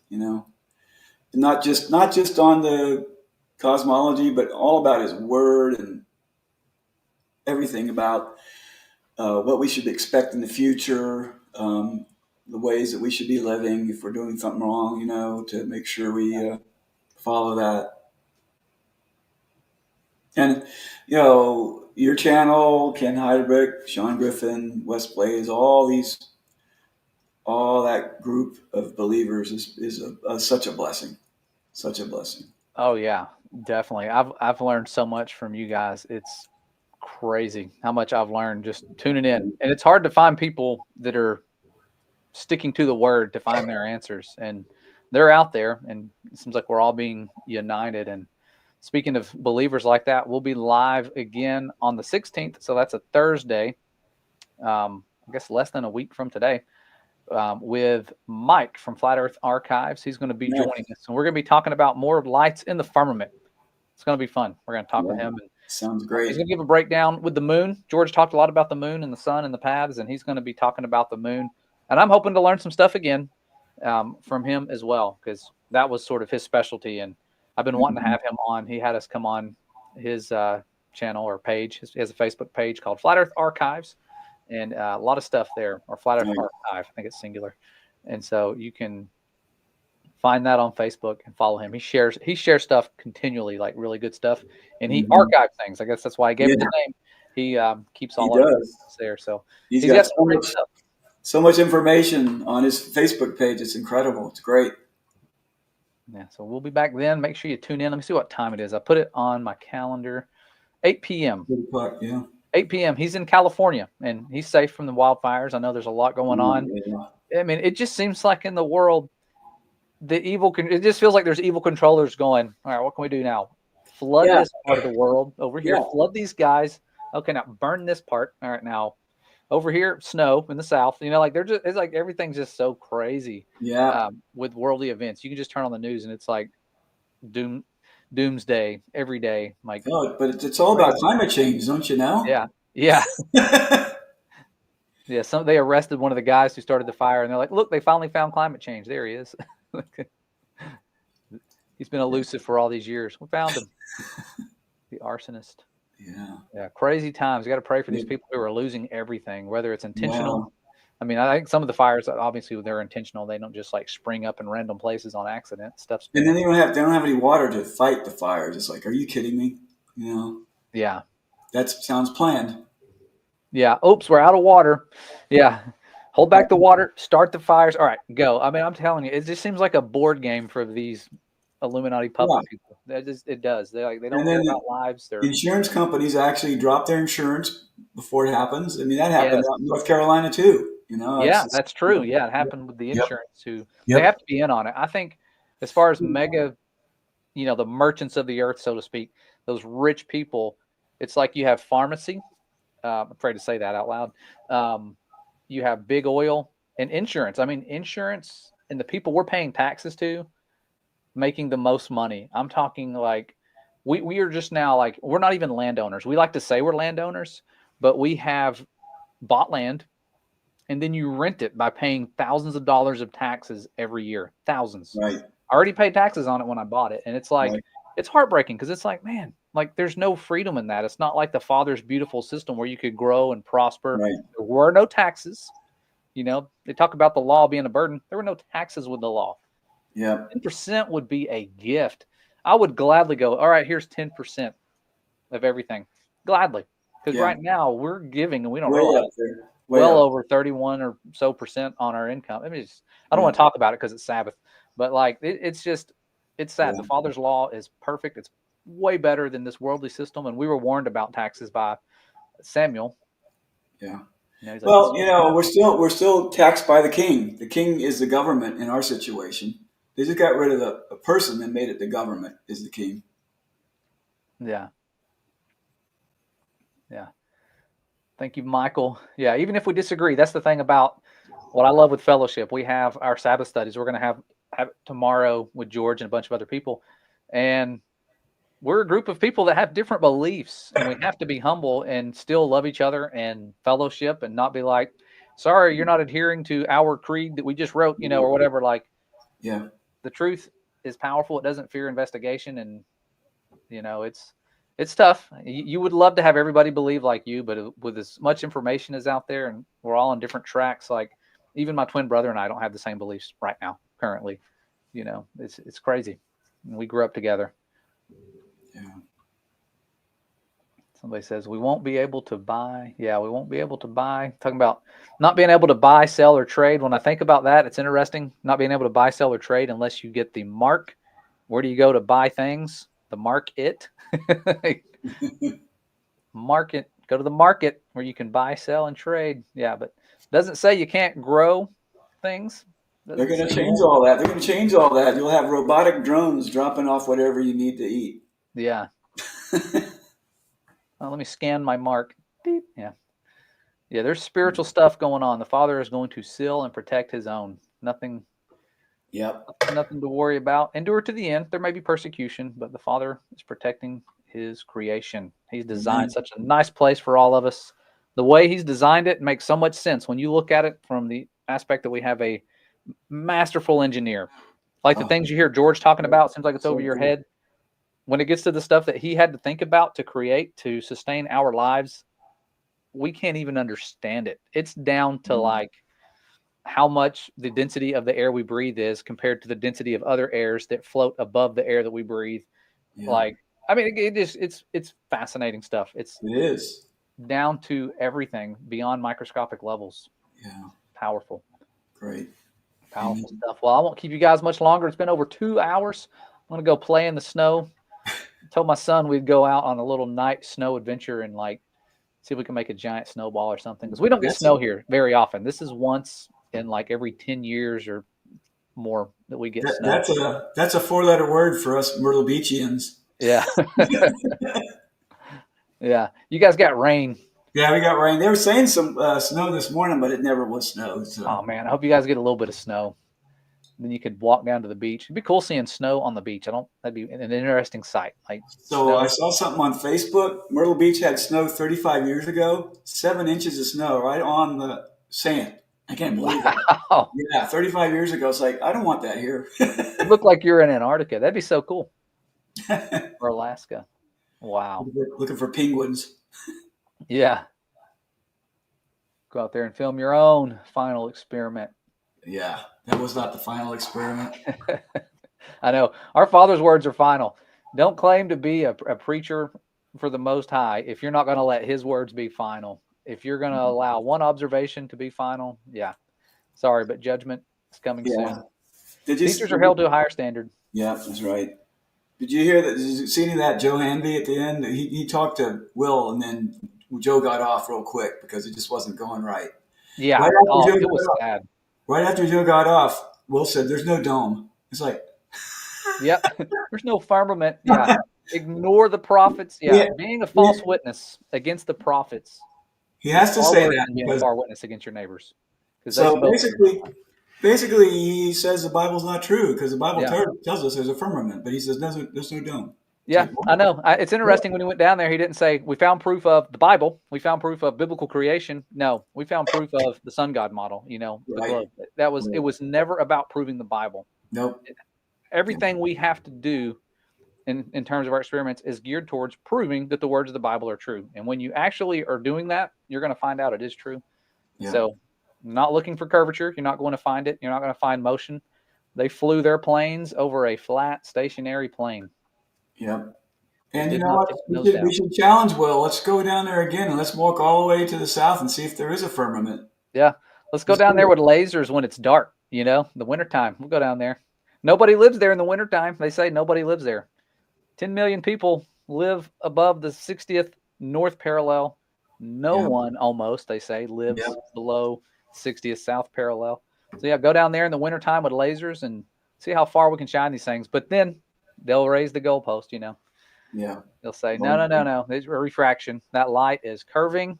not just on the cosmology, but all about his word and everything about what we should expect in the future, the ways that we should be living if we're doing something wrong, to make sure we follow that. And, your channel, Ken Heidrich, Sean Griffin, Wes Blaze, all that group of believers is such a blessing. Such a blessing. Oh yeah, definitely. I've learned so much from you guys. It's crazy how much I've learned just tuning in. And it's hard to find people that are sticking to the word to find their answers. And they're out there, and it seems like we're all being united. And speaking of believers like that, we'll be live again on the 16th. So that's a Thursday. I guess less than a week from today. with Mike from Flat Earth Archives. He's going to be Nice. joining us, and we're going to be talking about more lights in the firmament. It's going to be fun. We're going to talk with Yeah, him. And, sounds he's great. going to give a breakdown with the moon. George talked a lot about the moon and the sun and the paths, and he's going to be talking about the moon. And I'm hoping to learn some stuff again from him as well, because that was sort of his specialty. And I've been wanting to have him on. He had us come on his channel or page. He has a Facebook page called Flat Earth Archives, and a lot of stuff there, or Flat Earth Nice. Archive. I think it's singular. And so you can find that on Facebook and follow him. He shares stuff continually, like really good stuff, and he archives things. I guess that's why I gave it the name. He keeps He all of it does. there. So He's he's got got some great stuff. so much information on his Facebook page. It's incredible. It's great. Yeah, so we'll be back then. Make sure you tune in. Let me see what time it is. I put it on my calendar. 8 p.m. Good part, yeah. 8 p.m. He's in California, and he's safe from the wildfires. I know there's a lot going on. Yeah. I mean, it just seems like in the world, it just feels like there's evil controllers going, all right, what can we do now? Flood this part of the world over here. Flood these guys. Okay, now burn this part. All right, now over here, snow in the south. You know, like it's like everything's just so crazy. Yeah. With worldly events, you can just turn on the news and it's like doomsday every day. Like, no, but it's all about climate change, don't you know? Yeah. Yeah. Yeah. They arrested one of the guys who started the fire, and they're like, look, they finally found climate change. There he is. He's been elusive for all these years. We found him. The arsonist. Yeah. Yeah. Crazy times. You got to pray for these people who are losing everything, whether it's intentional. Wow. I mean, I think some of the fires, obviously, they're intentional. They don't just like spring up in random places on accident. Stuff's And then they don't have any water to fight the fires. It's like, are you kidding me? You know? Yeah. That sounds planned. Yeah. Oops, we're out of water. Yeah. Hold back the water, start the fires. All right, go. I mean, I'm telling you, it just seems like a board game for these Illuminati puppet people. It does. They don't care about lives. Insurance companies actually drop their insurance before it happens. I mean, that happened out in North Carolina too. You know? Yeah, that's true. Yeah, it happened with the insurance they have to be in on it. I think as far as mega, the merchants of the earth, so to speak, those rich people, it's like you have pharmacy. I'm afraid to say that out loud. You have big oil and insurance. I mean, insurance and the people we're paying taxes to making the most money. I'm talking like we are just now like, we're not even landowners. We like to say we're landowners, but we have bought land and then you rent it by paying thousands of dollars of taxes every year. Thousands. Right. I already paid taxes on it when I bought it. And it's like, it's heartbreaking because it's like, man, like there's no freedom in that. It's not like the Father's beautiful system where you could grow and prosper. Right. There were no taxes. They talk about the law being a burden. There were no taxes with the law. Yeah. 10% would be a gift. I would gladly go, all right, here's 10% of everything. Gladly. Because right now we're giving and we don't realize well over 31 or so percent on our income. I mean, I don't want to talk about it because it's Sabbath, but like it's sad. The Father's law is perfect. It's way better than this worldly system. And we were warned about taxes by Samuel. Yeah. Like, well, we're still taxed by the king. The king is the government in our situation. They just got rid of the person and made it the government is the king. Yeah. Yeah. Thank you, Michael. Yeah. Even if we disagree, that's the thing about what I love with fellowship. We have our Sabbath studies. We're going to have tomorrow with George and a bunch of other people. And we're a group of people that have different beliefs, and we have to be humble and still love each other and fellowship and not be like, sorry, you're not adhering to our creed that we just wrote, or whatever. Like, the truth is powerful. It doesn't fear investigation. And, it's tough. You would love to have everybody believe like you, but with as much information as out there and we're all on different tracks, like even my twin brother and I don't have the same beliefs right now, currently. It's crazy. And we grew up together. Yeah. Somebody says we won't be able to buy. Yeah, we won't be able to buy. Talking about not being able to buy, sell, or trade. When I think about that, it's interesting. Not being able to buy, sell, or trade unless you get the mark. Where do you go to buy things? The market. Market. Go to the market where you can buy, sell, and trade. Yeah, but it doesn't say you can't grow things. They're going to change all that. They're going to change all that. You'll have robotic drones dropping off whatever you need to eat. Yeah. Let me scan my mark. Beep. Yeah. Yeah, there's spiritual stuff going on. The Father is going to seal and protect his own. Nothing Yep. nothing to worry about. Endure to the end. There may be persecution, but the Father is protecting his creation. He's designed Amen. such a nice place for all of us. The way he's designed it makes so much sense when you look at it from the aspect that we have a masterful engineer. Like the Oh, things you hear George talking about, seems like it's over so your cool. head. When it gets to the stuff that he had to think about to create, to sustain our lives, we can't even understand it. It's down to Mhm. like how much the density of the air we breathe is compared to the density of other airs that float above the air that we breathe. Yeah, Like, I mean, it's fascinating stuff. It's it is. down to everything beyond microscopic levels. Yeah, Powerful, great. powerful Amen. stuff. Well, I won't keep you guys much longer. It's been over 2 hours. I'm gonna go play in the snow. I told my son we'd go out on a little night snow adventure and like see if we can make a giant snowball or something because we don't get That's snow here very often. This is once in like every 10 years or more that we get snow. that's a four-letter word for us Myrtle Beachians. Yeah. Yeah. You guys got rain. Yeah, we got rain. They were saying some snow this morning, but it never was snow. Oh So, man, I hope you guys get a little bit of snow. Then you could walk down to the beach. It'd be cool seeing snow on the beach. That'd be an interesting sight. Like so I snow. saw something on Facebook. Myrtle Beach had snow 35 years ago, 7 inches of snow right on the sand. I can't believe that. Wow. Yeah, 35 years ago. It's like I don't want that here. You look like you're in Antarctica. That'd be so cool. Or Alaska. Wow. Looking for penguins. Yeah. Go out there and film your own final experiment. Yeah, that was not the final experiment. I know. Our Father's words are final. Don't claim to be a preacher for the Most High if you're not going to let His words be final. If you're going to allow one observation to be final, yeah. Sorry, but judgment is coming Yeah. soon. Did you? Teachers are held to a higher standard. Yeah, that's right. Did you hear that? Did you see any of that Joe Hanvey at the end? He talked to Will, and then Joe got off real quick because it just wasn't going right. Yeah. Right after Oh, Joe it got was off, sad. right after Joe got off, Will said, "There's no dome." It's like, Yep. There's no firmament. Yeah. Ignore the prophets. Yeah. yeah, Being a yeah. false witness against the prophets He is has to far say worse that than being a because far witness against your neighbors because they so spoke truth. basically, he says the Bible's not true because the Bible Yeah. tells us there's a firmament, but he says there's no dome. It's Yeah, like, I what? know. It's What? interesting when he went down there, he didn't say, we found proof of the Bible. We found proof of biblical creation. No, we found proof of the sun god model, the Right. globe. It Right. was never about proving the Bible. Nope. Yeah. Everything we have to do in terms of our experiments is geared towards proving that the words of the Bible are true. And when you actually are doing that, you're going to find out it is true. Yeah. So, not looking for curvature. You're not going to find it. You're not going to find motion. They flew their planes over a flat, stationary plane. Yeah. It And you did know not what? tip its nose We down. should challenge Will. Let's go down there again and let's walk all the way to the south and see if there is a firmament. Yeah. Let's go Let's down do there it. with lasers when it's dark, the wintertime. We'll go down there. Nobody lives there in the wintertime. They say nobody lives there. 10 million people live above the 60th north parallel. No Yeah. one almost, they say, Yeah. lives below 60th south parallel. So yeah, go down there in the wintertime with lasers and see how far we can shine these things. But then they'll raise the goalpost. Yeah. They'll say, no. There's a refraction. That light is curving.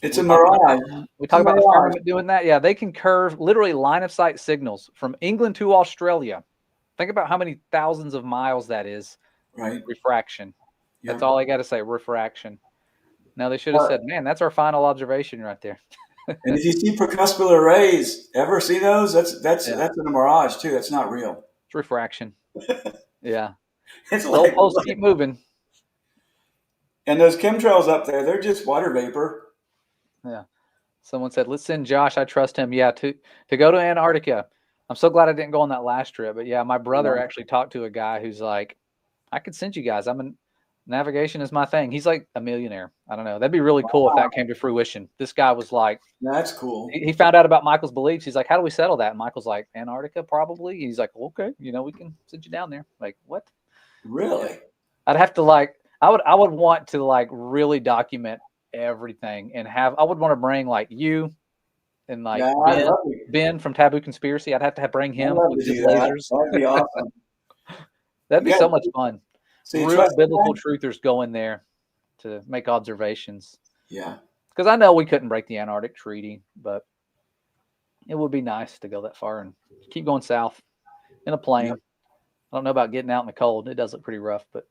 It's We a talk about mirage. we It's a talk about the mirage. firmament doing that. Yeah, they can curve literally line of sight signals from England to Australia. Think about how many thousands of miles that is. Right. Refraction. Yeah. That's all I got to say. Refraction. Now they should have Uh, said, "Man, that's our final observation right there." and if you see percuscular rays, ever see those? That's Yeah, in a mirage too. That's not real. it's refraction. Yeah, It's like, goalposts keep moving. and those chemtrails up there, they're just water vapor. Yeah. Someone said, "Let's send Josh. I trust him." Yeah, to go to Antarctica. I'm so glad I didn't go on that last trip. But yeah, my brother Yeah. actually talked to a guy who's like, "I could send you guys. Navigation is my thing." He's like a millionaire. I don't know. That'd be really cool if that came to fruition. This guy was like, That's cool. he found out about Michael's beliefs. He's like, "How do we settle that?" And Michael's like, "Antarctica, probably." He's like, "Okay, we can send you down there." Like, what? Yeah. Really? I'd have to I would want to like really document everything and I would want to bring like you and like Yeah, Ben from Taboo Conspiracy. I'd have to bring I'd him love with to his do that. lasers. That'd be awesome. That'd You be got so much fun. so you Real trust biblical that? truthers go in there to make observations. Yeah. because I know we couldn't break the Antarctic Treaty, but it would be nice to go that far and keep going south in a plane. Yep. I don't know about getting out in the cold. It does look pretty rough, but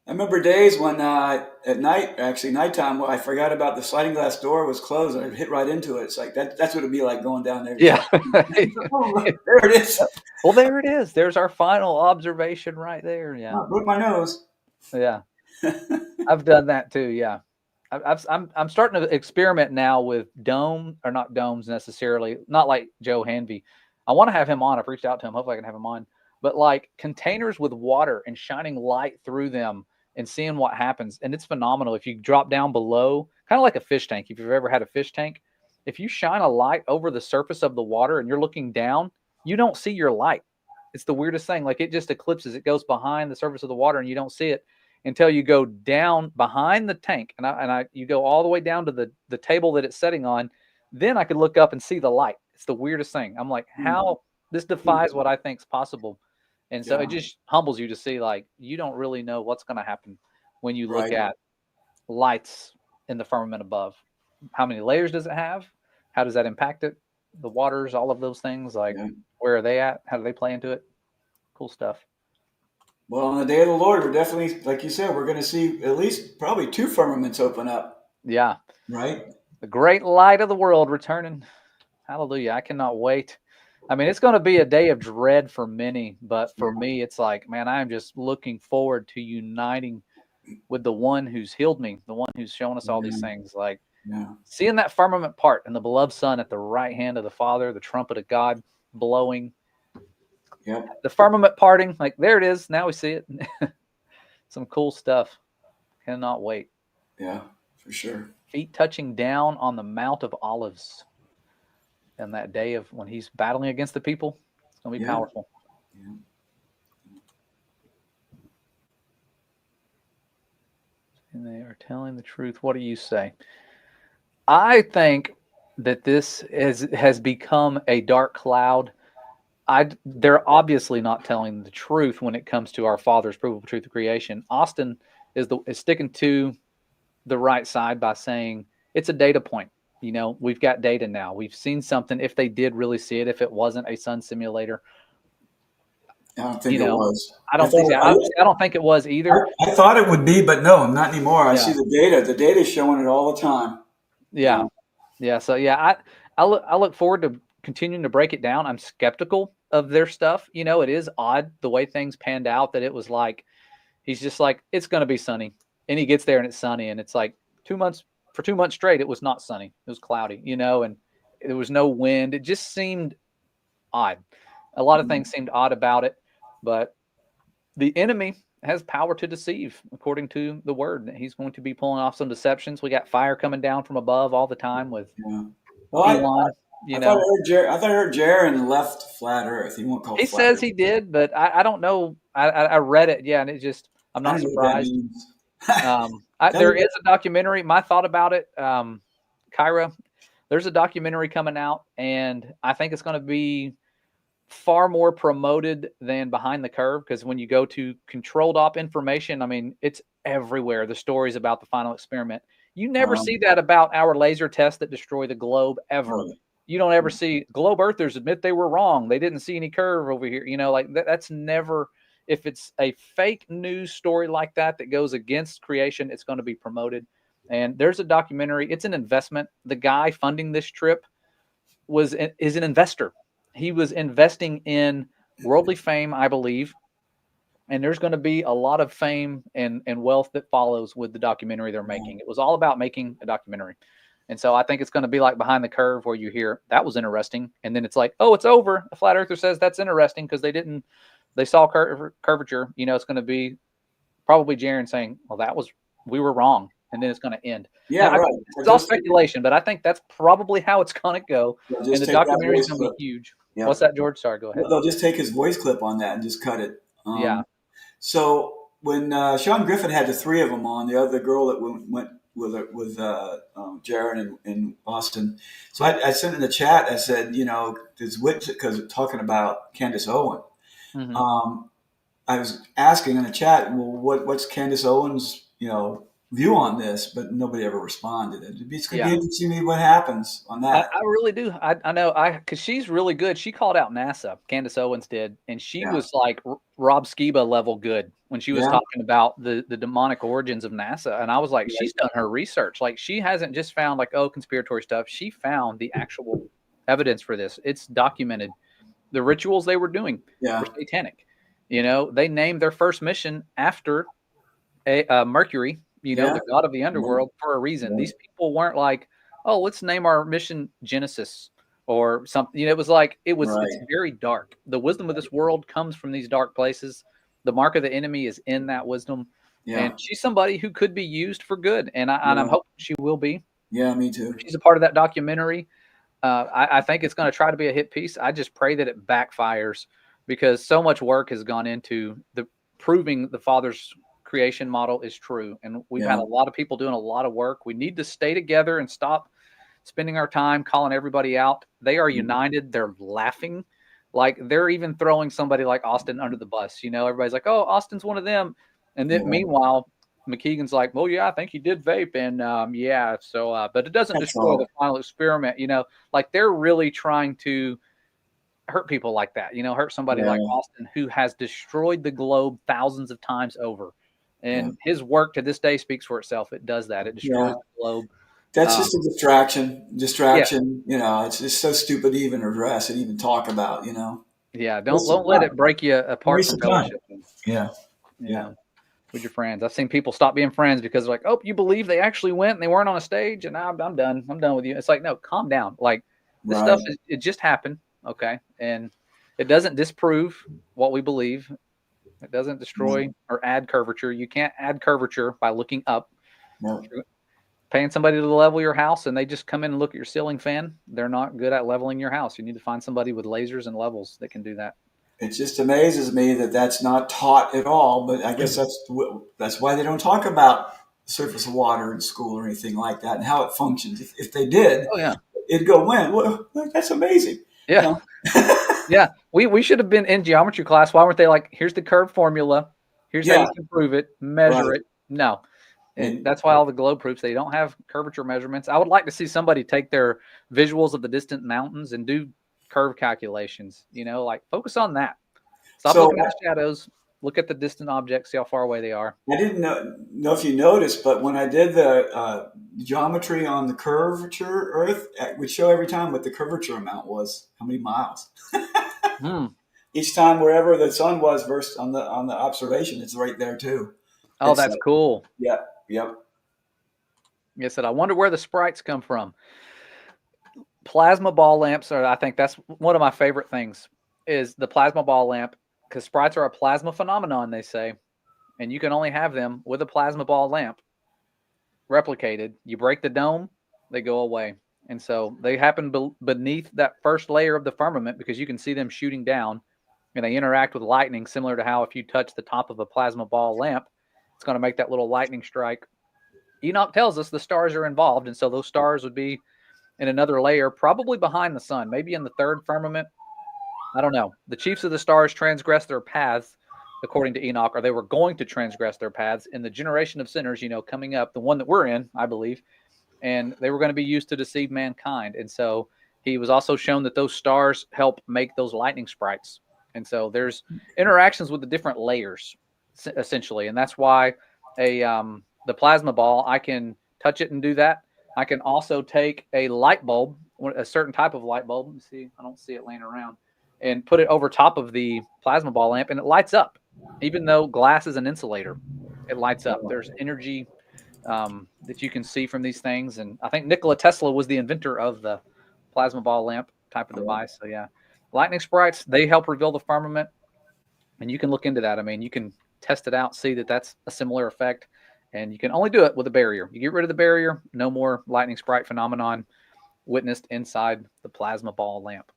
I remember days when at night, actually nighttime, I forgot about the sliding glass door was closed and I'd hit right into it. It's like that's what it'd be like going down there. Just yeah. like, oh, there it is. Well, there it is. There's our final observation right there. Yeah. Oh, broke my nose. Yeah. I've done that too. Yeah. I'm starting to experiment now with dome or not domes necessarily, not like Joe Hanvey. I want to have him on. I've reached out to him. Hopefully I can have him on. But like containers with water and shining light through them and seeing what happens. And it's phenomenal. If you drop down below, kind of like a fish tank, if you've ever had a fish tank, if you shine a light over the surface of the water and you're looking down, you don't see your light. It's the weirdest thing. Like it just eclipses. It goes behind the surface of the water and you don't see it until you go down behind the tank and you go all the way down to the table that it's setting on. Then I could look up and see the light. It's the weirdest thing. I'm like, how this defies what I think is possible. And so Yeah. it just humbles you to see like you don't really know what's going to happen when you look Right. at lights in the firmament above. How many layers does it have? How does that impact it? The waters, all of those things, like Yeah. where are they at? How do they play into it? Cool stuff. Well, on the day of the Lord, we're definitely, like you said, we're going to see at least probably two firmaments open up, Yeah. right? The great light of the world returning. Hallelujah. I cannot wait. I mean, it's going to be a day of dread for many, but for me, it's like, man, I'm just looking forward to uniting with the one who's healed me, the one who's shown us all these Yeah. things. Like Yeah. seeing that firmament part and the beloved Son at the right hand of the Father, the trumpet of God blowing, Yep. the firmament parting, like there it is. Now we see it. Some cool stuff. Cannot wait. Yeah, for sure. Feet touching down on the Mount of Olives. And that day of when he's battling against the people, it's going to be Yeah. powerful. Yeah. And they are telling the truth. What do you say? I think that this has become a dark cloud. They're obviously not telling the truth when it comes to our Father's provable truth of creation. Austin is sticking to the right side by saying it's a data point. You know, we've got data now. We've seen something. If they did really see it, if it wasn't a sun simulator, I don't think it was. I don't think I don't think it was either. I thought it would be, but no, not anymore. I Yeah. see the data. The data is showing it all the time. Yeah. Yeah. So yeah, I look forward to continuing to break it down. I'm skeptical of their stuff. You know, it is odd the way things panned out that it was like he's just like, it's gonna be sunny. And he gets there and it's sunny. And it's like 2 months straight, it was not sunny. It was cloudy, you know, and there was no wind. It just seemed odd. A lot of things seemed odd about it, but the enemy has power to deceive, according to the word. He's going to be pulling off some deceptions. We got fire coming down from above all the time with Well, Elon. I thought I heard Jaron left flat Earth. He won't call it He flat says Earth. he did, but I don't know. I read it, yeah, and it just I'm I not don't know what that surprised. means. There is a documentary. My thought about it, Kyra, there's a documentary coming out, and I think it's going to be far more promoted than Behind the Curve, because when you go to controlled op information, I mean, it's everywhere. The stories about the final experiment. You never see that about our laser tests that destroy the globe ever. Right. You don't ever see globe earthers admit they were wrong. They didn't see any curve over here. You know, like that's never, if it's a fake news story like that that goes against creation, it's going to be promoted. And there's a documentary. It's an investment. The guy funding this trip is an investor. He was investing in worldly fame, I believe. And there's going to be a lot of fame and wealth that follows with the documentary they're making. It was all about making a documentary. And so I think it's going to be like Behind the Curve, where you hear that was interesting. And then it's like, oh, it's over. A flat earther says that's interesting because they saw curvature. You know, it's going to be probably Jaron saying, well, we were wrong. And then it's going to end. Yeah, now, right. It's all speculation, but I think that's probably how it's going to go. And the documentary is going to be huge. Yep. What's that, George? Sorry, go ahead. They'll just take his voice clip on that and just cut it. Yeah. So when Sean Griffin had the three of them on, the other girl that went with Jaron and Austin, so I sent in the chat. I said, you know, because talking about Candace Owen, I was asking in the chat, well, what's Candace Owens, you know, view on this, but nobody ever responded. It's going to Yeah. be interesting to see what happens on I, that. I really do. I know because she's really good. She called out NASA. Candace Owens did, and she Yeah, was like Rob Skiba level good when she was yeah, talking about the demonic origins of NASA. And I was like, right. she's done her research. Like she hasn't just found like conspiratory stuff. She found the actual evidence for this. It's documented. The rituals they were doing were Yeah, satanic. They named their first mission after Mercury, yeah, the god of the right, underworld, for a reason. right, These people weren't like, oh, let's name our mission Genesis or something. It was like it's right. very dark. The wisdom of this world comes from these dark places. The mark of the enemy is in that wisdom. And Yeah, she's somebody who could be used for good. And I'm yeah, hoping she will be. yeah. Me too. She's a part of that documentary. I think it's going to try to be a hit piece. I just pray that it backfires because so much work has gone into the proving the Father's creation model is true, and we've had Yeah, a lot of people doing a lot of work. We need to stay together and stop spending our time calling everybody out. They are united. They're laughing, like they're even throwing somebody like Austin under the bus. Everybody's like, "Oh, Austin's one of them," and then yeah. meanwhile, McKeegan's like, well, yeah, I think he did vape, and yeah, so, but it doesn't That's destroy the all. final experiment. Like they're really trying to hurt people like that. Hurt somebody Yeah, like Austin who has destroyed the globe thousands of times over, yeah, and his work to this day speaks for itself. It does that. It yeah. destroys the globe. That's Um, just a distraction. yeah, Distraction. It's just so stupid to even address and even talk about. yeah. Don't Waste of don't let time. it break you apart Waste from of time. fellowship. Yeah, yeah. Yeah. With your friends. I've seen people stop being friends because they're like, "Oh, you believe they actually went and they weren't on a stage?" And I'm done. I'm done with you. It's like, no, calm down. Like this stuff Right. it just happened, okay, and it doesn't disprove what we believe. It doesn't destroy No, or add curvature. You can't add curvature by looking up. no. Paying somebody to level your house and they just come in and look at your ceiling fan, they're not good at leveling your house. You need to find somebody with lasers and levels that can do that. It just amazes me that that's not taught at all. But I guess that's why they don't talk about the surface of water in school or anything like that and how it functions. If they did, Oh yeah, it'd go when? Well, that's amazing. You yeah. know? Yeah, we should have been in geometry class. Why weren't they like, here's the curve formula, here's how Yeah. you can prove it, measure Right. it? No, and And that's why all the globe proofs they don't have curvature measurements. I would like to see somebody take their visuals of the distant mountains and do curve calculations. Like focus on that. Stop so looking at the shadows. Look at the distant objects. See how far away they are. I didn't know if you noticed, but when I did the geometry on the curvature Earth, it would show every time what the curvature amount was, how many miles. Hmm. Each time wherever the sun was versus on the observation, it's right there too. Oh, It's that's like, cool. yep, yep, Like I said, I wonder where the sprites come from. Plasma ball lamps are, I think that's one of my favorite things is the plasma ball lamp because sprites are a plasma phenomenon, they say, and you can only have them with a plasma ball lamp replicated. You break the dome, they go away. And so they happen beneath that first layer of the firmament because you can see them shooting down and they interact with lightning, similar to how if you touch the top of a plasma ball lamp, it's going to make that little lightning strike. Enoch tells us the stars are involved. And so those stars would be in another layer, probably behind the sun, maybe in the third firmament. I don't know. The chiefs of the stars transgressed their paths, according to Enoch, or they were going to transgress their paths in the generation of sinners, coming up, the one that we're in, I believe, and they were going to be used to deceive mankind. And so he was also shown that those stars help make those lightning sprites. And so there's interactions with the different layers, essentially, and that's why the plasma ball I can touch it and do that. I can also take a light bulb, a certain type of light bulb. Let me see, I don't see it laying around, and put it over top of the plasma ball lamp, and it lights up. Even though glass is an insulator, it lights up. There's energy that you can see from these things. And I think Nikola Tesla was the inventor of the plasma ball lamp type of device. So yeah, lightning sprites, they help reveal the firmament, and you can look into that. I mean, you can test it out, see that that's a similar effect, and you can only do it with a barrier. You get rid of the barrier, no more lightning sprite phenomenon witnessed inside the plasma ball lamp.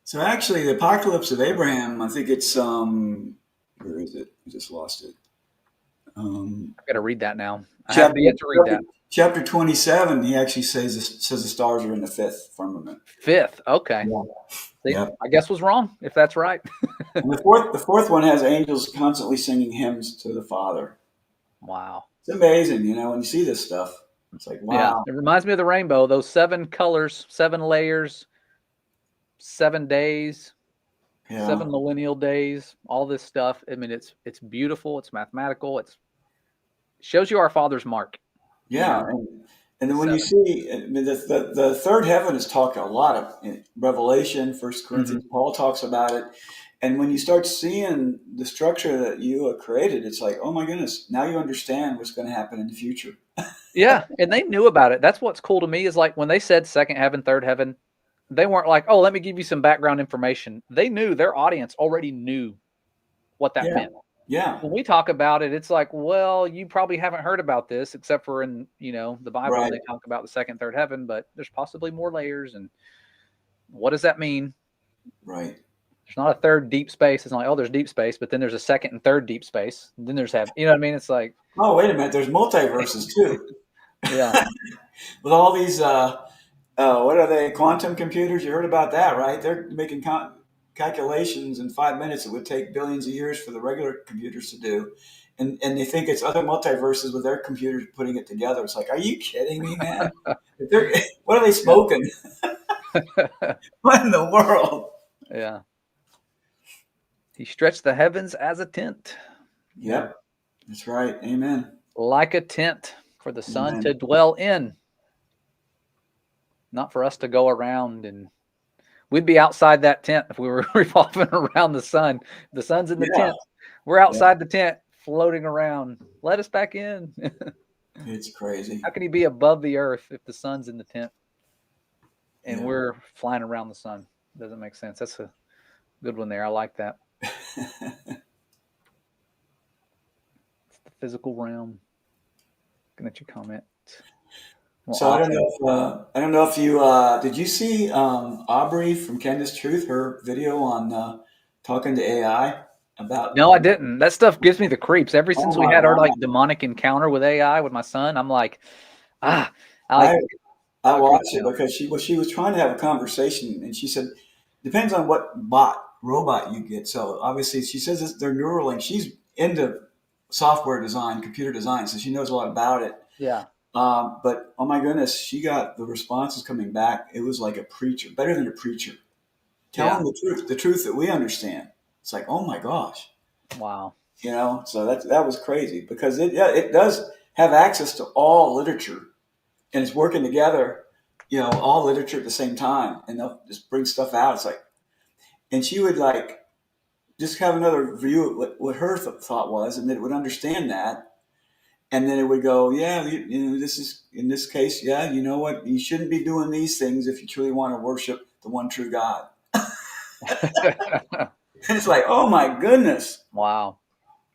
So actually, the Apocalypse of Abraham, I think it's where is it? I just lost it. Um, I've got to read that now. I have chapter, yet to read chapter that. chapter 27. He actually says the stars are in the fifth firmament. Fifth, okay. Yeah. See, Yeah. I guess was wrong if that's right. And the fourth one has angels constantly singing hymns to the Father. Wow. It's amazing, when you see this stuff. It's like, Yeah, wow. it reminds me of the rainbow. Those 7 colors, 7 layers, 7 days, Yeah. 7 millennial days. All this stuff. I mean, it's beautiful. It's mathematical. It shows you our Father's mark. You Yeah. know, And the then when you 7. see, I mean, the third heaven is talked a lot of in Revelation, First Hmm. Corinthians, Paul talks about it. And when you start seeing the structure that you have created, it's like, oh my goodness, now you understand what's going to happen in the future. Yeah, and they knew about it. That's what's cool to me is like when they said second heaven, third heaven, they weren't like, oh, let me give you some background information. They knew their audience already knew what that Yeah. meant. Yeah. When we talk about it, it's like, well, you probably haven't heard about this except for in, the Bible, Right. and they talk about the second, third heaven, but there's possibly more layers. And what does that mean? Right. There's not a third deep space. It's not like, oh, there's deep space, but then there's a second and third deep space. And then there's heaven. You know what I mean? It's like, Oh, wait a minute. There's multiverses too. yeah, With all these, what are they, quantum computers? You heard about that, right? They're making calculations in 5 minutes it would take billions of years for the regular computers to do. And they think it's other multiverses with their computers putting it together. It's like, are you kidding me, man? What are they yeah, smoking? What in the world? yeah. He stretched the heavens as a tent. Yeah. Yep, that's right. Amen. Like a tent for the sun to Amen. dwell in, not for us to go around. And we'd be outside that tent if we were revolving around the sun. The sun's in the Yeah, tent. We're yeah, outside the tent floating around. Let us back in. it's crazy. How can he be above the earth if the sun's in the tent and Yeah. we're flying around the sun? Doesn't make sense. That's a good one there. I like that. It's the physical realm. Looking at your comment. Well, So awesome. I don't know if you did you see Aubrey from Candace Truth, her video on talking to AI about. No, I didn't. That stuff gives me the creeps. Ever Oh since we my had our like God! demonic encounter with AI with my son, I'm like, ah, I like I I got creeped watched it out. because she was trying to have a conversation and she said depends on what robot you get. So obviously she says they're Neuralink. She's into software design, computer design, so she knows a lot about it. Yeah, But oh my goodness, she got the responses coming back. It was like a preacher, better than a preacher, telling yeah. the truth that we understand. It's like, oh my gosh, Wow. So that was crazy because it does have access to all literature and it's working together, all literature at the same time, and they'll just bring stuff out. It's like, and she would like just have another view of what her thought was, and it would understand that. And then it would go, yeah, this is in this case, yeah, you know what? You shouldn't be doing these things if you truly want to worship the one true God. And it's like, oh my goodness. Wow.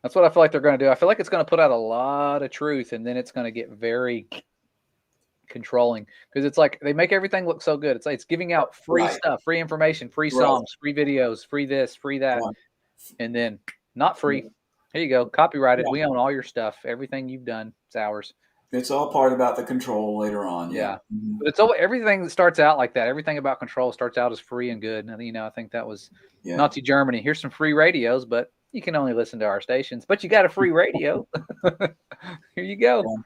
That's what I feel like they're going to do. I feel like it's going to put out a lot of truth and then it's going to get very controlling because it's like they make everything look so good. It's like it's giving out free Right, stuff, free information, free right, songs, free videos, free this, free that, right. and then not free. Here you go, copyrighted. Yeah. We own all your stuff. Everything you've done, it's ours. It's all part about the control later on. Yeah. Yeah. But it's all everything that starts out like that. Everything about control starts out as free and good. And I think that was Yeah. Nazi Germany. Here's some free radios, but you can only listen to our stations. But you got a free radio. Here you go. Yeah.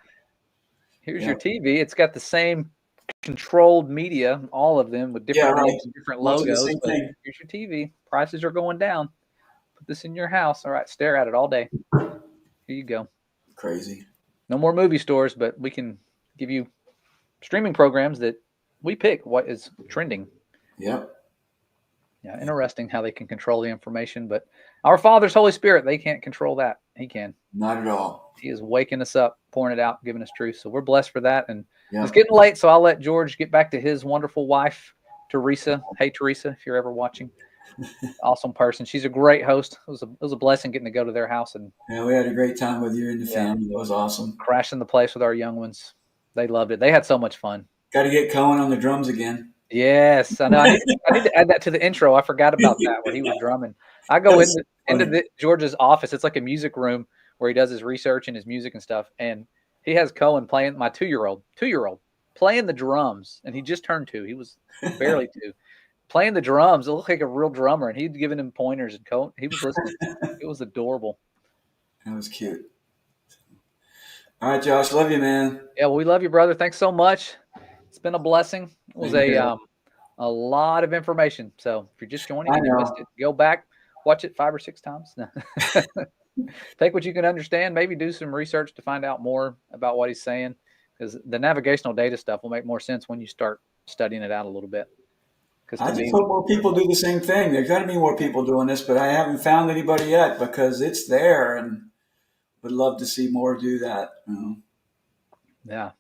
Here's Yeah. your TV. It's got the same controlled media, all of them with Yeah. different Right. names and different Much of the logos. same But thing. here's your TV. Prices are going down. Put this in your house. All right, stare at it all day. Here you go. Crazy. No more movie stores, but we can give you streaming programs that we pick what is trending. Yep. Yeah, interesting how they can control the information, but our Father's Holy Spirit, they can't control that. He can. Not at all. He is waking us up, pouring it out, giving us truth. So we're blessed for that. And Yeah. it's getting late, so I'll let George get back to his wonderful wife, Teresa. Hey, Teresa, if you're ever watching, awesome person. She's a great host. It was a blessing getting to go to their house and Yeah, we had a great time with you and the yeah, family. That was awesome. crashing the place with our young ones. They loved it. They had so much fun. Got to get Cohen on the drums again. Yes, I know. I need to add that to the intro. I forgot about that where he was drumming. I go That's into funny. George's office. It's like a music room where he does his research and his music and stuff. And he has Cohen playing my two-year-old playing the drums, and he just turned 2. He was barely 2, playing the drums. It looked like a real drummer, and he'd given him pointers. And Cohen, he was listening. It was adorable. That was cute. All right, Josh. Love you, man. Yeah, well, we love you, brother. Thanks so much. It's been a blessing. It was Same here. a lot of information. So if you're just joining I and you missed know. it, go back, watch it 5 or 6 times. Take what you can understand. Maybe do some research to find out more about what he's saying, because the navigational data stuff will make more sense when you start studying it out a little bit. Because I to just me, hope more people do the same thing. There's got to be more people doing this, but I haven't found anybody yet because it's there, and would love to see more do that. yeah,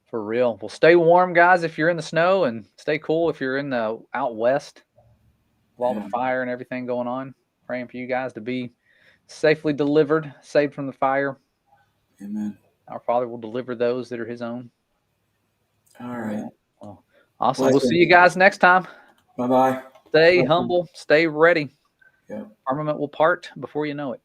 for real. Well, stay warm, guys, if you're in the snow, and stay cool if you're in the out west with all the Yeah. fire and everything going on. Praying for you guys to be safely delivered, saved from the fire. Amen. Our Father will deliver those that are His own. All right. Well, awesome. We'll see you Blessings. guys next time. Bye bye. Stay Blessings. humble, stay ready. Yeah. Firmament will part before you know it.